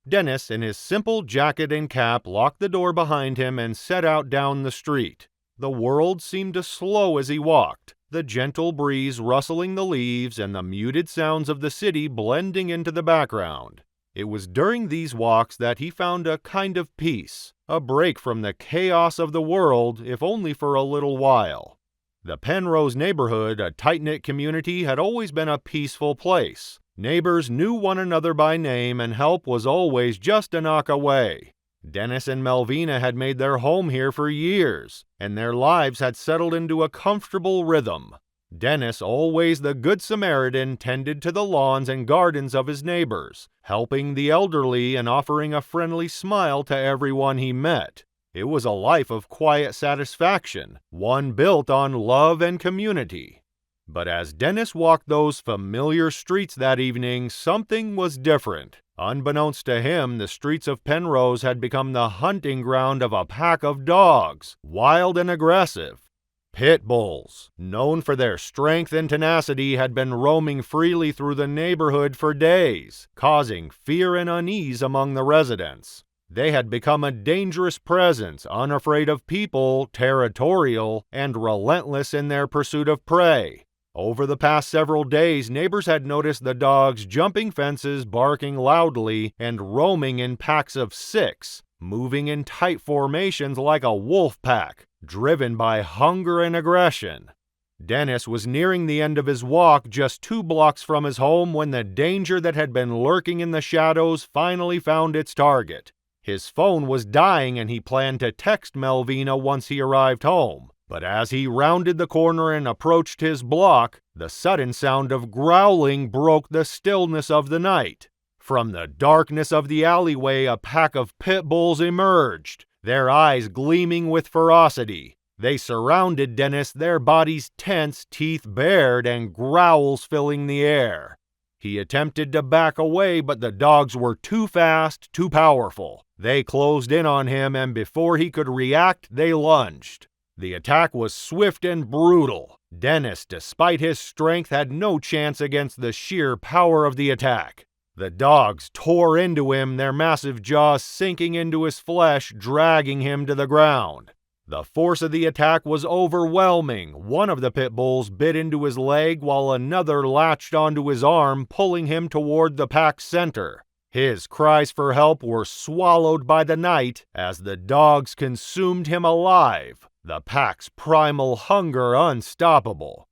Dennis, in his simple jacket and cap, locked the door behind him and set out down the street. The world seemed to slow as he walked, the gentle breeze rustling the leaves and the muted sounds of the city blending into the background. It was during these walks that he found a kind of peace, a break from the chaos of the world, if only for a little while. The Penrose neighborhood, a tight-knit community, had always been a peaceful place. Neighbors knew one another by name, and help was always just a knock away. Dennis and Melvina had made their home here for years, and their lives had settled into a comfortable rhythm. Dennis, always the Good Samaritan, tended to the lawns and gardens of his neighbors, helping the elderly and offering a friendly smile to everyone he met. It was a life of quiet satisfaction, one built on love and community. But as Dennis walked those familiar streets that evening, something was different. Unbeknownst to him, the streets of Penrose had become the hunting ground of a pack of dogs, wild and aggressive. Pit bulls, known for their strength and tenacity, had been roaming freely through the neighborhood for days, causing fear and unease among the residents. They had become a dangerous presence, unafraid of people, territorial, and relentless in their pursuit of prey. Over the past several days, neighbors had noticed the dogs jumping fences, barking loudly, and roaming in packs of 6, moving in tight formations like a wolf pack, driven by hunger and aggression. Dennis was nearing the end of his walk, just 2 blocks from his home, when the danger that had been lurking in the shadows finally found its target. His phone was dying, and he planned to text Melvina once he arrived home. But as he rounded the corner and approached his block, the sudden sound of growling broke the stillness of the night. From the darkness of the alleyway, a pack of pit bulls emerged, their eyes gleaming with ferocity. They surrounded Dennis, their bodies tense, teeth bared, and growls filling the air. He attempted to back away, but the dogs were too fast, too powerful. They closed in on him, and before he could react, they lunged. The attack was swift and brutal. Dennis, despite his strength, had no chance against the sheer power of the attack. The dogs tore into him, their massive jaws sinking into his flesh, dragging him to the ground. The force of the attack was overwhelming. One of the pit bulls bit into his leg, while another latched onto his arm, pulling him toward the pack's center. His cries for help were swallowed by the night as the dogs consumed him alive, the pack's primal hunger unstoppable.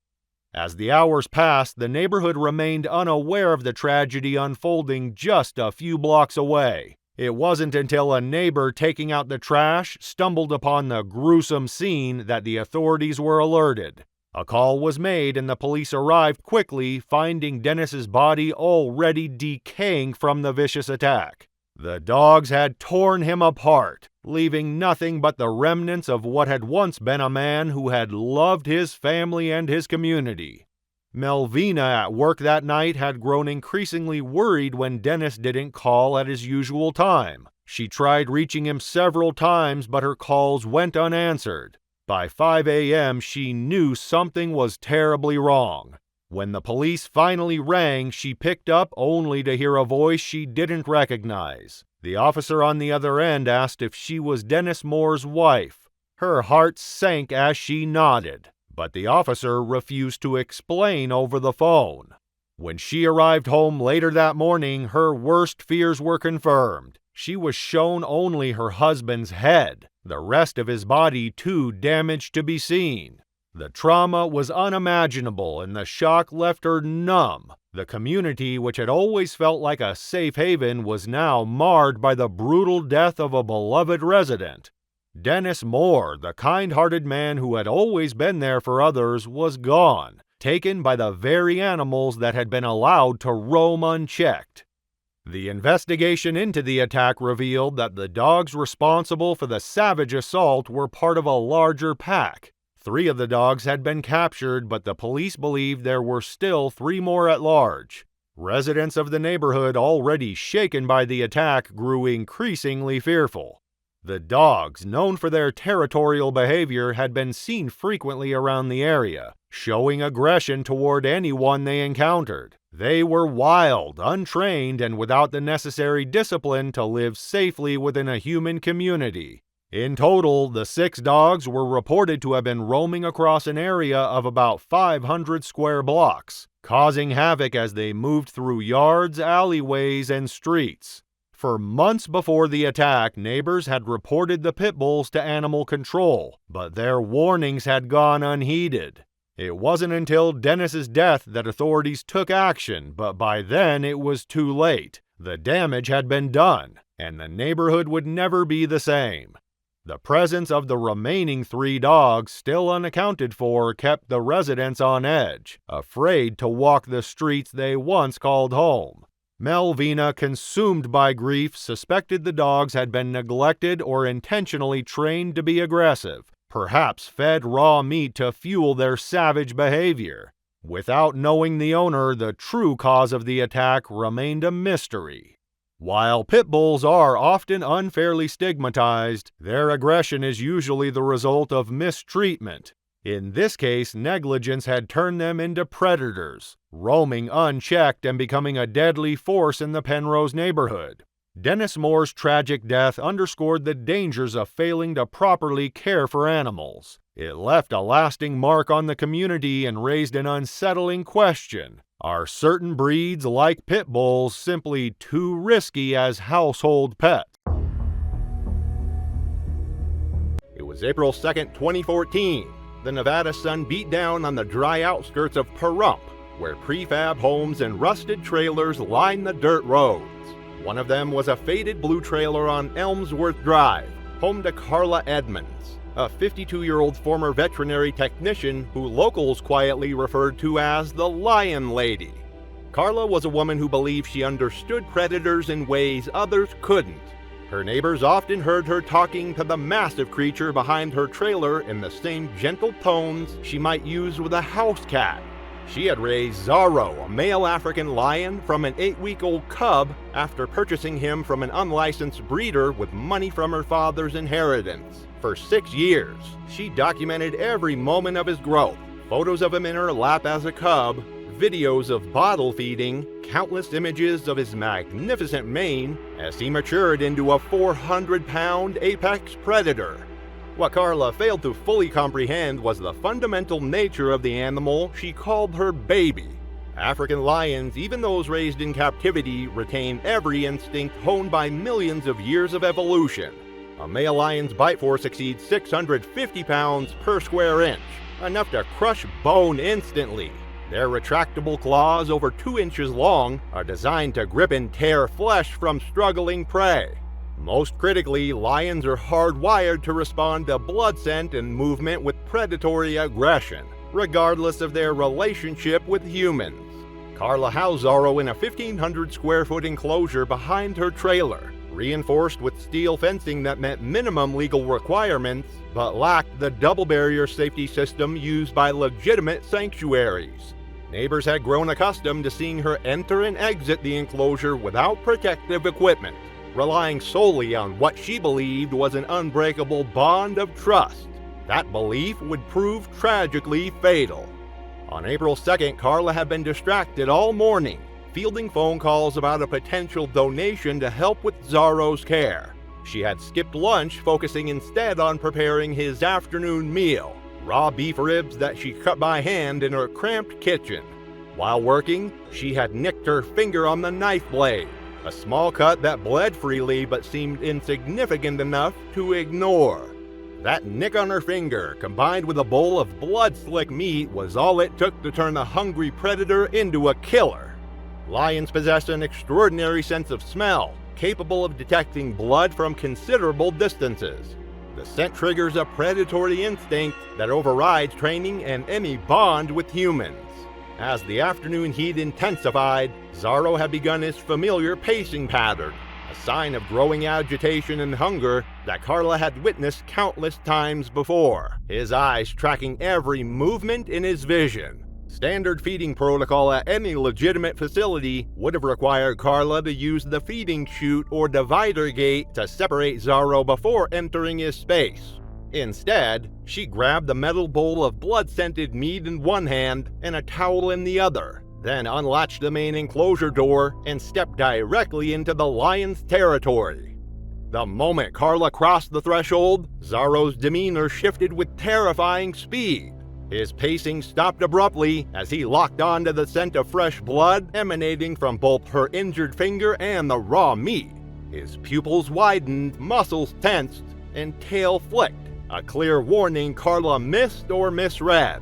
As the hours passed, the neighborhood remained unaware of the tragedy unfolding just a few blocks away. It wasn't until a neighbor taking out the trash stumbled upon the gruesome scene that the authorities were alerted. A call was made and the police arrived quickly, finding Dennis's body already decaying from the vicious attack. The dogs had torn him apart, leaving nothing but the remnants of what had once been a man who had loved his family and his community. Melvina, at work that night, had grown increasingly worried when Dennis didn't call at his usual time. She tried reaching him several times, but her calls went unanswered. By 5 a.m., she knew something was terribly wrong. When the police finally rang, she picked up only to hear a voice she didn't recognize. The officer on the other end asked if she was Dennis Moore's wife. Her heart sank as she nodded, but the officer refused to explain over the phone. When she arrived home later that morning, her worst fears were confirmed. She was shown only her husband's head, the rest of his body too damaged to be seen. The trauma was unimaginable and the shock left her numb. The community, which had always felt like a safe haven, was now marred by the brutal death of a beloved resident. Dennis Moore, the kind-hearted man who had always been there for others, was gone, taken by the very animals that had been allowed to roam unchecked. The investigation into the attack revealed that the dogs responsible for the savage assault were part of a larger pack. 3 of the dogs had been captured, but the police believed there were still 3 more at large. Residents of the neighborhood, already shaken by the attack, grew increasingly fearful. The dogs, known for their territorial behavior, had been seen frequently around the area, showing aggression toward anyone they encountered. They were wild, untrained, and without the necessary discipline to live safely within a human community. In total, the 6 dogs were reported to have been roaming across an area of about 500 square blocks, causing havoc as they moved through yards, alleyways, and streets. For months before the attack, neighbors had reported the pit bulls to animal control, but their warnings had gone unheeded. It wasn't until Dennis's death that authorities took action, but by then it was too late. The damage had been done, and the neighborhood would never be the same. The presence of the remaining 3 dogs, still unaccounted for, kept the residents on edge, afraid to walk the streets they once called home. Melvina, consumed by grief, suspected the dogs had been neglected or intentionally trained to be aggressive, perhaps fed raw meat to fuel their savage behavior. Without knowing the owner, the true cause of the attack remained a mystery. While pit bulls are often unfairly stigmatized, their aggression is usually the result of mistreatment. In this case, negligence had turned them into predators, roaming unchecked and becoming a deadly force in the Penrose neighborhood. Dennis Moore's tragic death underscored the dangers of failing to properly care for animals. It left a lasting mark on the community and raised an unsettling question. Are certain breeds, like pit bulls, simply too risky as household pets? It was April 2nd, 2014. The Nevada sun beat down on the dry outskirts of Pahrump, where prefab homes and rusted trailers lined the dirt roads. One of them was a faded blue trailer on Elmsworth Drive, home to Carla Edmonds, a 52-year-old former veterinary technician who locals quietly referred to as the Lion Lady. Carla was a woman who believed she understood predators in ways others couldn't. Her neighbors often heard her talking to the massive creature behind her trailer in the same gentle tones she might use with a house cat. She had raised Zorro, a male African lion, from an 8-week-old cub after purchasing him from an unlicensed breeder with money from her father's inheritance. For 6 years, she documented every moment of his growth, photos of him in her lap as a cub, videos of bottle feeding, countless images of his magnificent mane as he matured into a 400-pound apex predator. What Carla failed to fully comprehend was the fundamental nature of the animal she called her baby. African lions, even those raised in captivity, retain every instinct honed by millions of years of evolution. A male lion's bite force exceeds 650 pounds per square inch, enough to crush bone instantly. Their retractable claws, over 2 inches long, are designed to grip and tear flesh from struggling prey. Most critically, lions are hardwired to respond to blood scent and movement with predatory aggression, regardless of their relationship with humans. Carla housed Zorro in a 1,500 square foot enclosure behind her trailer, reinforced with steel fencing that met minimum legal requirements, but lacked the double barrier safety system used by legitimate sanctuaries. Neighbors had grown accustomed to seeing her enter and exit the enclosure without protective equipment, relying solely on what she believed was an unbreakable bond of trust. That belief would prove tragically fatal. On April 2nd, Carla had been distracted all morning, fielding phone calls about a potential donation to help with Zorro's care. She had skipped lunch, focusing instead on preparing his afternoon meal, raw beef ribs that she cut by hand in her cramped kitchen. While working, she had nicked her finger on the knife blade, a small cut that bled freely but seemed insignificant enough to ignore. That nick on her finger, combined with a bowl of blood-slick meat, was all it took to turn a hungry predator into a killer. Lions possess an extraordinary sense of smell, capable of detecting blood from considerable distances. The scent triggers a predatory instinct that overrides training and any bond with humans. As the afternoon heat intensified, Zorro had begun his familiar pacing pattern, a sign of growing agitation and hunger that Carla had witnessed countless times before, his eyes tracking every movement in his vision. Standard feeding protocol at any legitimate facility would have required Carla to use the feeding chute or divider gate to separate Zorro before entering his space. Instead, she grabbed the metal bowl of blood-scented meat in one hand and a towel in the other, then unlatched the main enclosure door and stepped directly into the lion's territory. The moment Carla crossed the threshold, Zorro's demeanor shifted with terrifying speed. His pacing stopped abruptly as he locked onto the scent of fresh blood emanating from both her injured finger and the raw meat. His pupils widened, muscles tensed, and tail flicked, a clear warning Carla missed or misread.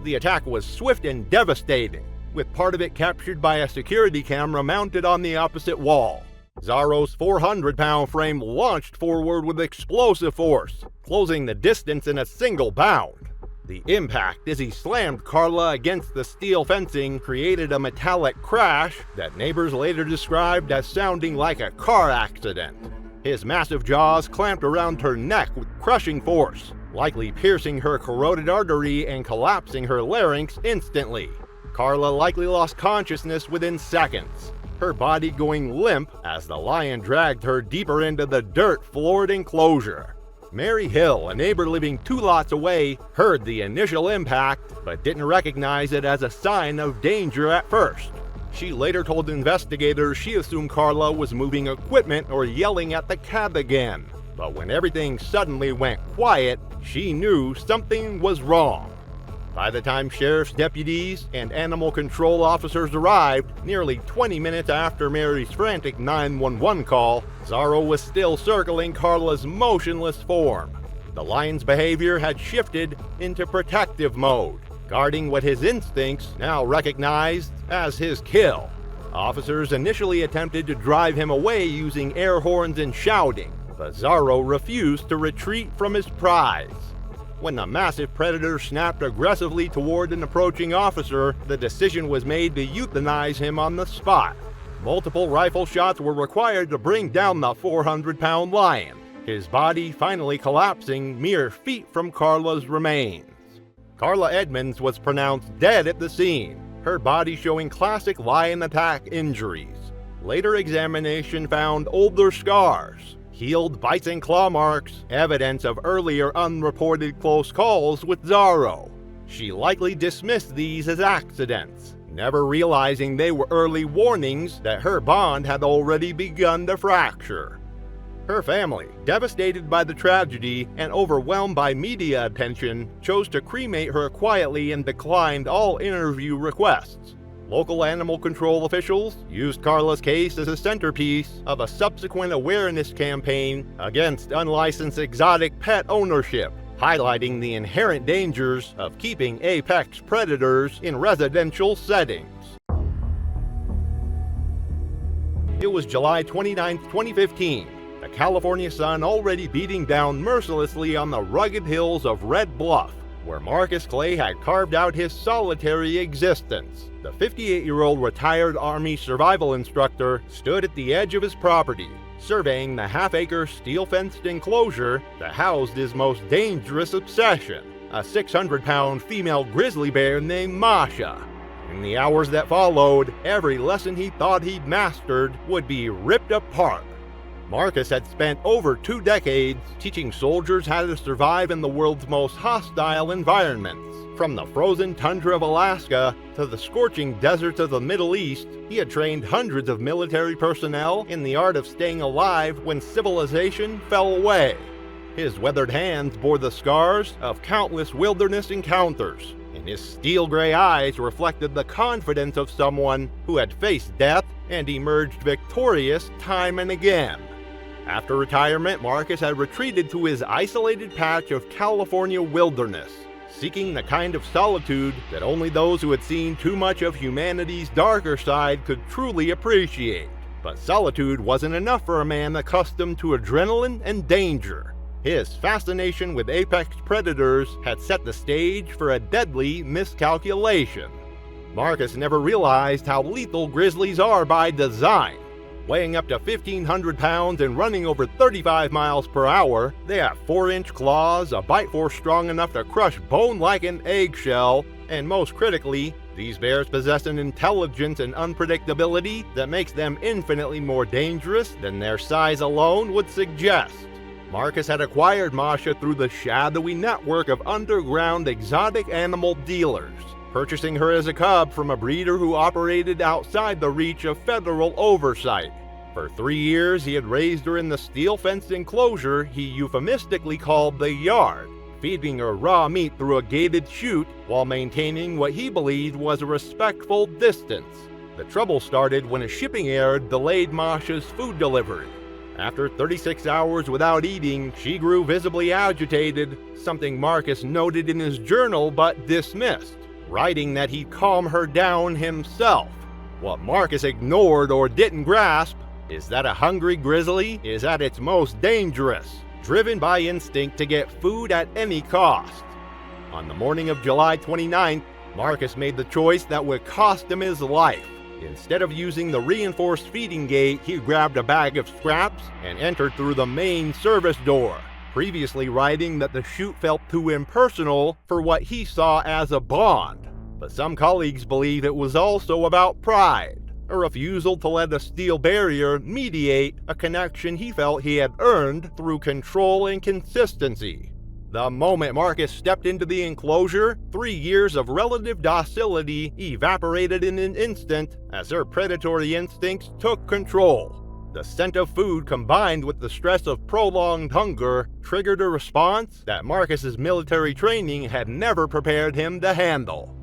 The attack was swift and devastating, with part of it captured by a security camera mounted on the opposite wall. Zorro's 400-pound frame launched forward with explosive force, closing the distance in a single bound. The impact as he slammed Carla against the steel fencing created a metallic crash that neighbors later described as sounding like a car accident. His massive jaws clamped around her neck with crushing force, likely piercing her carotid artery and collapsing her larynx instantly. Carla likely lost consciousness within seconds, her body going limp as the lion dragged her deeper into the dirt-floored enclosure. Mary Hill, a neighbor living 2 lots away, heard the initial impact but didn't recognize it as a sign of danger at first. She later told investigators she assumed Carla was moving equipment or yelling at the cab again. But when everything suddenly went quiet, she knew something was wrong. By the time sheriff's deputies and animal control officers arrived, nearly 20 minutes after Mary's frantic 911 call, Zorro was still circling Carla's motionless form. The lion's behavior had shifted into protective mode, guarding what his instincts now recognized as his kill. Officers initially attempted to drive him away using air horns and shouting, but Zorro refused to retreat from his prize. When the massive predator snapped aggressively toward an approaching officer, the decision was made to euthanize him on the spot. Multiple rifle shots were required to bring down the 400-pound lion, his body finally collapsing mere feet from Carla's remains. Carla Edmonds was pronounced dead at the scene, her body showing classic lion attack injuries. Later examination found older scars, healed bites and claw marks, evidence of earlier unreported close calls with Zorro. She likely dismissed these as accidents, never realizing they were early warnings that her bond had already begun to fracture. Her family, devastated by the tragedy and overwhelmed by media attention, chose to cremate her quietly and declined all interview requests. Local animal control officials used Carla's case as a centerpiece of a subsequent awareness campaign against unlicensed exotic pet ownership, highlighting the inherent dangers of keeping apex predators in residential settings. It was July 29, 2015, the California sun already beating down mercilessly on the rugged hills of Red Bluff, where Marcus Clay had carved out his solitary existence. The 58-year-old retired Army survival instructor stood at the edge of his property, surveying the half-acre steel-fenced enclosure that housed his most dangerous obsession, a 600-pound female grizzly bear named Masha. In the hours that followed, every lesson he thought he'd mastered would be ripped apart. Marcus had spent over 2 decades teaching soldiers how to survive in the world's most hostile environments. From the frozen tundra of Alaska to the scorching deserts of the Middle East, he had trained hundreds of military personnel in the art of staying alive when civilization fell away. His weathered hands bore the scars of countless wilderness encounters, and his steel-gray eyes reflected the confidence of someone who had faced death and emerged victorious time and again. After retirement, Marcus had retreated to his isolated patch of California wilderness, seeking the kind of solitude that only those who had seen too much of humanity's darker side could truly appreciate. But solitude wasn't enough for a man accustomed to adrenaline and danger. His fascination with apex predators had set the stage for a deadly miscalculation. Marcus never realized how lethal grizzlies are by design. Weighing up to 1,500 pounds and running over 35 miles per hour, they have 4-inch claws, a bite force strong enough to crush bone like an eggshell, and most critically, these bears possess an intelligence and unpredictability that makes them infinitely more dangerous than their size alone would suggest. Marcus had acquired Masha through the shadowy network of underground exotic animal dealers, purchasing her as a cub from a breeder who operated outside the reach of federal oversight. For 3 years, he had raised her in the steel-fenced enclosure he euphemistically called the yard, feeding her raw meat through a gated chute while maintaining what he believed was a respectful distance. The trouble started when a shipping error delayed Masha's food delivery. After 36 hours without eating, she grew visibly agitated, something Marcus noted in his journal but dismissed, writing that he'd calm her down himself. What Marcus ignored or didn't grasp is that a hungry grizzly is at its most dangerous, driven by instinct to get food at any cost. On the morning of July 29th, Marcus made the choice that would cost him his life. Instead of using the reinforced feeding gate, he grabbed a bag of scraps and entered through the main service door, previously writing that the chute felt too impersonal for what he saw as a bond. But some colleagues believe it was also about pride, a refusal to let a steel barrier mediate a connection he felt he had earned through control and consistency. The moment Marcus stepped into the enclosure, 3 years of relative docility evaporated in an instant as her predatory instincts took control. The scent of food combined with the stress of prolonged hunger triggered a response that Marcus's military training had never prepared him to handle.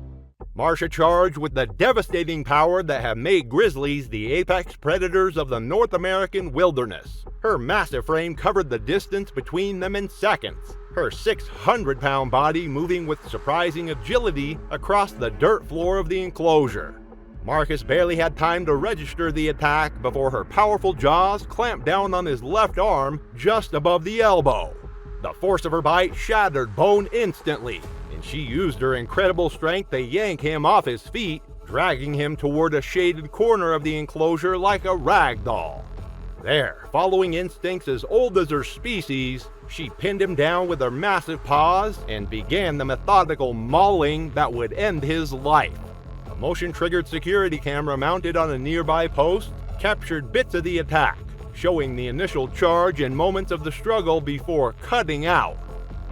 Masha charged with the devastating power that had made grizzlies the apex predators of the North American wilderness. Her massive frame covered the distance between them in seconds, her 600-pound body moving with surprising agility across the dirt floor of the enclosure. Marcus barely had time to register the attack before her powerful jaws clamped down on his left arm just above the elbow. The force of her bite shattered bone instantly, and she used her incredible strength to yank him off his feet, dragging him toward a shaded corner of the enclosure like a rag doll. There, following instincts as old as her species, she pinned him down with her massive paws and began the methodical mauling that would end his life. A motion-triggered security camera mounted on a nearby post captured bits of the attack, showing the initial charge and moments of the struggle before cutting out.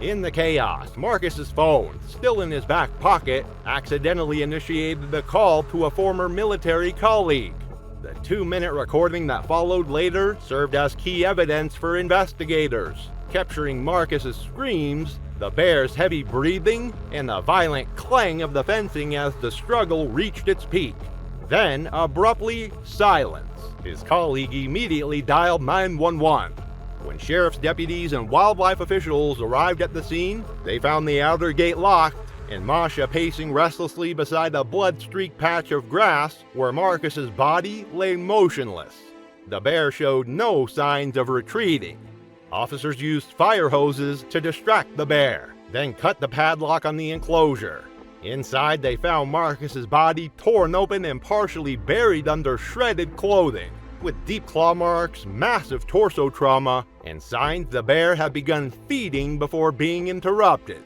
In the chaos, Marcus's phone, still in his back pocket, accidentally initiated the call to a former military colleague. The 2-minute recording that followed later served as key evidence for investigators, capturing Marcus's screams, the bear's heavy breathing, and the violent clang of the fencing as the struggle reached its peak. Then, abruptly, silence. His colleague immediately dialed 911. When sheriff's deputies and wildlife officials arrived at the scene, they found the outer gate locked and Masha pacing restlessly beside a blood-streaked patch of grass where Marcus's body lay motionless. The bear showed no signs of retreating. Officers used fire hoses to distract the bear, then cut the padlock on the enclosure. Inside, they found Marcus's body torn open and partially buried under shredded clothing, with deep claw marks, massive torso trauma, and signs the bear had begun feeding before being interrupted.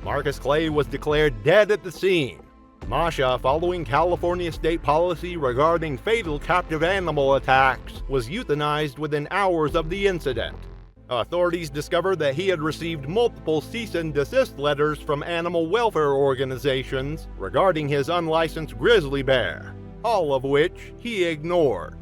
Marcus Clay was declared dead at the scene. Masha, following California state policy regarding fatal captive animal attacks, was euthanized within hours of the incident. Authorities discovered that he had received multiple cease and desist letters from animal welfare organizations regarding his unlicensed grizzly bear, all of which he ignored.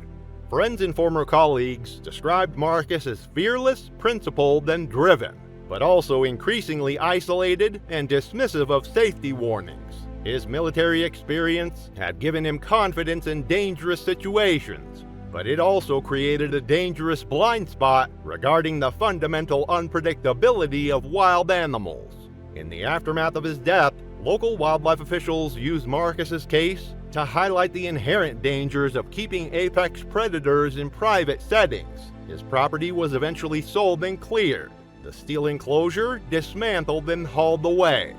Friends and former colleagues described Marcus as fearless, principled, and driven, but also increasingly isolated and dismissive of safety warnings. His military experience had given him confidence in dangerous situations, but it also created a dangerous blind spot regarding the fundamental unpredictability of wild animals. In the aftermath of his death, local wildlife officials used Marcus's case to highlight the inherent dangers of keeping apex predators in private settings. His property was eventually sold and cleared, the steel enclosure dismantled and hauled away.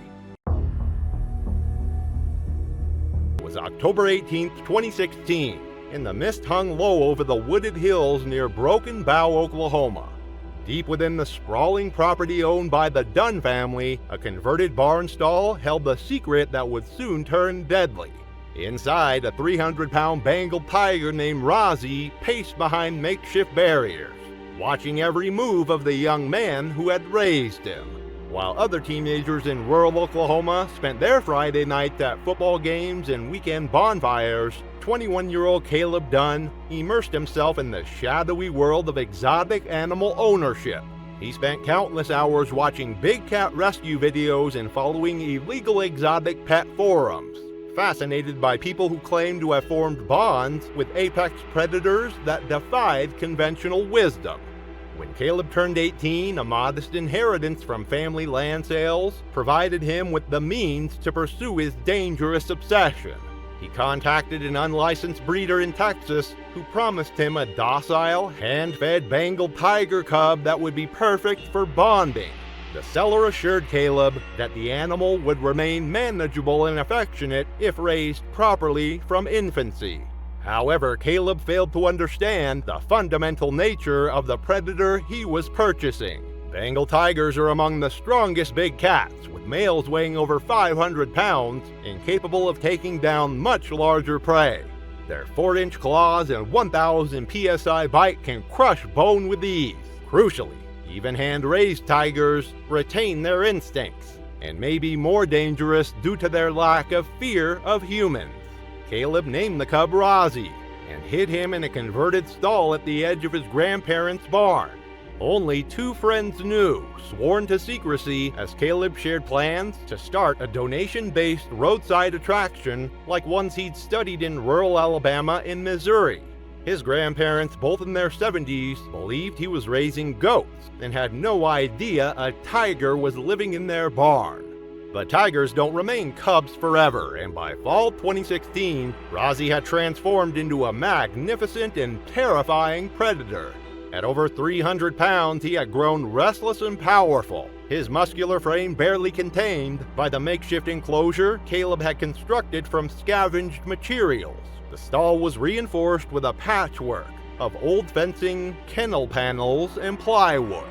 It was October 18, 2016, and the mist hung low over the wooded hills near Broken Bow, Oklahoma. Deep within the sprawling property owned by the Dunn family, a converted barn stall held the secret that would soon turn deadly. Inside, a 300-pound Bengal tiger named Rozzy paced behind makeshift barriers, watching every move of the young man who had raised him. While other teenagers in rural Oklahoma spent their Friday nights at football games and weekend bonfires, 21-year-old Caleb Dunn immersed himself in the shadowy world of exotic animal ownership. He spent countless hours watching big cat rescue videos and following illegal exotic pet forums, fascinated by people who claimed to have formed bonds with apex predators that defied conventional wisdom. When Caleb turned 18, a modest inheritance from family land sales provided him with the means to pursue his dangerous obsession. He contacted an unlicensed breeder in Texas who promised him a docile, hand-fed Bengal tiger cub that would be perfect for bonding. The seller assured Caleb that the animal would remain manageable and affectionate if raised properly from infancy. However, Caleb failed to understand the fundamental nature of the predator he was purchasing. Bengal tigers are among the strongest big cats, with males weighing over 500 pounds and capable of taking down much larger prey. Their 4-inch claws and 1,000 psi bite can crush bone with ease. Crucially, even hand-raised tigers retain their instincts and may be more dangerous due to their lack of fear of humans. Caleb named the cub Rozzy and hid him in a converted stall at the edge of his grandparents' barn. Only 2 friends knew, sworn to secrecy, as Caleb shared plans to start a donation-based roadside attraction like ones he'd studied in rural Alabama and Missouri. His grandparents, both in their 70s, believed he was raising goats and had no idea a tiger was living in their barn. But tigers don't remain cubs forever, and by fall 2016, Rozzy had transformed into a magnificent and terrifying predator. At over 300 pounds, he had grown restless and powerful, his muscular frame barely contained by the makeshift enclosure Caleb had constructed from scavenged materials. The stall was reinforced with a patchwork of old fencing, kennel panels, and plywood.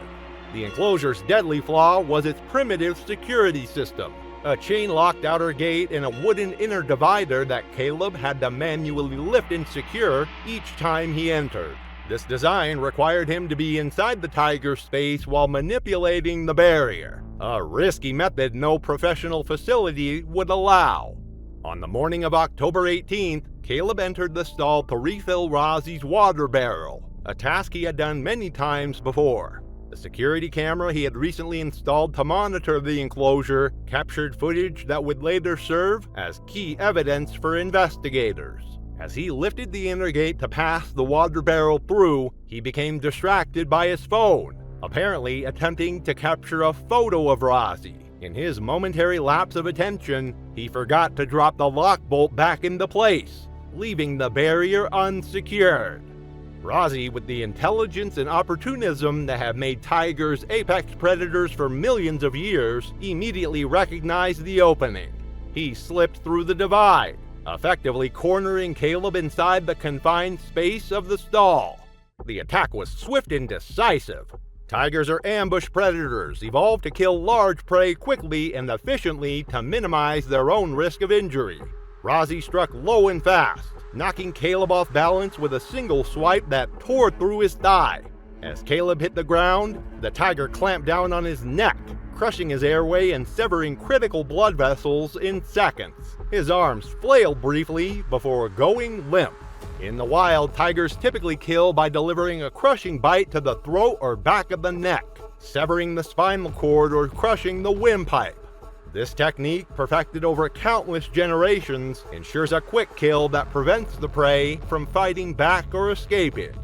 The enclosure's deadly flaw was its primitive security system, a chain-locked outer gate and a wooden inner divider that Caleb had to manually lift and secure each time he entered. This design required him to be inside the tiger's space while manipulating the barrier, a risky method no professional facility would allow. On the morning of October 18th, Caleb entered the stall to refill Rozzy's water barrel, a task he had done many times before. The security camera he had recently installed to monitor the enclosure captured footage that would later serve as key evidence for investigators. As he lifted the inner gate to pass the water barrel through, he became distracted by his phone, apparently attempting to capture a photo of Rozzy. In his momentary lapse of attention, he forgot to drop the lock bolt back into place, leaving the barrier unsecured. Rozzy, with the intelligence and opportunism that have made tigers apex predators for millions of years, immediately recognized the opening. He slipped through the divide, effectively cornering Caleb inside the confined space of the stall. The attack was swift and decisive. Tigers are ambush predators, evolved to kill large prey quickly and efficiently to minimize their own risk of injury. Rozzy struck low and fast, knocking Caleb off balance with a single swipe that tore through his thigh. As Caleb hit the ground, the tiger clamped down on his neck, crushing his airway and severing critical blood vessels in seconds. His arms flailed briefly before going limp. In the wild, tigers typically kill by delivering a crushing bite to the throat or back of the neck, severing the spinal cord or crushing the windpipe. This technique, perfected over countless generations, ensures a quick kill that prevents the prey from fighting back or escaping.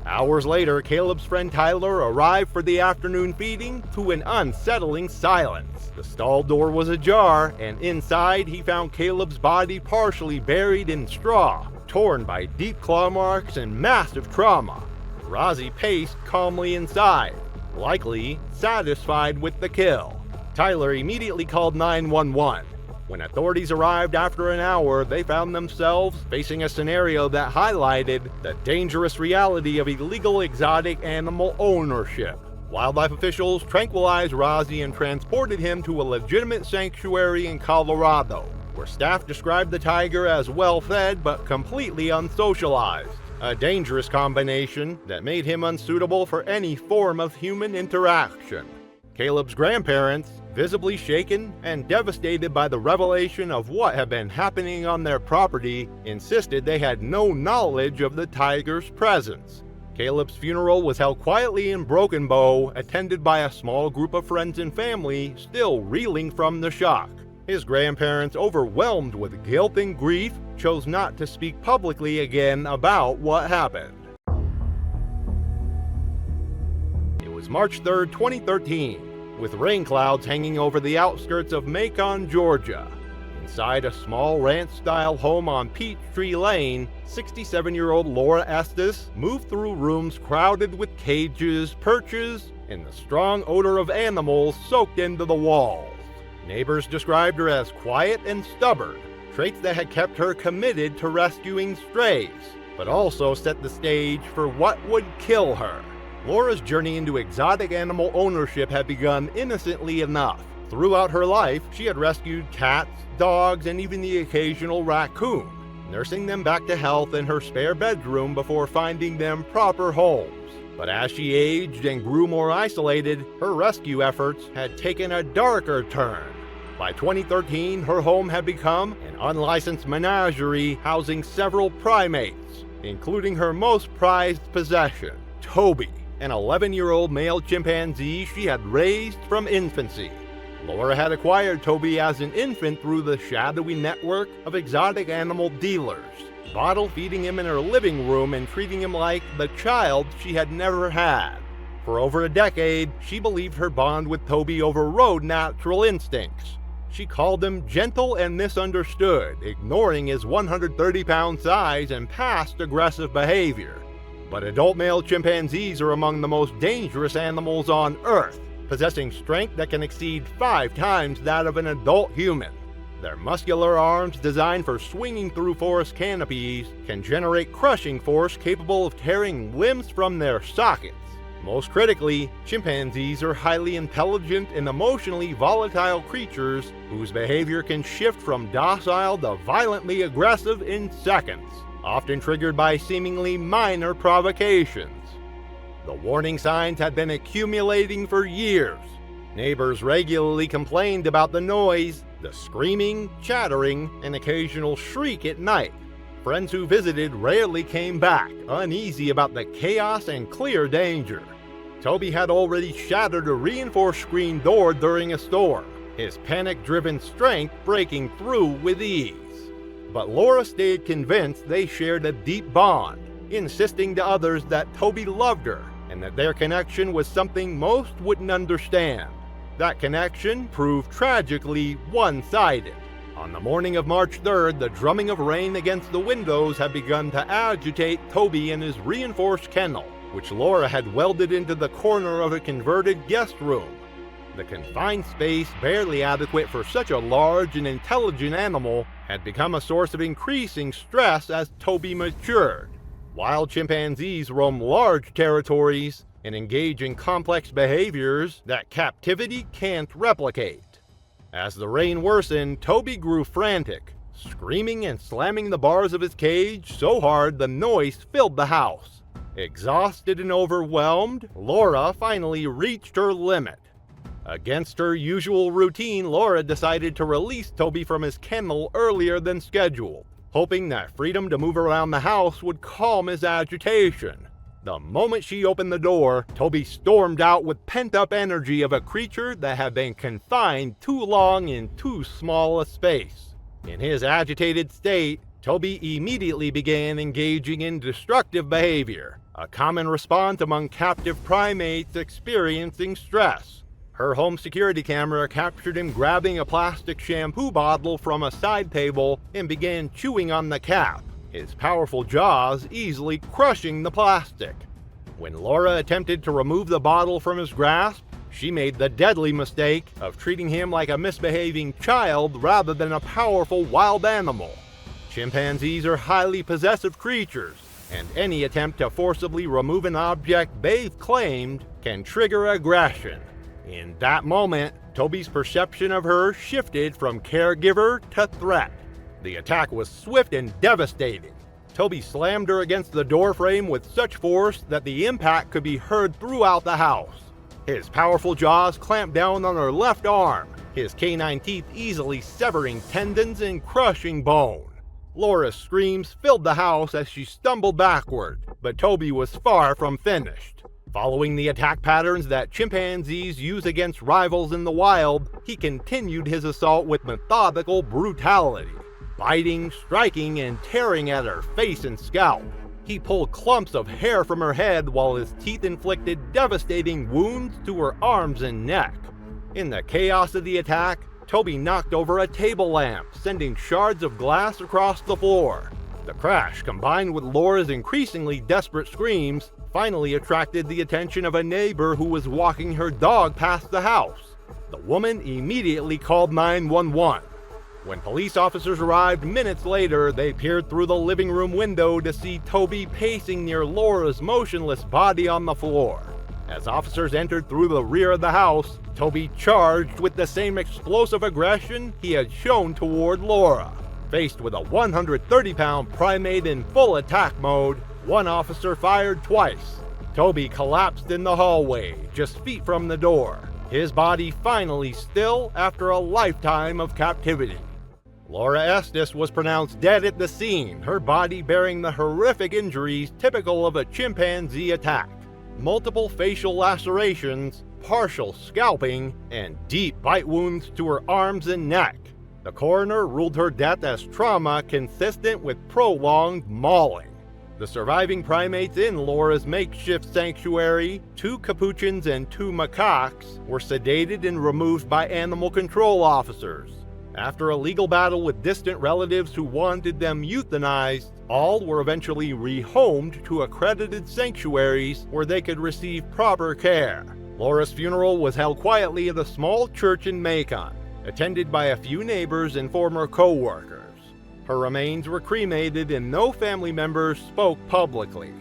Hours later, Caleb's friend Tyler arrived for the afternoon feeding to an unsettling silence. The stall door was ajar, and inside he found Caleb's body partially buried in straw, torn by deep claw marks and massive trauma. Rozzy paced calmly inside, likely satisfied with the kill. Tyler immediately called 911. When authorities arrived after an hour, they found themselves facing a scenario that highlighted the dangerous reality of illegal exotic animal ownership. Wildlife officials tranquilized Rozzy and transported him to a legitimate sanctuary in Colorado, where staff described the tiger as well-fed but completely unsocialized, a dangerous combination that made him unsuitable for any form of human interaction. Caleb's grandparents, Visibly shaken and devastated by the revelation of what had been happening on their property, insisted they had no knowledge of the tiger's presence. Caleb's funeral was held quietly in Broken Bow, attended by a small group of friends and family still reeling from the shock. His grandparents, overwhelmed with guilt and grief, chose not to speak publicly again about what happened. It was March 3, 2013, with rain clouds hanging over the outskirts of Macon, Georgia. Inside a small ranch-style home on Peachtree Lane, 67-year-old Laura Estes moved through rooms crowded with cages, perches, and the strong odor of animals soaked into the walls. Neighbors described her as quiet and stubborn, traits that had kept her committed to rescuing strays, but also set the stage for what would kill her. Laura's journey into exotic animal ownership had begun innocently enough. Throughout her life, she had rescued cats, dogs, and even the occasional raccoon, nursing them back to health in her spare bedroom before finding them proper homes. But as she aged and grew more isolated, her rescue efforts had taken a darker turn. By 2013, her home had become an unlicensed menagerie housing several primates, including her most prized possession, Toby, an 11-year-old male chimpanzee she had raised from infancy. Laura had acquired Toby as an infant through the shadowy network of exotic animal dealers, bottle feeding him in her living room and treating him like the child she had never had. For over a decade, she believed her bond with Toby overrode natural instincts. She called him gentle and misunderstood, ignoring his 130-pound size and past aggressive behavior. But adult male chimpanzees are among the most dangerous animals on Earth, possessing strength that can exceed 5 times that of an adult human. Their muscular arms, designed for swinging through forest canopies, can generate crushing force capable of tearing limbs from their sockets. Most critically, chimpanzees are highly intelligent and emotionally volatile creatures whose behavior can shift from docile to violently aggressive in seconds, often triggered by seemingly minor provocations. The warning signs had been accumulating for years. Neighbors regularly complained about the noise, the screaming, chattering, and occasional shriek at night. Friends who visited rarely came back, uneasy about the chaos and clear danger. Toby had already shattered a reinforced screen door during a storm, his panic-driven strength breaking through with ease. But Laura stayed convinced they shared a deep bond, insisting to others that Toby loved her and that their connection was something most wouldn't understand. That connection proved tragically one-sided. On the morning of March 3rd, the drumming of rain against the windows had begun to agitate Toby in his reinforced kennel, which Laura had welded into the corner of a converted guest room. The confined space, barely adequate for such a large and intelligent animal, had become a source of increasing stress as Toby matured. Wild chimpanzees roam large territories and engage in complex behaviors that captivity can't replicate. As the rain worsened, Toby grew frantic, screaming and slamming the bars of his cage so hard the noise filled the house. Exhausted and overwhelmed, Laura finally reached her limit. Against her usual routine, Laura decided to release Toby from his kennel earlier than scheduled, hoping that freedom to move around the house would calm his agitation. The moment she opened the door, Toby stormed out with pent-up energy of a creature that had been confined too long in too small a space. In his agitated state, Toby immediately began engaging in destructive behavior, a common response among captive primates experiencing stress. Her home security camera captured him grabbing a plastic shampoo bottle from a side table and began chewing on the cap, his powerful jaws easily crushing the plastic. When Laura attempted to remove the bottle from his grasp, she made the deadly mistake of treating him like a misbehaving child rather than a powerful wild animal. Chimpanzees are highly possessive creatures, and any attempt to forcibly remove an object they've claimed can trigger aggression. In that moment, Toby's perception of her shifted from caregiver to threat. The attack was swift and devastating. Toby slammed her against the doorframe with such force that the impact could be heard throughout the house. His powerful jaws clamped down on her left arm, his canine teeth easily severing tendons and crushing bone. Laura's screams filled the house as she stumbled backward, but Toby was far from finished. Following the attack patterns that chimpanzees use against rivals in the wild, he continued his assault with methodical brutality, biting, striking, and tearing at her face and scalp. He pulled clumps of hair from her head while his teeth inflicted devastating wounds to her arms and neck. In the chaos of the attack, Toby knocked over a table lamp, sending shards of glass across the floor. The crash, combined with Laura's increasingly desperate screams, finally attracted the attention of a neighbor who was walking her dog past the house. The woman immediately called 911. When police officers arrived minutes later, they peered through the living room window to see Toby pacing near Laura's motionless body on the floor. As officers entered through the rear of the house, Toby charged with the same explosive aggression he had shown toward Laura. Faced with a 130-pound primate in full attack mode, one officer fired twice. Toby collapsed in the hallway, just feet from the door, his body finally still after a lifetime of captivity. Laura Estes was pronounced dead at the scene, her body bearing the horrific injuries typical of a chimpanzee attack. Multiple facial lacerations, partial scalping, and deep bite wounds to her arms and neck. The coroner ruled her death as trauma consistent with prolonged mauling. The surviving primates in Laura's makeshift sanctuary, 2 capuchins and 2 macaques, were sedated and removed by animal control officers. After a legal battle with distant relatives who wanted them euthanized, all were eventually rehomed to accredited sanctuaries where they could receive proper care. Laura's funeral was held quietly at a small church in Macon, attended by a few neighbors and former co-workers. Her remains were cremated and no family members spoke publicly.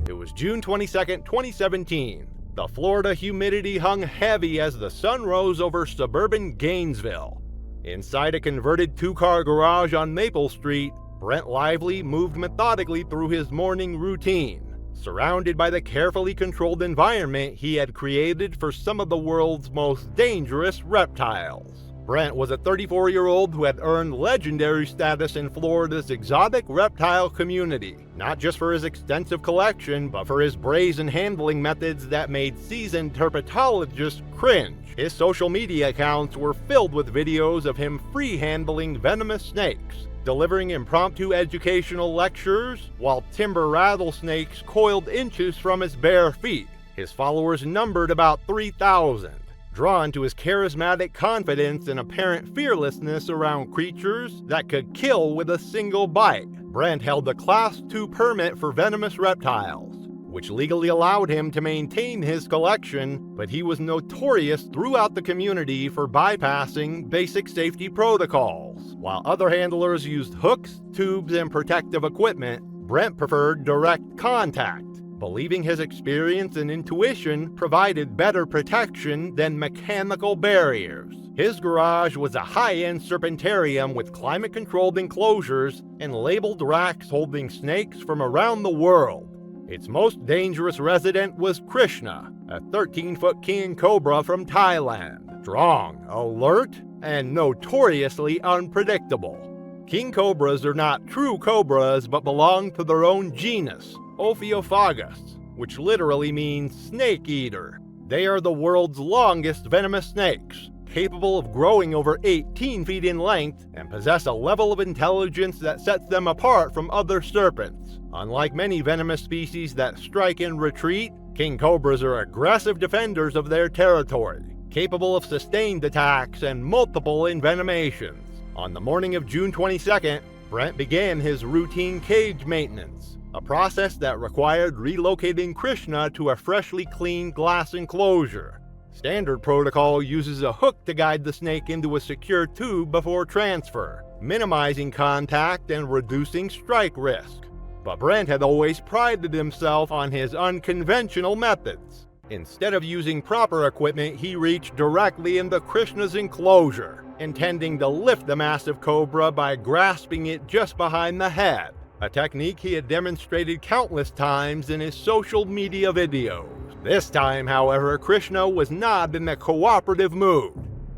It was June 22, 2017. The Florida humidity hung heavy as the sun rose over suburban Gainesville. Inside a converted 2-car garage on Maple Street, Brent Lively moved methodically through his morning routine, surrounded by the carefully controlled environment he had created for some of the world's most dangerous reptiles. Brent was a 34-year-old who had earned legendary status in Florida's exotic reptile community, not just for his extensive collection, but for his brazen handling methods that made seasoned herpetologists cringe. His social media accounts were filled with videos of him free-handling venomous snakes, delivering impromptu educational lectures, while timber rattlesnakes coiled inches from his bare feet. His followers numbered about 3,000. Drawn to his charismatic confidence and apparent fearlessness around creatures that could kill with a single bite, Brent held a Class II permit for venomous reptiles, which legally allowed him to maintain his collection, but he was notorious throughout the community for bypassing basic safety protocols. While other handlers used hooks, tubes, and protective equipment, Brent preferred direct contact, believing his experience and intuition provided better protection than mechanical barriers. His garage was a high-end serpentarium with climate-controlled enclosures and labeled racks holding snakes from around the world. Its most dangerous resident was Krishna, a 13-foot king cobra from Thailand, strong, alert, and notoriously unpredictable. King cobras are not true cobras but belong to their own genus, Ophiophagus, which literally means snake eater. They are the world's longest venomous snakes, capable of growing over 18 feet in length and possess a level of intelligence that sets them apart from other serpents. Unlike many venomous species that strike and retreat, king cobras are aggressive defenders of their territory, capable of sustained attacks and multiple envenomations. On the morning of June 22nd, Brent began his routine cage maintenance, a process that required relocating Krishna to a freshly cleaned glass enclosure. Standard protocol uses a hook to guide the snake into a secure tube before transfer, minimizing contact and reducing strike risk. But Brent had always prided himself on his unconventional methods. Instead of using proper equipment, he reached directly into Krishna's enclosure, intending to lift the massive cobra by grasping it just behind the head. a technique he had demonstrated countless times in his social media videos. This time, however, Krishna was not in the cooperative mood.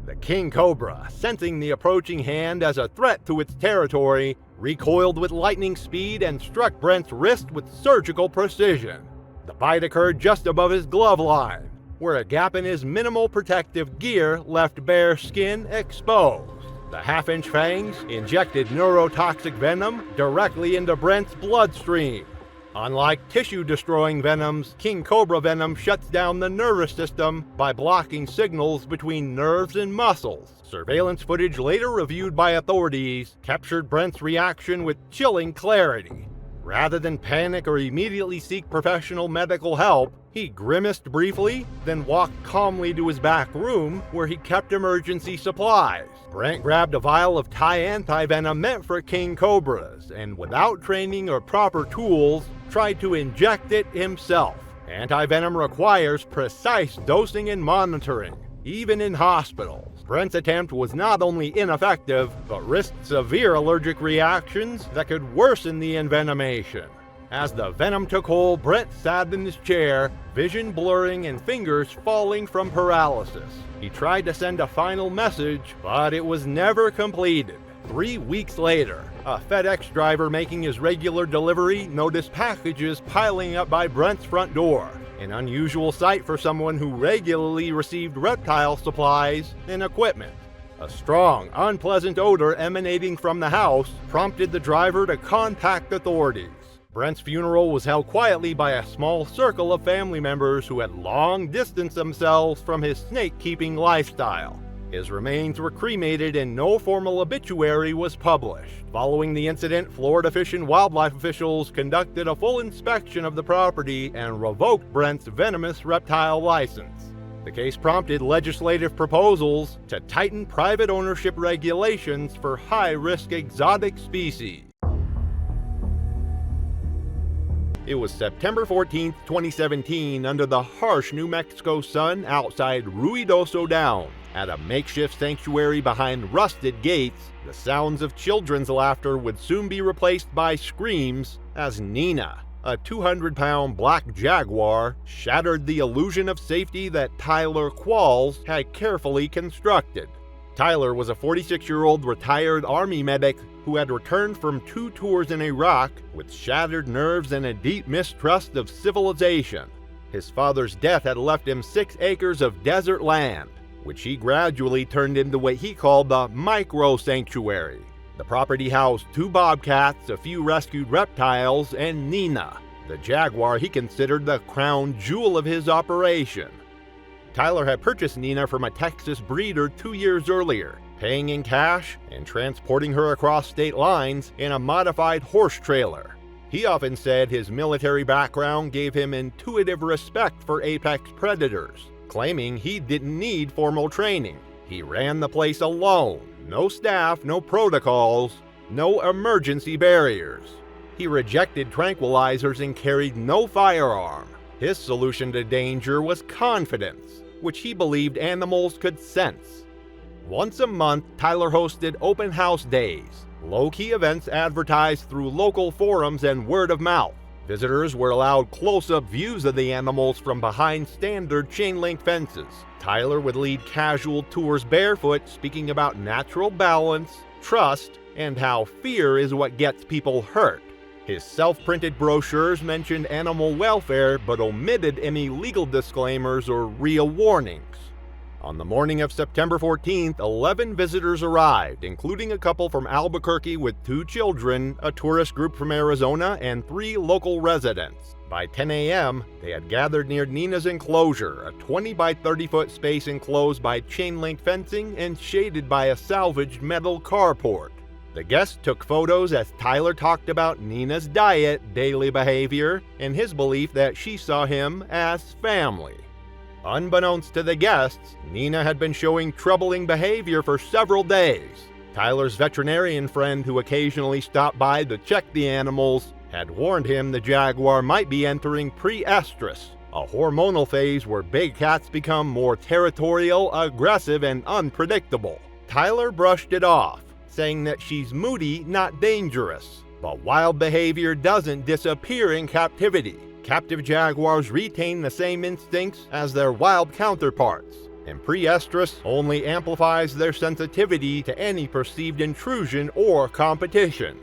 The king cobra, sensing the approaching hand as a threat to its territory, recoiled with lightning speed and struck Brent's wrist with surgical precision. The bite occurred just above his glove line, where a gap in his minimal protective gear left bare skin exposed. The half-inch fangs injected neurotoxic venom directly into Brent's bloodstream. Unlike tissue-destroying venoms, king cobra venom shuts down the nervous system by blocking signals between nerves and muscles. Surveillance footage later reviewed by authorities captured Brent's reaction with chilling clarity. Rather than panic or immediately seek professional medical help, he grimaced briefly, then walked calmly to his back room where he kept emergency supplies. Brent grabbed a vial of Thai antivenom meant for king cobras, and without training or proper tools, tried to inject it himself. Antivenom requires precise dosing and monitoring, even in hospitals. Brent's attempt was not only ineffective, but risked severe allergic reactions that could worsen the envenomation. As the venom took hold, Brent sat in his chair, vision blurring and fingers falling from paralysis. He tried to send a final message, but it was never completed. 3 weeks later, a FedEx driver making his regular delivery noticed packages piling up by Brent's front door, an unusual sight for someone who regularly received reptile supplies and equipment. A strong, unpleasant odor emanating from the house prompted the driver to contact authorities. Brent's funeral was held quietly by a small circle of family members who had long distanced themselves from his snake-keeping lifestyle. His remains were cremated and no formal obituary was published. Following the incident, Florida Fish and Wildlife officials conducted a full inspection of the property and revoked Brent's venomous reptile license. The case prompted legislative proposals to tighten private ownership regulations for high-risk exotic species. It was September 14, 2017, under the harsh New Mexico sun outside Ruidoso Downs. At a makeshift sanctuary behind rusted gates, the sounds of children's laughter would soon be replaced by screams as Nina, a 200-pound black jaguar, shattered the illusion of safety that Tyler Qualls had carefully constructed. Tyler was a 46-year-old retired Army medic who had returned from 2 tours in Iraq with shattered nerves and a deep mistrust of civilization. His father's death had left him 6 acres of desert land, which he gradually turned into what he called the micro-sanctuary. The property housed 2 bobcats, a few rescued reptiles, and Nina, the jaguar he considered the crown jewel of his operation. Tyler had purchased Nina from a Texas breeder 2 years earlier, paying in cash and transporting her across state lines in a modified horse trailer. He often said his military background gave him intuitive respect for apex predators, claiming he didn't need formal training. He ran the place alone, no staff, no protocols, no emergency barriers. He rejected tranquilizers and carried no firearm. His solution to danger was confidence, which he believed animals could sense. Once a month, Tyler hosted open house days, low-key events advertised through local forums and word of mouth. Visitors were allowed close-up views of the animals from behind standard chain-link fences. Tyler would lead casual tours barefoot, speaking about natural balance, trust, and how fear is what gets people hurt. His self-printed brochures mentioned animal welfare but omitted any legal disclaimers or real warnings. On the morning of September 14th, 11 visitors arrived, including a couple from Albuquerque with 2 children, a tourist group from Arizona, and 3 local residents. By 10 a.m., they had gathered near Nina's enclosure, a 20 by 30 foot space enclosed by chain-link fencing and shaded by a salvaged metal carport. The guests took photos as Tyler talked about Nina's diet, daily behavior, and his belief that she saw him as family. Unbeknownst to the guests, Nina had been showing troubling behavior for several days. Tyler's veterinarian friend, who occasionally stopped by to check the animals, had warned him the jaguar might be entering pre-estrus, a hormonal phase where big cats become more territorial, aggressive, and unpredictable. Tyler brushed it off, saying that she's moody, not dangerous. But wild behavior doesn't disappear in captivity. Captive jaguars retain the same instincts as their wild counterparts, and pre-estrus only amplifies their sensitivity to any perceived intrusion or competition.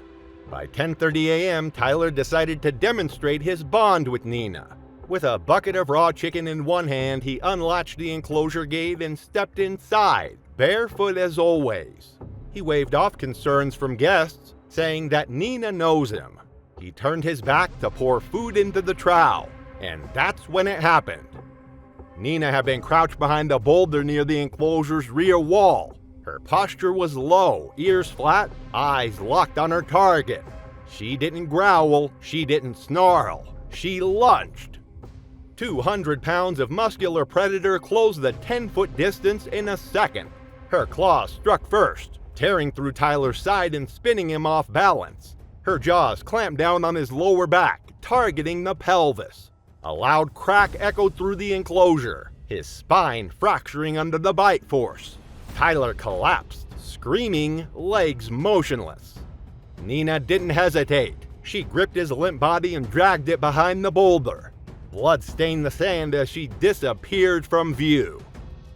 By 10:30 a.m., Tyler decided to demonstrate his bond with Nina. With a bucket of raw chicken in one hand, he unlatched the enclosure gate and stepped inside, barefoot as always. He waved off concerns from guests, saying that Nina knows him. He turned his back to pour food into the trough, and that's when it happened. Nina had been crouched behind a boulder near the enclosure's rear wall. Her posture was low, ears flat, eyes locked on her target. She didn't growl, she didn't snarl, she lunged. 200 pounds of muscular predator closed the 10-foot distance in a second. Her claws struck first, tearing through Tyler's side and spinning him off balance. Her jaws clamped down on his lower back, targeting the pelvis. A loud crack echoed through the enclosure, his spine fracturing under the bite force. Tyler collapsed, screaming, legs motionless. Nina didn't hesitate. She gripped his limp body and dragged it behind the boulder. Blood stained the sand as she disappeared from view.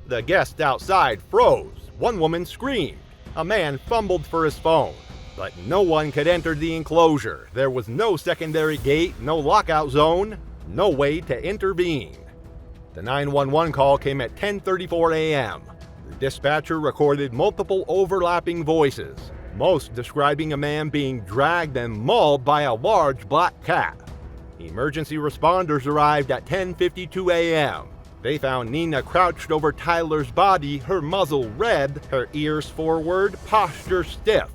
The guests outside froze. One woman screamed. A man fumbled for his phone. But no one could enter the enclosure. There was no secondary gate, no lockout zone, no way to intervene. The 911 call came at 10:34 a.m. The dispatcher recorded multiple overlapping voices, most describing a man being dragged and mauled by a large black cat. Emergency responders arrived at 10:52 a.m. They found Nina crouched over Tyler's body, her muzzle red, her ears forward, posture stiff.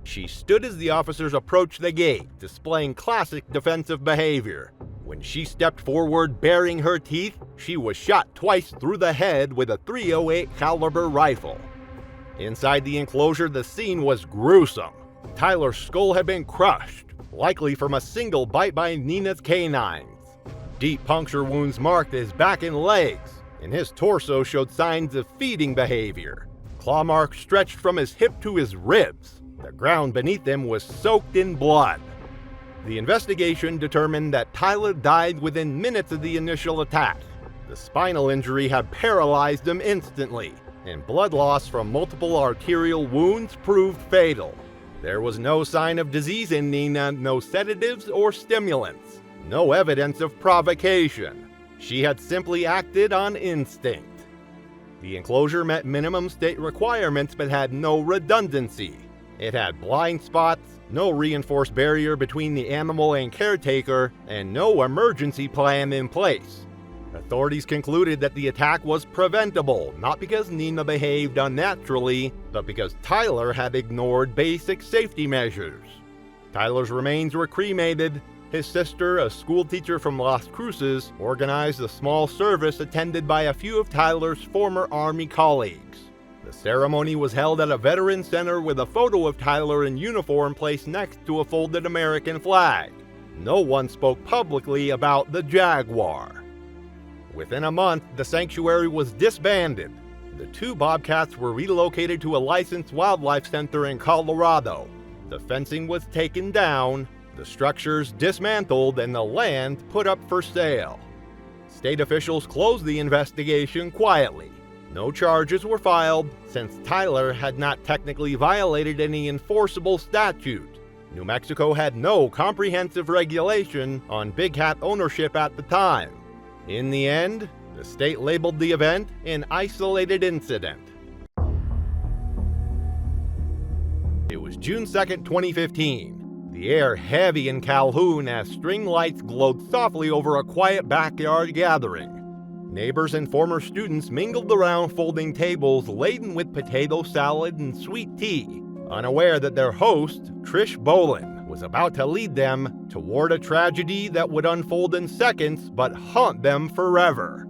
She stood as the officers approached the gate, displaying classic defensive behavior. When she stepped forward baring her teeth, she was shot twice through the head with a .308 caliber rifle. Inside the enclosure, the scene was gruesome. Tyler's skull had been crushed, likely from a single bite by Nina's canines. Deep puncture wounds marked his back and legs, and his torso showed signs of feeding behavior. Claw marks stretched from his hip to his ribs. The ground beneath him was soaked in blood. The investigation determined that Tyler died within minutes of the initial attack. The spinal injury had paralyzed him instantly, and blood loss from multiple arterial wounds proved fatal. There was no sign of disease in Nina, no sedatives or stimulants, no evidence of provocation. She had simply acted on instinct. The enclosure met minimum state requirements but had no redundancy. It had blind spots, no reinforced barrier between the animal and caretaker, and no emergency plan in place. Authorities concluded that the attack was preventable, not because Nina behaved unnaturally, but because Tyler had ignored basic safety measures. Tyler's remains were cremated. His sister, a schoolteacher from Las Cruces, organized a small service attended by a few of Tyler's former Army colleagues. The ceremony was held at a veteran center with a photo of Tyler in uniform placed next to a folded American flag. No one spoke publicly about the Jaguar. Within a month, the sanctuary was disbanded. The 2 bobcats were relocated to a licensed wildlife center in Colorado. The fencing was taken down, the structures dismantled, and the land put up for sale. State officials closed the investigation quietly. No charges were filed, since Tyler had not technically violated any enforceable statute. New Mexico had no comprehensive regulation on big cat ownership at the time. In the end, the state labeled the event an isolated incident. It was June 2nd, 2015. The air heavy in Calhoun as string lights glowed softly over a quiet backyard gathering. Neighbors and former students mingled around folding tables laden with potato salad and sweet tea, unaware that their host, Trish Bolin, was about to lead them toward a tragedy that would unfold in seconds but haunt them forever.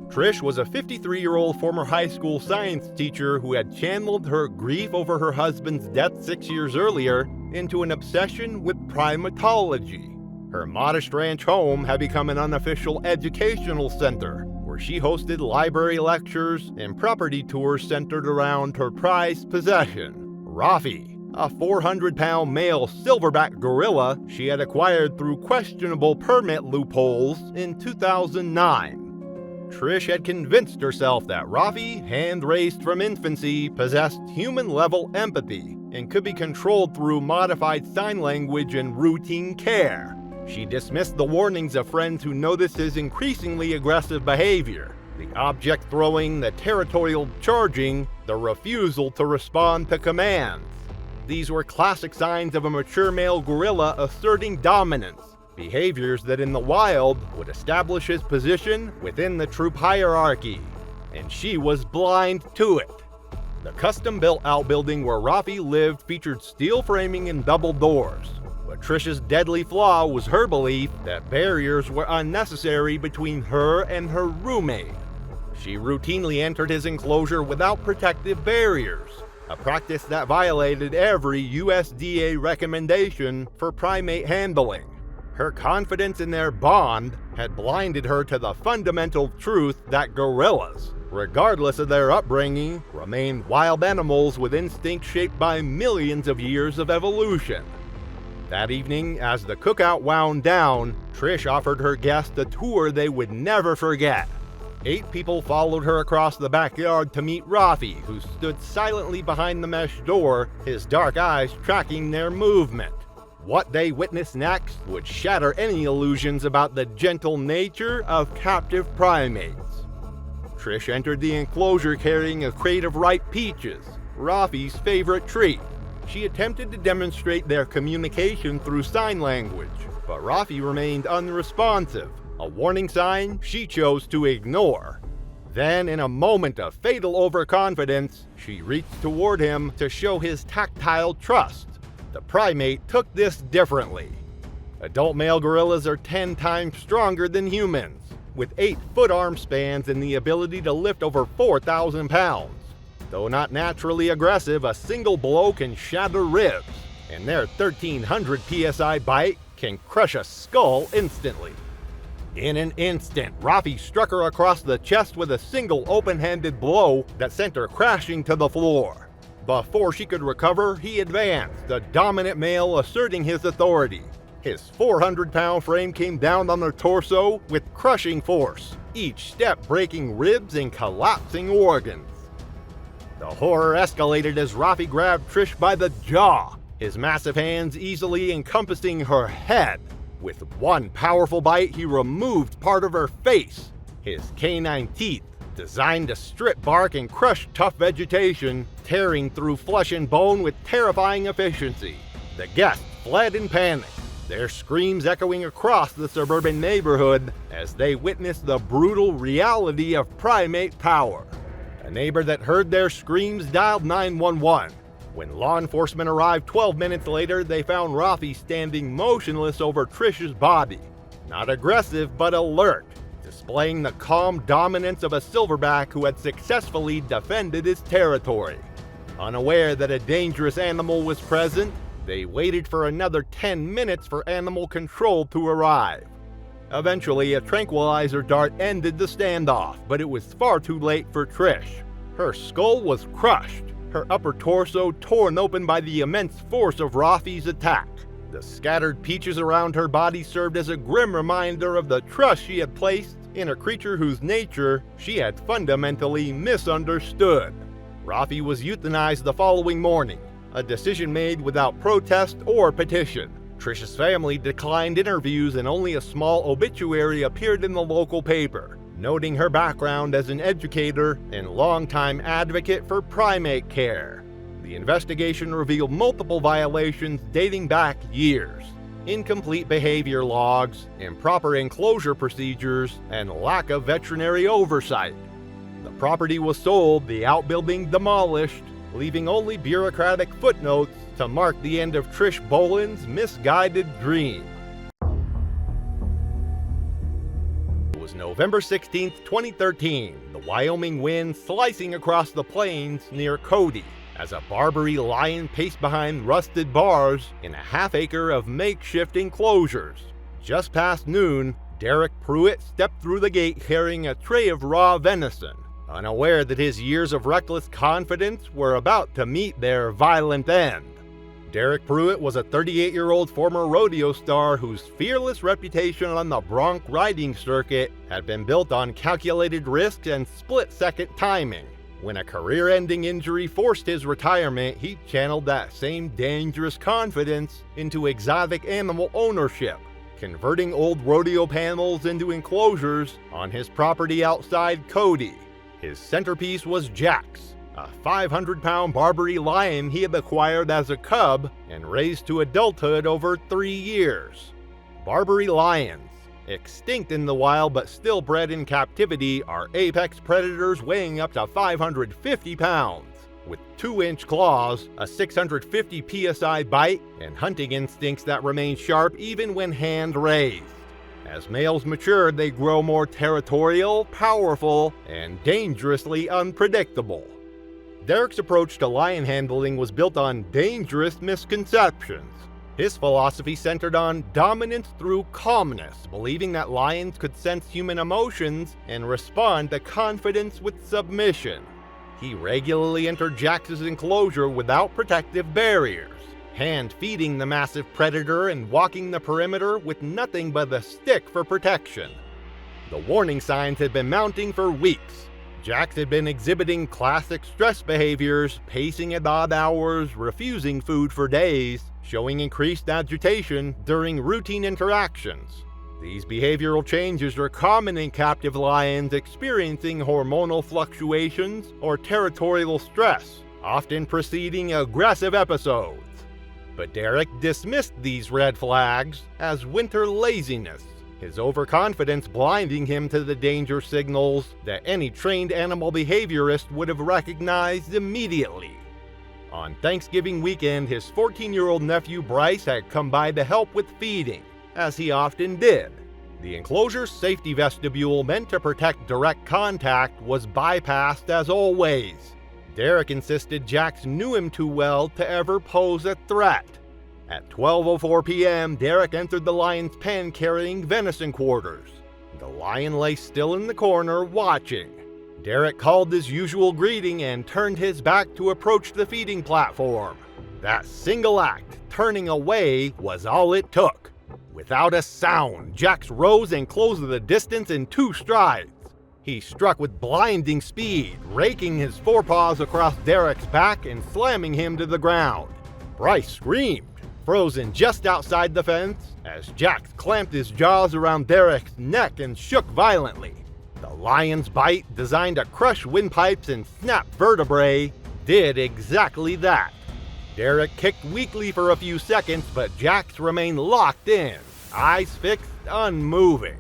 Trish was a 53-year-old former high school science teacher who had channeled her grief over her husband's death 6 years earlier into an obsession with primatology. Her modest ranch home had become an unofficial educational center, where she hosted library lectures and property tours centered around her prized possession, Rafi, a 400-pound male silverback gorilla she had acquired through questionable permit loopholes in 2009. Trish had convinced herself that Rafi, hand-raised from infancy, possessed human-level empathy and could be controlled through modified sign language and routine care. She dismissed the warnings of friends who noticed his increasingly aggressive behavior, the object throwing, the territorial charging, the refusal to respond to commands. These were classic signs of a mature male gorilla asserting dominance, behaviors that in the wild would establish his position within the troop hierarchy, and she was blind to it. The custom-built outbuilding where Rafi lived featured steel framing and double doors, but Trish's deadly flaw was her belief that barriers were unnecessary between her and her roommate. She routinely entered his enclosure without protective barriers, a practice that violated every USDA recommendation for primate handling. Her confidence in their bond had blinded her to the fundamental truth that gorillas, regardless of their upbringing, remain wild animals with instincts shaped by millions of years of evolution. That evening, as the cookout wound down, Trish offered her guests a tour they would never forget. 8 people followed her across the backyard to meet Rafi, who stood silently behind the mesh door, his dark eyes tracking their movement. What they witnessed next would shatter any illusions about the gentle nature of captive primates. Trish entered the enclosure carrying a crate of ripe peaches, Rafi's favorite treat. She attempted to demonstrate their communication through sign language, but Rafi remained unresponsive, a warning sign she chose to ignore. Then, in a moment of fatal overconfidence, she reached toward him to show his tactile trust. The primate took this differently. Adult male gorillas are 10 times stronger than humans, with 8-foot arm spans and the ability to lift over 4,000 pounds. Though not naturally aggressive, a single blow can shatter ribs, and their 1,300 psi bite can crush a skull instantly. In an instant, Rafi struck her across the chest with a single open-handed blow that sent her crashing to the floor. Before she could recover, he advanced, the dominant male asserting his authority. His 400-pound frame came down on her torso with crushing force, each step breaking ribs and collapsing organs. The horror escalated as Rafi grabbed Trish by the jaw, his massive hands easily encompassing her head. With one powerful bite, he removed part of her face, his canine teeth, designed to strip bark and crush tough vegetation, tearing through flesh and bone with terrifying efficiency. The guests fled in panic, their screams echoing across the suburban neighborhood as they witnessed the brutal reality of primate power. A neighbor that heard their screams dialed 911. When law enforcement arrived 12 minutes later, they found Rafi standing motionless over Trish's body. Not aggressive, but alert, displaying the calm dominance of a silverback who had successfully defended his territory. Unaware that a dangerous animal was present, they waited for another 10 minutes for animal control to arrive. Eventually, a tranquilizer dart ended the standoff, but it was far too late for Trish. Her skull was crushed, her upper torso torn open by the immense force of Rafi's attack. The scattered peaches around her body served as a grim reminder of the trust she had placed in a creature whose nature she had fundamentally misunderstood. Rafi was euthanized the following morning, a decision made without protest or petition. Trish's family declined interviews and only a small obituary appeared in the local paper, noting her background as an educator and longtime advocate for primate care. The investigation revealed multiple violations dating back years: incomplete behavior logs, improper enclosure procedures, and lack of veterinary oversight. The property was sold, the outbuilding demolished, leaving only bureaucratic footnotes to mark the end of Trish Boland's misguided dream. It was November 16, 2013, the Wyoming wind slicing across the plains near Cody, as a Barbary lion paced behind rusted bars in a half-acre of makeshift enclosures. Just past noon, Derek Pruitt stepped through the gate carrying a tray of raw venison, unaware that his years of reckless confidence were about to meet their violent end. Derek Pruitt was a 38-year-old former rodeo star whose fearless reputation on the bronc riding circuit had been built on calculated risk and split-second timing. When a career-ending injury forced his retirement, he channeled that same dangerous confidence into exotic animal ownership, converting old rodeo panels into enclosures on his property outside Cody. His centerpiece was Jax, a 500-pound Barbary lion he had acquired as a cub and raised to adulthood over 3 years. Barbary lions, extinct in the wild but still bred in captivity, are apex predators weighing up to 550 pounds. With 2-inch claws, a 650 psi bite, and hunting instincts that remain sharp even when hand-raised. As males mature, they grow more territorial, powerful, and dangerously unpredictable. Derek's approach to lion handling was built on dangerous misconceptions. His philosophy centered on dominance through calmness, believing that lions could sense human emotions and respond to confidence with submission. He regularly entered Jax's enclosure without protective barriers, hand-feeding the massive predator and walking the perimeter with nothing but a stick for protection. The warning signs had been mounting for weeks. Jax had been exhibiting classic stress behaviors, pacing at odd hours, refusing food for days, showing increased agitation during routine interactions. These behavioral changes are common in captive lions experiencing hormonal fluctuations or territorial stress, often preceding aggressive episodes. But Derek dismissed these red flags as winter laziness, his overconfidence blinding him to the danger signals that any trained animal behaviorist would have recognized immediately. On Thanksgiving weekend, his 14-year-old nephew Bryce had come by to help with feeding, as he often did. The enclosure's safety vestibule meant to protect direct contact was bypassed as always. Derek insisted Jax knew him too well to ever pose a threat. At 12:04 p.m., Derek entered the lion's pen carrying venison quarters. The lion lay still in the corner, watching. Derek called his usual greeting and turned his back to approach the feeding platform. That single act, turning away, was all it took. Without a sound, Jax rose and closed the distance in 2 strides. He struck with blinding speed, raking his forepaws across Derek's back and slamming him to the ground. Bryce screamed, frozen just outside the fence, as Jax clamped his jaws around Derek's neck and shook violently. The lion's bite, designed to crush windpipes and snap vertebrae, did exactly that. Derek kicked weakly for a few seconds, but Jax remained locked in, eyes fixed, unmoving.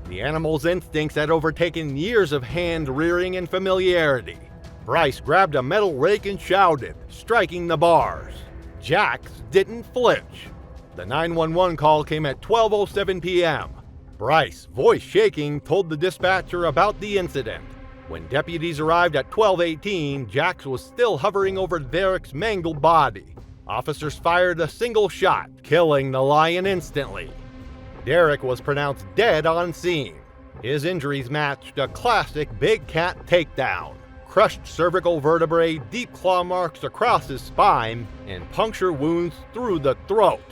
The animal's instincts had overtaken years of hand-rearing and familiarity. Bryce grabbed a metal rake and shouted, striking the bars. Jax didn't flinch. The 911 call came at 12:07 p.m. Bryce, voice shaking, told the dispatcher about the incident. When deputies arrived at 12:18, Jax was still hovering over Derek's mangled body. Officers fired a single shot, killing the lion instantly. Derek was pronounced dead on scene. His injuries matched a classic big cat takedown. Crushed cervical vertebrae, deep claw marks across his spine, and puncture wounds through the throat.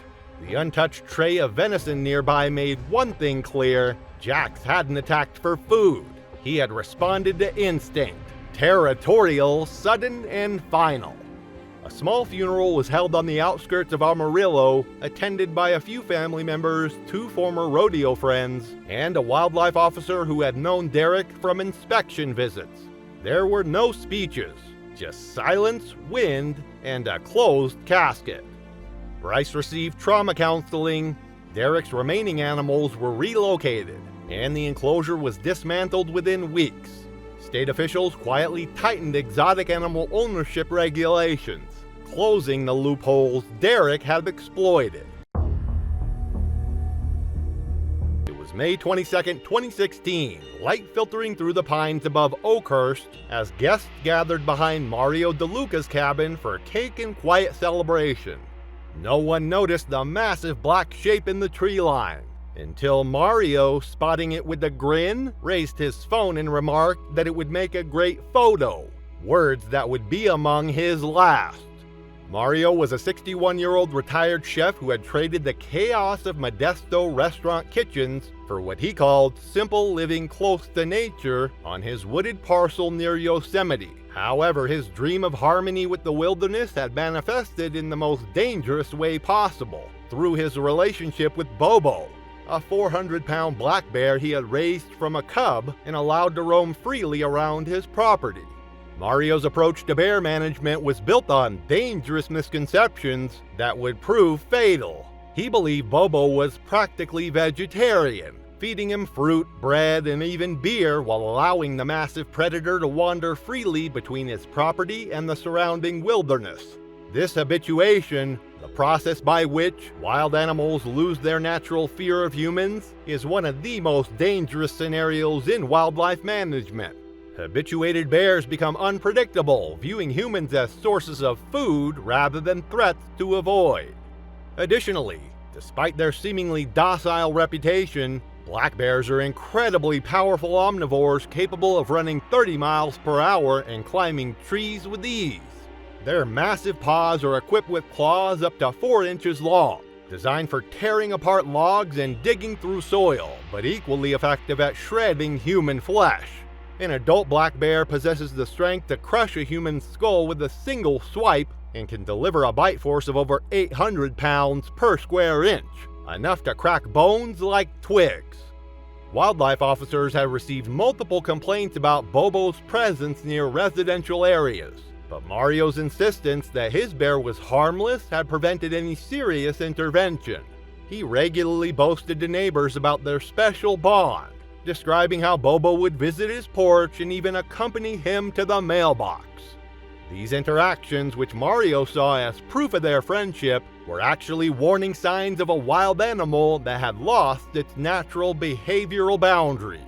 The untouched tray of venison nearby made one thing clear: Jax hadn't attacked for food. He had responded to instinct, territorial, sudden, and final. A small funeral was held on the outskirts of Amarillo, attended by a few family members, 2 former rodeo friends, and a wildlife officer who had known Derek from inspection visits. There were no speeches, just silence, wind, and a closed casket. Bryce received trauma counseling, Derek's remaining animals were relocated, and the enclosure was dismantled within weeks. State officials quietly tightened exotic animal ownership regulations, closing the loopholes Derek had exploited. It was May 22, 2016, light filtering through the pines above Oakhurst as guests gathered behind Mario DeLuca's cabin for cake and quiet celebration. No one noticed the massive black shape in the tree line, until Mario, spotting it with a grin, raised his phone and remarked that it would make a great photo, words that would be among his last. Mario was a 61-year-old retired chef who had traded the chaos of Modesto restaurant kitchens for what he called simple living close to nature on his wooded parcel near Yosemite. However, his dream of harmony with the wilderness had manifested in the most dangerous way possible, through his relationship with Bobo, a 400-pound black bear he had raised from a cub and allowed to roam freely around his property. Mario's approach to bear management was built on dangerous misconceptions that would prove fatal. He believed Bobo was practically vegetarian, feeding him fruit, bread, and even beer while allowing the massive predator to wander freely between his property and the surrounding wilderness. This habituation, the process by which wild animals lose their natural fear of humans, is one of the most dangerous scenarios in wildlife management. Habituated bears become unpredictable, viewing humans as sources of food rather than threats to avoid. Additionally, despite their seemingly docile reputation, black bears are incredibly powerful omnivores capable of running 30 miles per hour and climbing trees with ease. Their massive paws are equipped with claws up to 4 inches long, designed for tearing apart logs and digging through soil, but equally effective at shredding human flesh. An adult black bear possesses the strength to crush a human skull with a single swipe and can deliver a bite force of over 800 pounds per square inch, enough to crack bones like twigs. Wildlife officers have received multiple complaints about Bobo's presence near residential areas, but Mario's insistence that his bear was harmless had prevented any serious intervention. He regularly boasted to neighbors about their special bond, describing how Bobo would visit his porch and even accompany him to the mailbox. These interactions, which Mario saw as proof of their friendship, were actually warning signs of a wild animal that had lost its natural behavioral boundaries.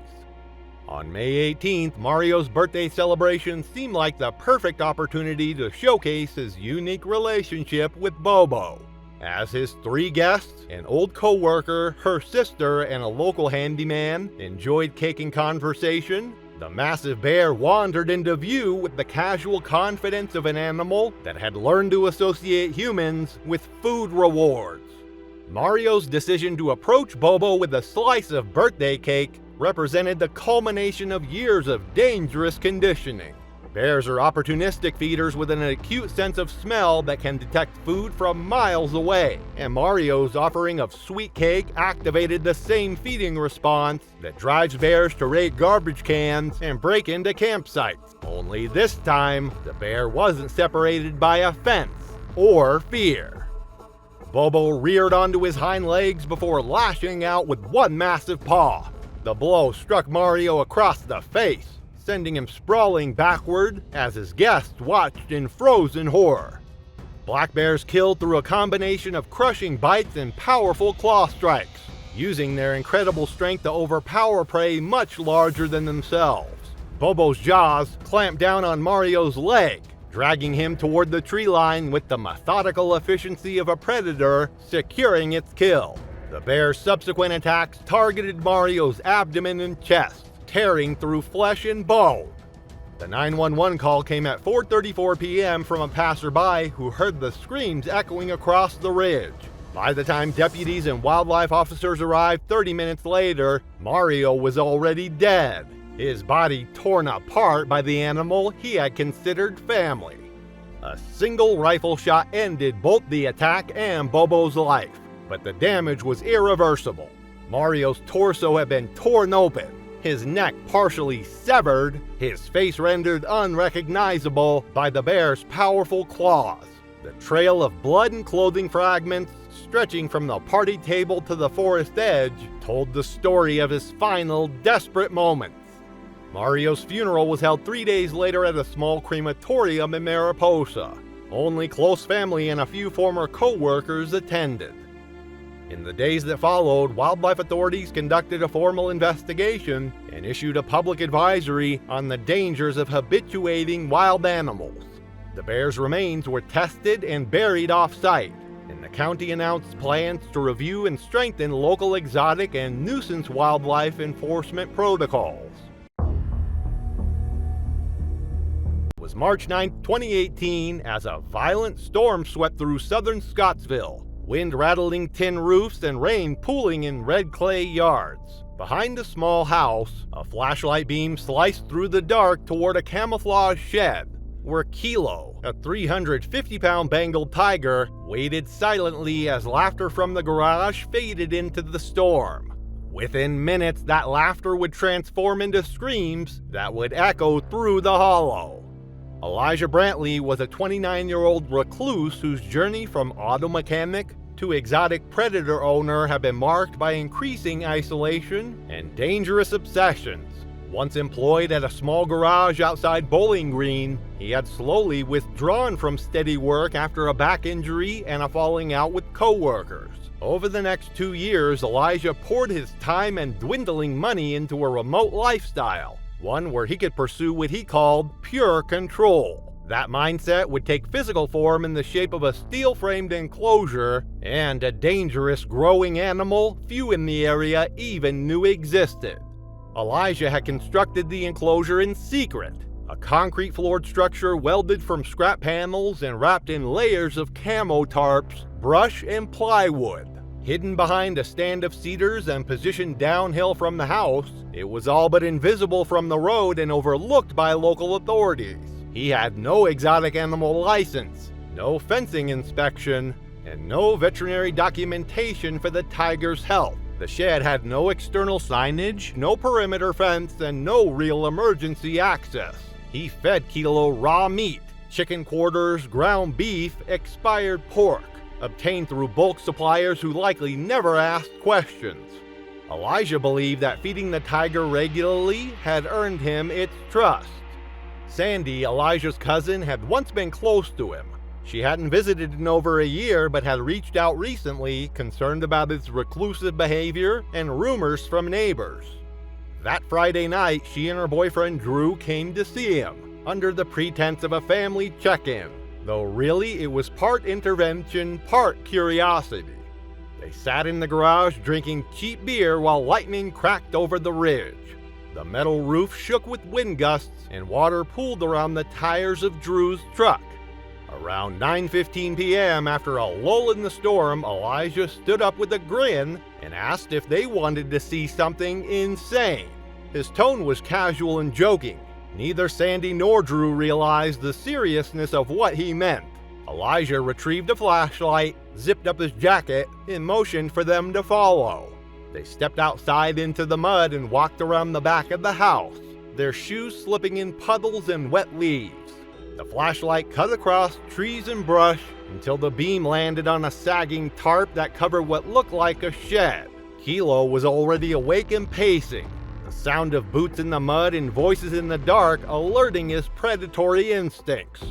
On May 18th, Mario's birthday celebration seemed like the perfect opportunity to showcase his unique relationship with Bobo. As his 3 guests, an old co-worker, her sister, and a local handyman, enjoyed cake and conversation, the massive bear wandered into view with the casual confidence of an animal that had learned to associate humans with food rewards. Mario's decision to approach Bobo with a slice of birthday cake represented the culmination of years of dangerous conditioning. Bears are opportunistic feeders with an acute sense of smell that can detect food from miles away, and Mario's offering of sweet cake activated the same feeding response that drives bears to raid garbage cans and break into campsites. Only this time, the bear wasn't separated by a fence or fear. Bobo reared onto his hind legs before lashing out with one massive paw. The blow struck Mario across the face, sending him sprawling backward as his guests watched in frozen horror. Black bears killed through a combination of crushing bites and powerful claw strikes, using their incredible strength to overpower prey much larger than themselves. Bobo's jaws clamped down on Mario's leg, dragging him toward the tree line with the methodical efficiency of a predator securing its kill. The bear's subsequent attacks targeted Mario's abdomen and chest, tearing through flesh and bone. The 911 call came at 4:34 p.m. from a passerby who heard the screams echoing across the ridge. By the time deputies and wildlife officers arrived 30 minutes later, Mario was already dead, his body torn apart by the animal he had considered family. A single rifle shot ended both the attack and Bobo's life, but the damage was irreversible. Mario's torso had been torn open, his neck partially severed, his face rendered unrecognizable by the bear's powerful claws. The trail of blood and clothing fragments, stretching from the party table to the forest edge, told the story of his final, desperate moments. Mario's funeral was held 3 days later at a small crematorium in Mariposa. Only close family and a few former co-workers attended. In the days that followed, wildlife authorities conducted a formal investigation and issued a public advisory on the dangers of habituating wild animals. The bear's remains were tested and buried off-site, and the county announced plans to review and strengthen local exotic and nuisance wildlife enforcement protocols. was March 9, 2018, as a violent storm swept through southern Scottsville, wind rattling tin roofs and rain pooling in red clay yards. Behind a small house, a flashlight beam sliced through the dark toward a camouflage shed, where Kilo, a 350-pound Bengal tiger, waited silently as laughter from the garage faded into the storm. Within minutes, that laughter would transform into screams that would echo through the hollow. Elijah Brantley was a 29-year-old recluse whose journey from auto mechanic to exotic predator owner had been marked by increasing isolation and dangerous obsessions. Once employed at a small garage outside Bowling Green, he had slowly withdrawn from steady work after a back injury and a falling out with coworkers. Over the next 2 years, Elijah poured his time and dwindling money into a remote lifestyle, one where he could pursue what he called pure control. That mindset would take physical form in the shape of a steel-framed enclosure and a dangerous growing animal few in the area even knew existed. Elijah had constructed the enclosure in secret, a concrete-floored structure welded from scrap panels and wrapped in layers of camo tarps, brush, and plywood. Hidden behind a stand of cedars and positioned downhill from the house, it was all but invisible from the road and overlooked by local authorities. He had no exotic animal license, no fencing inspection, and no veterinary documentation for the tiger's health. The shed had no external signage, no perimeter fence, and no real emergency access. He fed Kilo raw meat, chicken quarters, ground beef, expired pork, obtained through bulk suppliers who likely never asked questions. Elijah believed that feeding the tiger regularly had earned him its trust. Sandy, Elijah's cousin, had once been close to him. She hadn't visited in over a year, but had reached out recently, concerned about his reclusive behavior and rumors from neighbors. That Friday night, she and her boyfriend Drew came to see him, under the pretense of a family check-in, though really it was part intervention, part curiosity. They sat in the garage drinking cheap beer while lightning cracked over the ridge. The metal roof shook with wind gusts and water pooled around the tires of Drew's truck. Around 9:15 p.m., after a lull in the storm, Elijah stood up with a grin and asked if they wanted to see something insane. His tone was casual and joking. Neither Sandy nor Drew realized the seriousness of what he meant. Elijah retrieved a flashlight, zipped up his jacket, and motioned for them to follow. They stepped outside into the mud and walked around the back of the house, their shoes slipping in puddles and wet leaves. The flashlight cut across trees and brush until the beam landed on a sagging tarp that covered what looked like a shed. Kilo was already awake and pacing, the sound of boots in the mud and voices in the dark alerting his predatory instincts.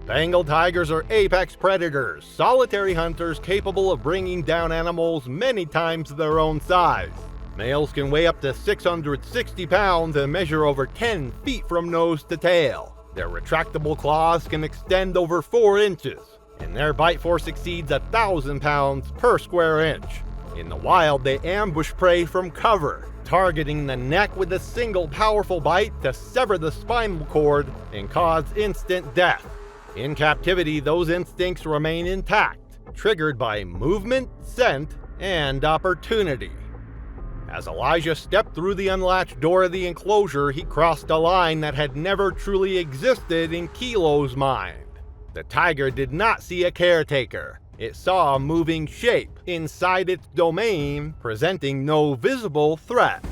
Bengal tigers are apex predators, solitary hunters capable of bringing down animals many times their own size. Males can weigh up to 660 pounds and measure over 10 feet from nose to tail. Their retractable claws can extend over 4 inches, and their bite force exceeds 1,000 pounds per square inch. In the wild, they ambush prey from cover, targeting the neck with a single powerful bite to sever the spinal cord and cause instant death. In captivity, those instincts remain intact, triggered by movement, scent, and opportunity. As Elijah stepped through the unlatched door of the enclosure, he crossed a line that had never truly existed in Kilo's mind. The tiger did not see a caretaker. It saw a moving shape inside its domain, presenting no visible threat.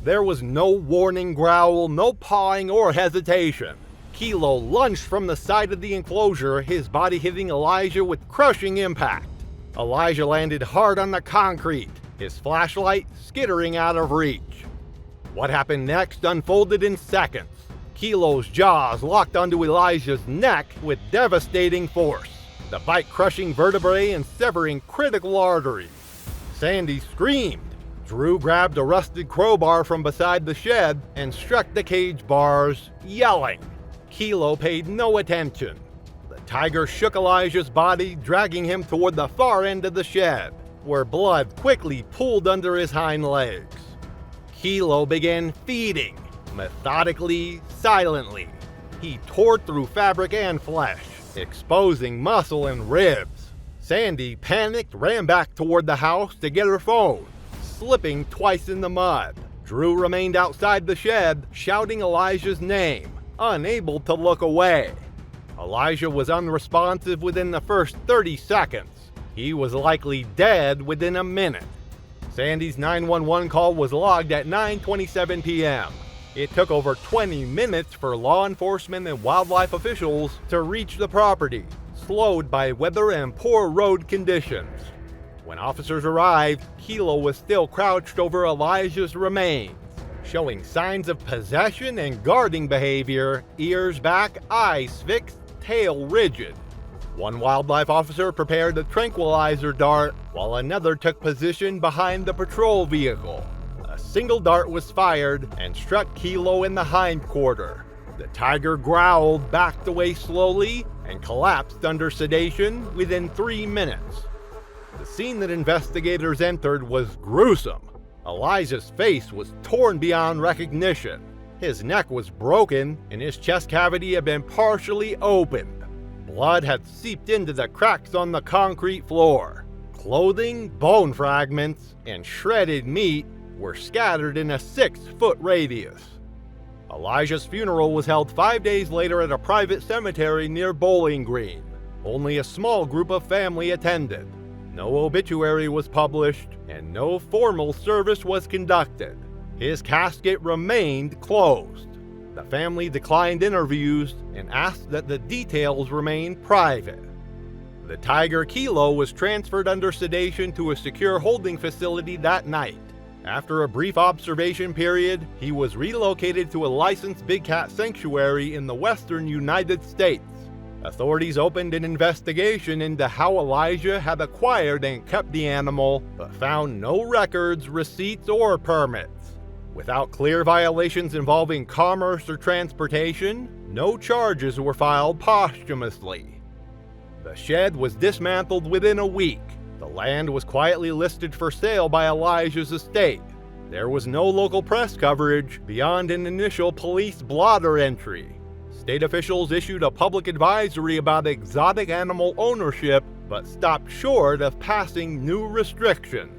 There was no warning growl, no pawing or hesitation. Kilo lunged from the side of the enclosure, his body hitting Elijah with crushing impact. Elijah landed hard on the concrete, his flashlight skittering out of reach. What happened next unfolded in seconds. Kilo's jaws locked onto Elijah's neck with devastating force, the bite crushing vertebrae and severing critical arteries. Sandy screamed. Drew grabbed a rusted crowbar from beside the shed and struck the cage bars, yelling. Kilo paid no attention. The tiger shook Elijah's body, dragging him toward the far end of the shed, where blood quickly pooled under his hind legs. Kilo began feeding, methodically, silently. He tore through fabric and flesh, exposing muscle and ribs. Sandy, panicked, ran back toward the house to get her phone, slipping twice in the mud. Drew remained outside the shed, shouting Elijah's name, unable to look away. Elijah was unresponsive within the first 30 seconds. He was likely dead within a minute. Sandy's 911 call was logged at 9:27 p.m. It took over 20 minutes for law enforcement and wildlife officials to reach the property, slowed by weather and poor road conditions. When officers arrived, Kilo was still crouched over Elijah's remains, showing signs of possession and guarding behavior, ears back, eyes fixed, tail rigid. One wildlife officer prepared a tranquilizer dart, while another took position behind the patrol vehicle. A single dart was fired and struck Kilo in the hindquarter. The tiger growled, backed away slowly, and collapsed under sedation within 3 minutes. The scene that investigators entered was gruesome. Elijah's face was torn beyond recognition. His neck was broken, and his chest cavity had been partially opened. Blood had seeped into the cracks on the concrete floor. Clothing, bone fragments, and shredded meat were scattered in a 6-foot radius. Elijah's funeral was held 5 days later at a private cemetery near Bowling Green. Only a small group of family attended. No obituary was published, and no formal service was conducted. His casket remained closed. The family declined interviews and asked that the details remain private. The tiger Kilo was transferred under sedation to a secure holding facility that night. After a brief observation period, he was relocated to a licensed big cat sanctuary in the western United States. Authorities opened an investigation into how Elijah had acquired and kept the animal, but found no records, receipts, or permits. Without clear violations involving commerce or transportation, no charges were filed posthumously. The shed was dismantled within a week. The land was quietly listed for sale by Elijah's estate. There was no local press coverage beyond an initial police blotter entry. State officials issued a public advisory about exotic animal ownership, but stopped short of passing new restrictions.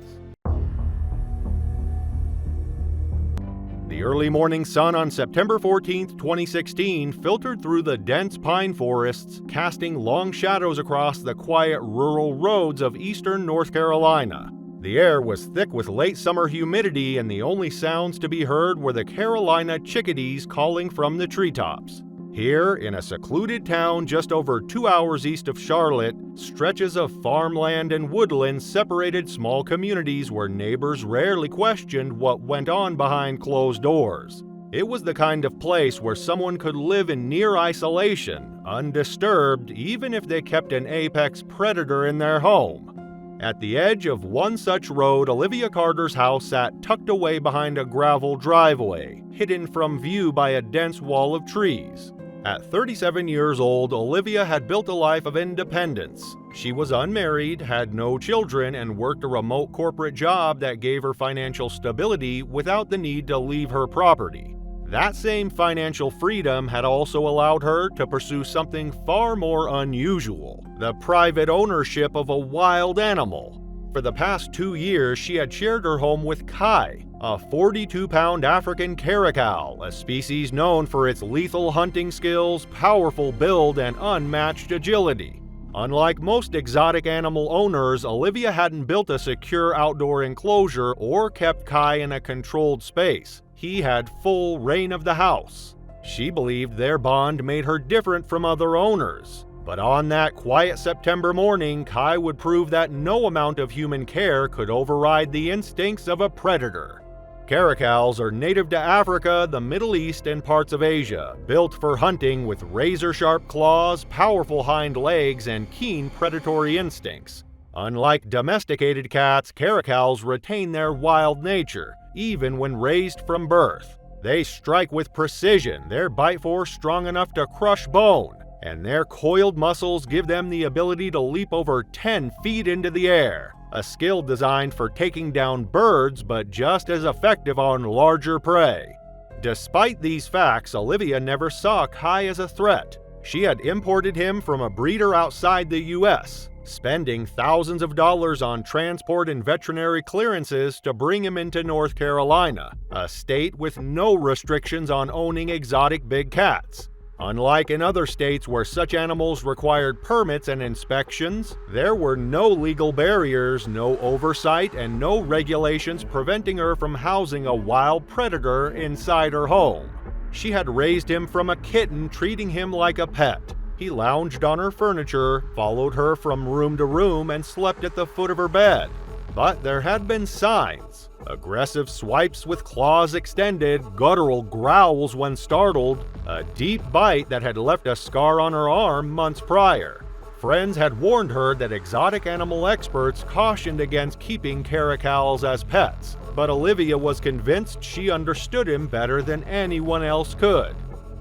The early morning sun on September 14, 2016, filtered through the dense pine forests, casting long shadows across the quiet rural roads of eastern North Carolina. The air was thick with late summer humidity, and the only sounds to be heard were the Carolina chickadees calling from the treetops. Here, in a secluded town just over 2 hours east of Charlotte, stretches of farmland and woodland separated small communities where neighbors rarely questioned what went on behind closed doors. It was the kind of place where someone could live in near isolation, undisturbed, even if they kept an apex predator in their home. At the edge of one such road, Olivia Carter's house sat tucked away behind a gravel driveway, hidden from view by a dense wall of trees. At 37 years old, Olivia had built a life of independence. She was unmarried, had no children, and worked a remote corporate job that gave her financial stability without the need to leave her property. That same financial freedom had also allowed her to pursue something far more unusual: the private ownership of a wild animal. For the past 2 years, she had shared her home with Kai, a 42-pound African caracal, a species known for its lethal hunting skills, powerful build, and unmatched agility. Unlike most exotic animal owners, Olivia hadn't built a secure outdoor enclosure or kept Kai in a controlled space. He had full reign of the house. She believed their bond made her different from other owners. But on that quiet September morning, Kai would prove that no amount of human care could override the instincts of a predator. Caracals are native to Africa, the Middle East, and parts of Asia, built for hunting with razor-sharp claws, powerful hind legs, and keen predatory instincts. Unlike domesticated cats, caracals retain their wild nature, even when raised from birth. They strike with precision, their bite force strong enough to crush bone, and their coiled muscles give them the ability to leap over 10 feet into the air, a skill designed for taking down birds but just as effective on larger prey. Despite these facts, Olivia never saw Kai as a threat. She had imported him from a breeder outside the US, spending thousands of dollars on transport and veterinary clearances to bring him into North Carolina, a state with no restrictions on owning exotic big cats. Unlike in other states where such animals required permits and inspections, there were no legal barriers, no oversight, and no regulations preventing her from housing a wild predator inside her home. She had raised him from a kitten, treating him like a pet. He lounged on her furniture, followed her from room to room, and slept at the foot of her bed. But there had been signs. Aggressive swipes with claws extended, guttural growls when startled, a deep bite that had left a scar on her arm months prior. Friends had warned her that exotic animal experts cautioned against keeping caracals as pets, but Olivia was convinced she understood him better than anyone else could.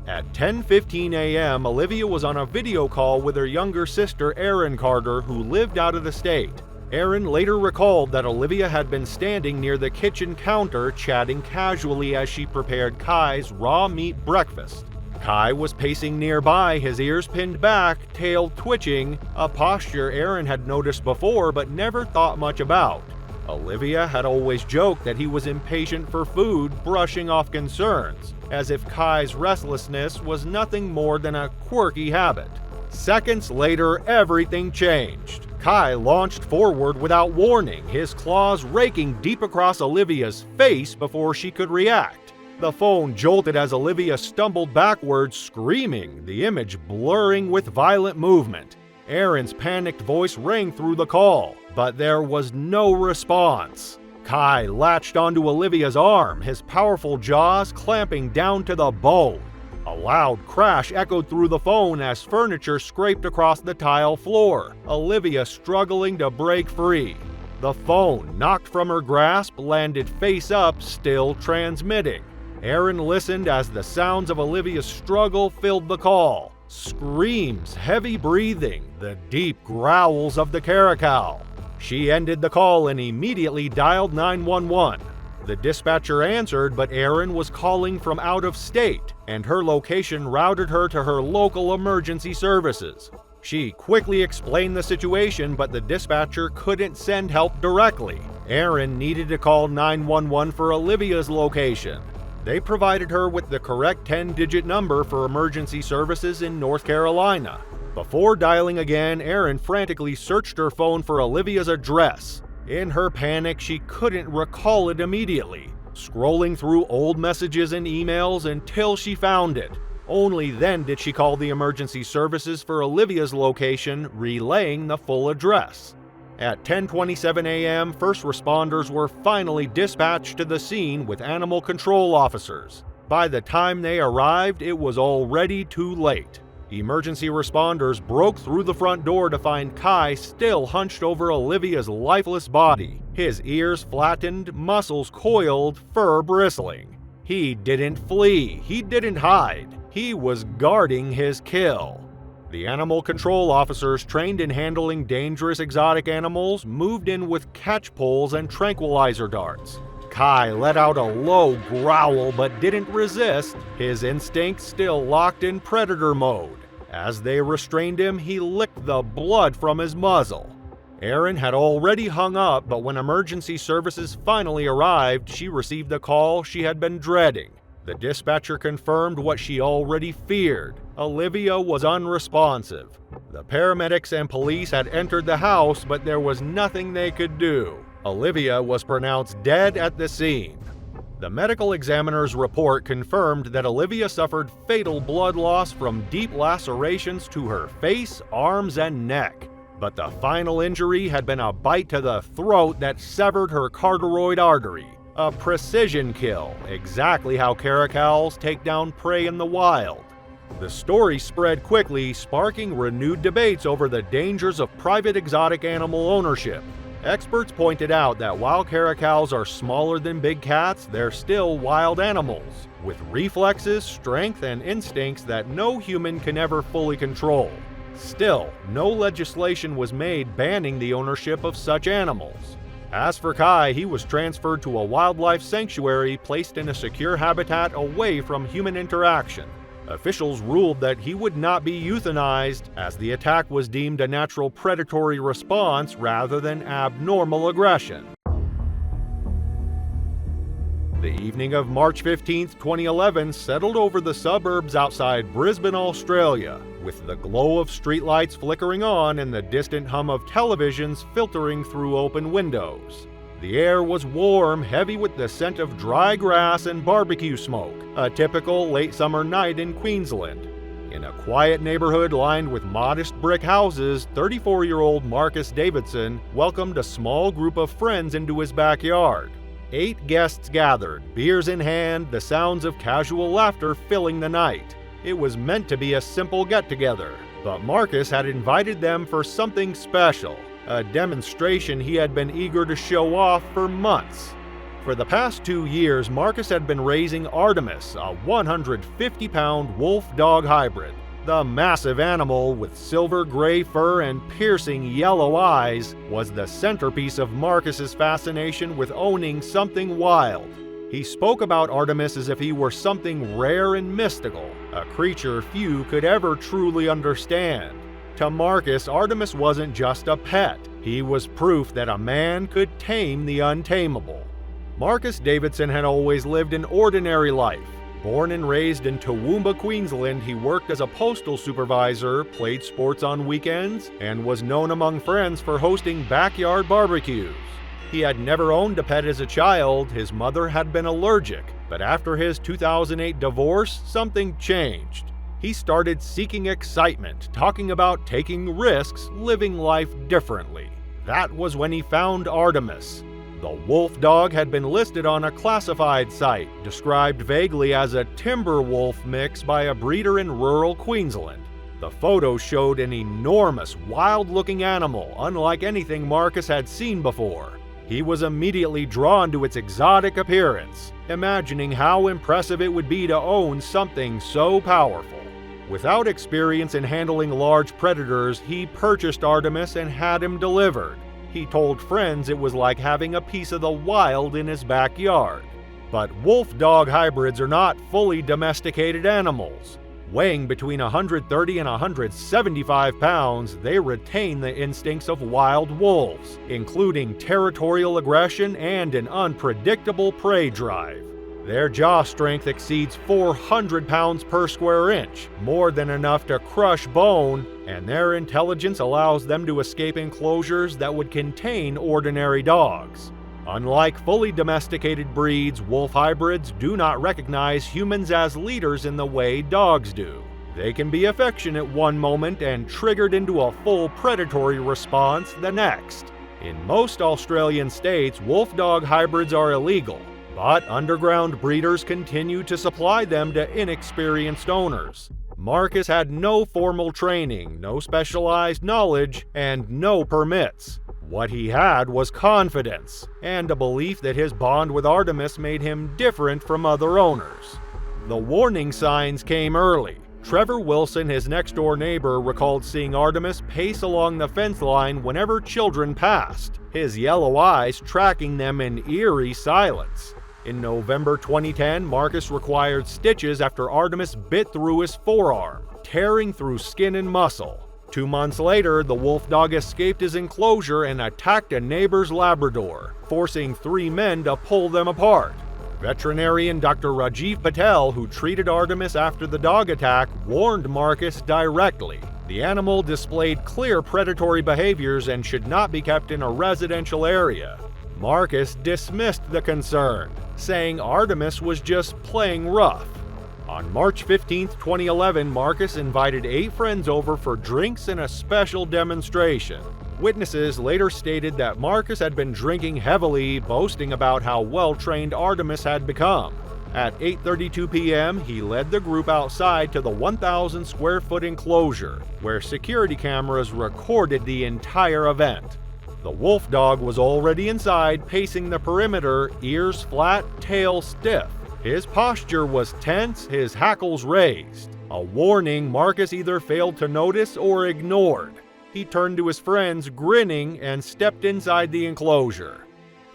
At 10:15 a.m., Olivia was on a video call with her younger sister Erin Carter, who lived out of the state. Erin later recalled that Olivia had been standing near the kitchen counter chatting casually as she prepared Kai's raw meat breakfast. Kai was pacing nearby, his ears pinned back, tail twitching, a posture Erin had noticed before but never thought much about. Olivia had always joked that he was impatient for food, brushing off concerns, as if Kai's restlessness was nothing more than a quirky habit. Seconds later, everything changed. Kai launched forward without warning, his claws raking deep across Olivia's face before she could react. The phone jolted as Olivia stumbled backwards, screaming, the image blurring with violent movement. Erin's panicked voice rang through the call, but there was no response. Kai latched onto Olivia's arm, his powerful jaws clamping down to the bone. A loud crash echoed through the phone as furniture scraped across the tile floor, Olivia struggling to break free. The phone, knocked from her grasp, landed face up, still transmitting. Erin listened as the sounds of Olivia's struggle filled the call. Screams, heavy breathing, the deep growls of the caracal. She ended the call and immediately dialed 911. The dispatcher answered, but Erin was calling from out of state, and her location routed her to her local emergency services. She quickly explained the situation, but the dispatcher couldn't send help directly. Erin needed to call 911 for Olivia's location. They provided her with the correct 10-digit number for emergency services in North Carolina. Before dialing again, Erin frantically searched her phone for Olivia's address. In her panic, she couldn't recall it immediately, scrolling through old messages and emails until she found it. Only then did she call the emergency services for Olivia's location, relaying the full address. At 10:27 a.m., first responders were finally dispatched to the scene with animal control officers. By the time they arrived, it was already too late. Emergency responders broke through the front door to find Kai still hunched over Olivia's lifeless body, his ears flattened, muscles coiled, fur bristling. He didn't flee, he didn't hide, he was guarding his kill. The animal control officers trained in handling dangerous exotic animals moved in with catch poles and tranquilizer darts. Kai let out a low growl but didn't resist, his instincts still locked in predator mode. As they restrained him, he licked the blood from his muzzle. Erin had already hung up, but when emergency services finally arrived, she received the call she had been dreading. The dispatcher confirmed what she already feared. Olivia was unresponsive. The paramedics and police had entered the house, but there was nothing they could do. Olivia was pronounced dead at the scene. The medical examiner's report confirmed that Olivia suffered fatal blood loss from deep lacerations to her face, arms, and neck. But the final injury had been a bite to the throat that severed her carotid artery. A precision kill, exactly how caracals take down prey in the wild. The story spread quickly, sparking renewed debates over the dangers of private exotic animal ownership. Experts pointed out that while caracals are smaller than big cats, they're still wild animals, with reflexes, strength, and instincts that no human can ever fully control. Still, no legislation was made banning the ownership of such animals. As for Kai, he was transferred to a wildlife sanctuary placed in a secure habitat away from human interaction. Officials ruled that he would not be euthanized, as the attack was deemed a natural predatory response rather than abnormal aggression. The evening of March 15, 2011 settled over the suburbs outside Brisbane, Australia, with the glow of streetlights flickering on and the distant hum of televisions filtering through open windows. The air was warm, heavy with the scent of dry grass and barbecue smoke, a typical late summer night in Queensland. In a quiet neighborhood lined with modest brick houses, 34-year-old Marcus Davidson welcomed a small group of friends into his backyard. 8 guests gathered, beers in hand, the sounds of casual laughter filling the night. It was meant to be a simple get-together, but Marcus had invited them for something special, a demonstration he had been eager to show off for months. For the past 2 years, Marcus had been raising Artemis, a 150-pound wolf-dog hybrid. The massive animal, with silver-gray fur and piercing yellow eyes, was the centerpiece of Marcus's fascination with owning something wild. He spoke about Artemis as if he were something rare and mystical, a creature few could ever truly understand. To Marcus, Artemis wasn't just a pet. He was proof that a man could tame the untamable. Marcus Davidson had always lived an ordinary life. Born and raised in Toowoomba, Queensland, he worked as a postal supervisor, played sports on weekends, and was known among friends for hosting backyard barbecues. He had never owned a pet as a child. His mother had been allergic, but after his 2008 divorce, something changed. He started seeking excitement, talking about taking risks, living life differently. That was when he found Artemis. The wolf dog had been listed on a classified site, described vaguely as a timber wolf mix by a breeder in rural Queensland. The photo showed an enormous, wild-looking animal, unlike anything Marcus had seen before. He was immediately drawn to its exotic appearance, imagining how impressive it would be to own something so powerful. Without experience in handling large predators, he purchased Artemis and had him delivered. He told friends it was like having a piece of the wild in his backyard. But wolf-dog hybrids are not fully domesticated animals. Weighing between 130 and 175 pounds, they retain the instincts of wild wolves, including territorial aggression and an unpredictable prey drive. Their jaw strength exceeds 400 pounds per square inch, more than enough to crush bone, and their intelligence allows them to escape enclosures that would contain ordinary dogs. Unlike fully domesticated breeds, wolf hybrids do not recognize humans as leaders in the way dogs do. They can be affectionate one moment and triggered into a full predatory response the next. In most Australian states, wolf-dog hybrids are illegal, but underground breeders continue to supply them to inexperienced owners. Marcus had no formal training, no specialized knowledge, and no permits. What he had was confidence, and a belief that his bond with Artemis made him different from other owners. The warning signs came early. Trevor Wilson, his next-door neighbor, recalled seeing Artemis pace along the fence line whenever children passed, his yellow eyes tracking them in eerie silence. In November 2010, Marcus required stitches after Artemis bit through his forearm, tearing through skin and muscle. 2 months later, the wolf dog escaped his enclosure and attacked a neighbor's Labrador, forcing 3 men to pull them apart. Veterinarian Dr. Rajiv Patel, who treated Artemis after the dog attack, warned Marcus directly. The animal displayed clear predatory behaviors and should not be kept in a residential area. Marcus dismissed the concern, saying Artemis was just playing rough. On March 15, 2011, Marcus invited 8 friends over for drinks and a special demonstration. Witnesses later stated that Marcus had been drinking heavily, boasting about how well-trained Artemis had become. At 8:32 p.m., he led the group outside to the 1,000-square-foot enclosure, where security cameras recorded the entire event. The wolf dog was already inside, pacing the perimeter, ears flat, tail stiff. His posture was tense, his hackles raised. A warning Marcus either failed to notice or ignored. He turned to his friends, grinning, and stepped inside the enclosure.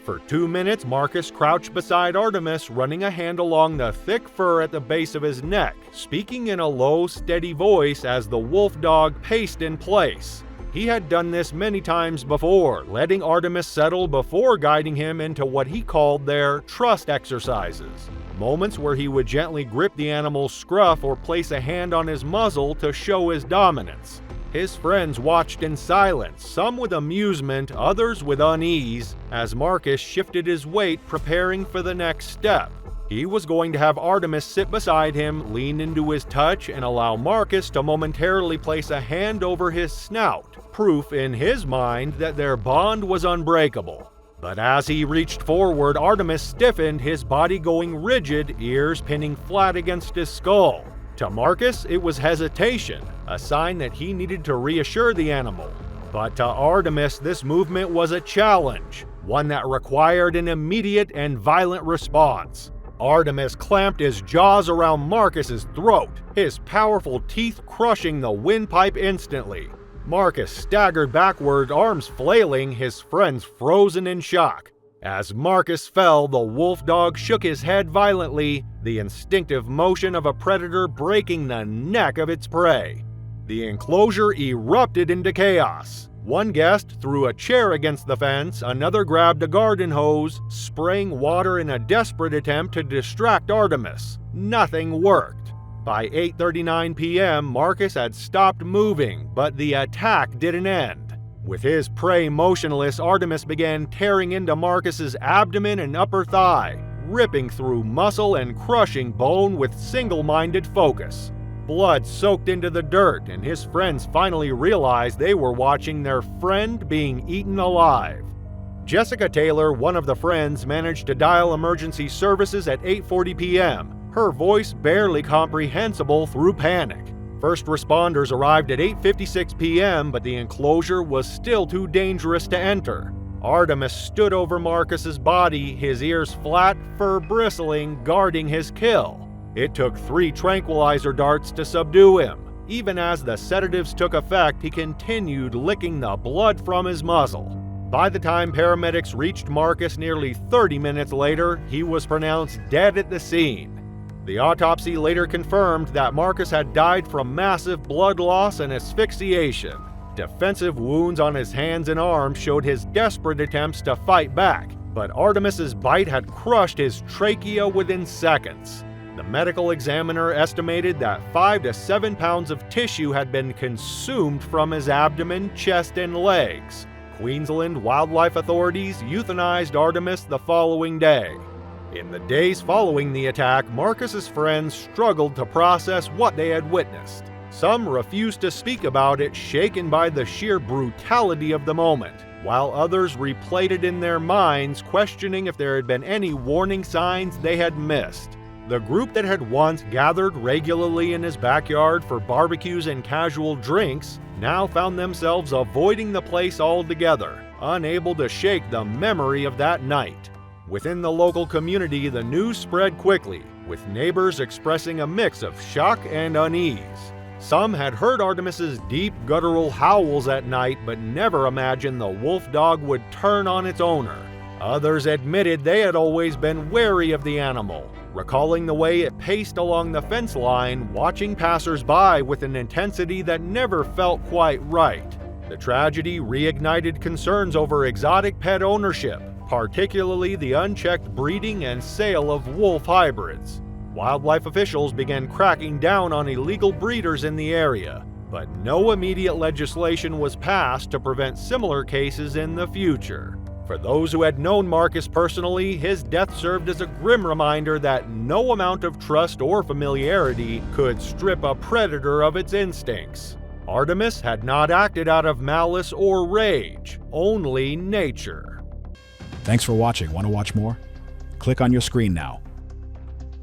For 2 minutes, Marcus crouched beside Artemis, running a hand along the thick fur at the base of his neck, speaking in a low, steady voice as the wolf dog paced in place. He had done this many times before, letting Artemis settle before guiding him into what he called their trust exercises. Moments where he would gently grip the animal's scruff or place a hand on his muzzle to show his dominance. His friends watched in silence, some with amusement, others with unease, as Marcus shifted his weight, preparing for the next step. He was going to have Artemis sit beside him, lean into his touch, and allow Marcus to momentarily place a hand over his snout, proof in his mind that their bond was unbreakable. But as he reached forward, Artemis stiffened, his body going rigid, ears pinning flat against his skull. To Marcus, it was hesitation, a sign that he needed to reassure the animal. But to Artemis, this movement was a challenge, one that required an immediate and violent response. Artemis clamped his jaws around Marcus's throat, his powerful teeth crushing the windpipe instantly. Marcus staggered backward, arms flailing, his friends frozen in shock. As Marcus fell, the wolf dog shook his head violently, the instinctive motion of a predator breaking the neck of its prey. The enclosure erupted into chaos. One guest threw a chair against the fence, another grabbed a garden hose, spraying water in a desperate attempt to distract Artemis. Nothing worked. By 8:39 p.m., Marcus had stopped moving, but the attack didn't end. With his prey motionless, Artemis began tearing into Marcus's abdomen and upper thigh, ripping through muscle and crushing bone with single-minded focus. Blood soaked into the dirt, and his friends finally realized they were watching their friend being eaten alive. Jessica Taylor, one of the friends, managed to dial emergency services at 8:40 p.m., her voice barely comprehensible through panic. First responders arrived at 8:56 p.m., but the enclosure was still too dangerous to enter. Artemis stood over Marcus's body, his ears flat, fur bristling, guarding his kill. It took 3 tranquilizer darts to subdue him. Even as the sedatives took effect, he continued licking the blood from his muzzle. By the time paramedics reached Marcus nearly 30 minutes later, he was pronounced dead at the scene. The autopsy later confirmed that Marcus had died from massive blood loss and asphyxiation. Defensive wounds on his hands and arms showed his desperate attempts to fight back, but Artemis's bite had crushed his trachea within seconds. The medical examiner estimated that 5 to 7 pounds of tissue had been consumed from his abdomen, chest, and legs. Queensland wildlife authorities euthanized Artemis the following day. In the days following the attack, Marcus's friends struggled to process what they had witnessed. Some refused to speak about it, shaken by the sheer brutality of the moment, while others replayed it in their minds, questioning if there had been any warning signs they had missed. The group that had once gathered regularly in his backyard for barbecues and casual drinks now found themselves avoiding the place altogether, unable to shake the memory of that night. Within the local community, the news spread quickly, with neighbors expressing a mix of shock and unease. Some had heard Artemis's deep, guttural howls at night, but never imagined the wolf dog would turn on its owner. Others admitted they had always been wary of the animal, recalling the way it paced along the fence line, watching passers-by with an intensity that never felt quite right. The tragedy reignited concerns over exotic pet ownership, particularly the unchecked breeding and sale of wolf hybrids. Wildlife officials began cracking down on illegal breeders in the area, but no immediate legislation was passed to prevent similar cases in the future. For those who had known Marcus personally, his death served as a grim reminder that no amount of trust or familiarity could strip a predator of its instincts. Artemis had not acted out of malice or rage, only nature. Thanks for watching. Want to watch more? Click on your screen now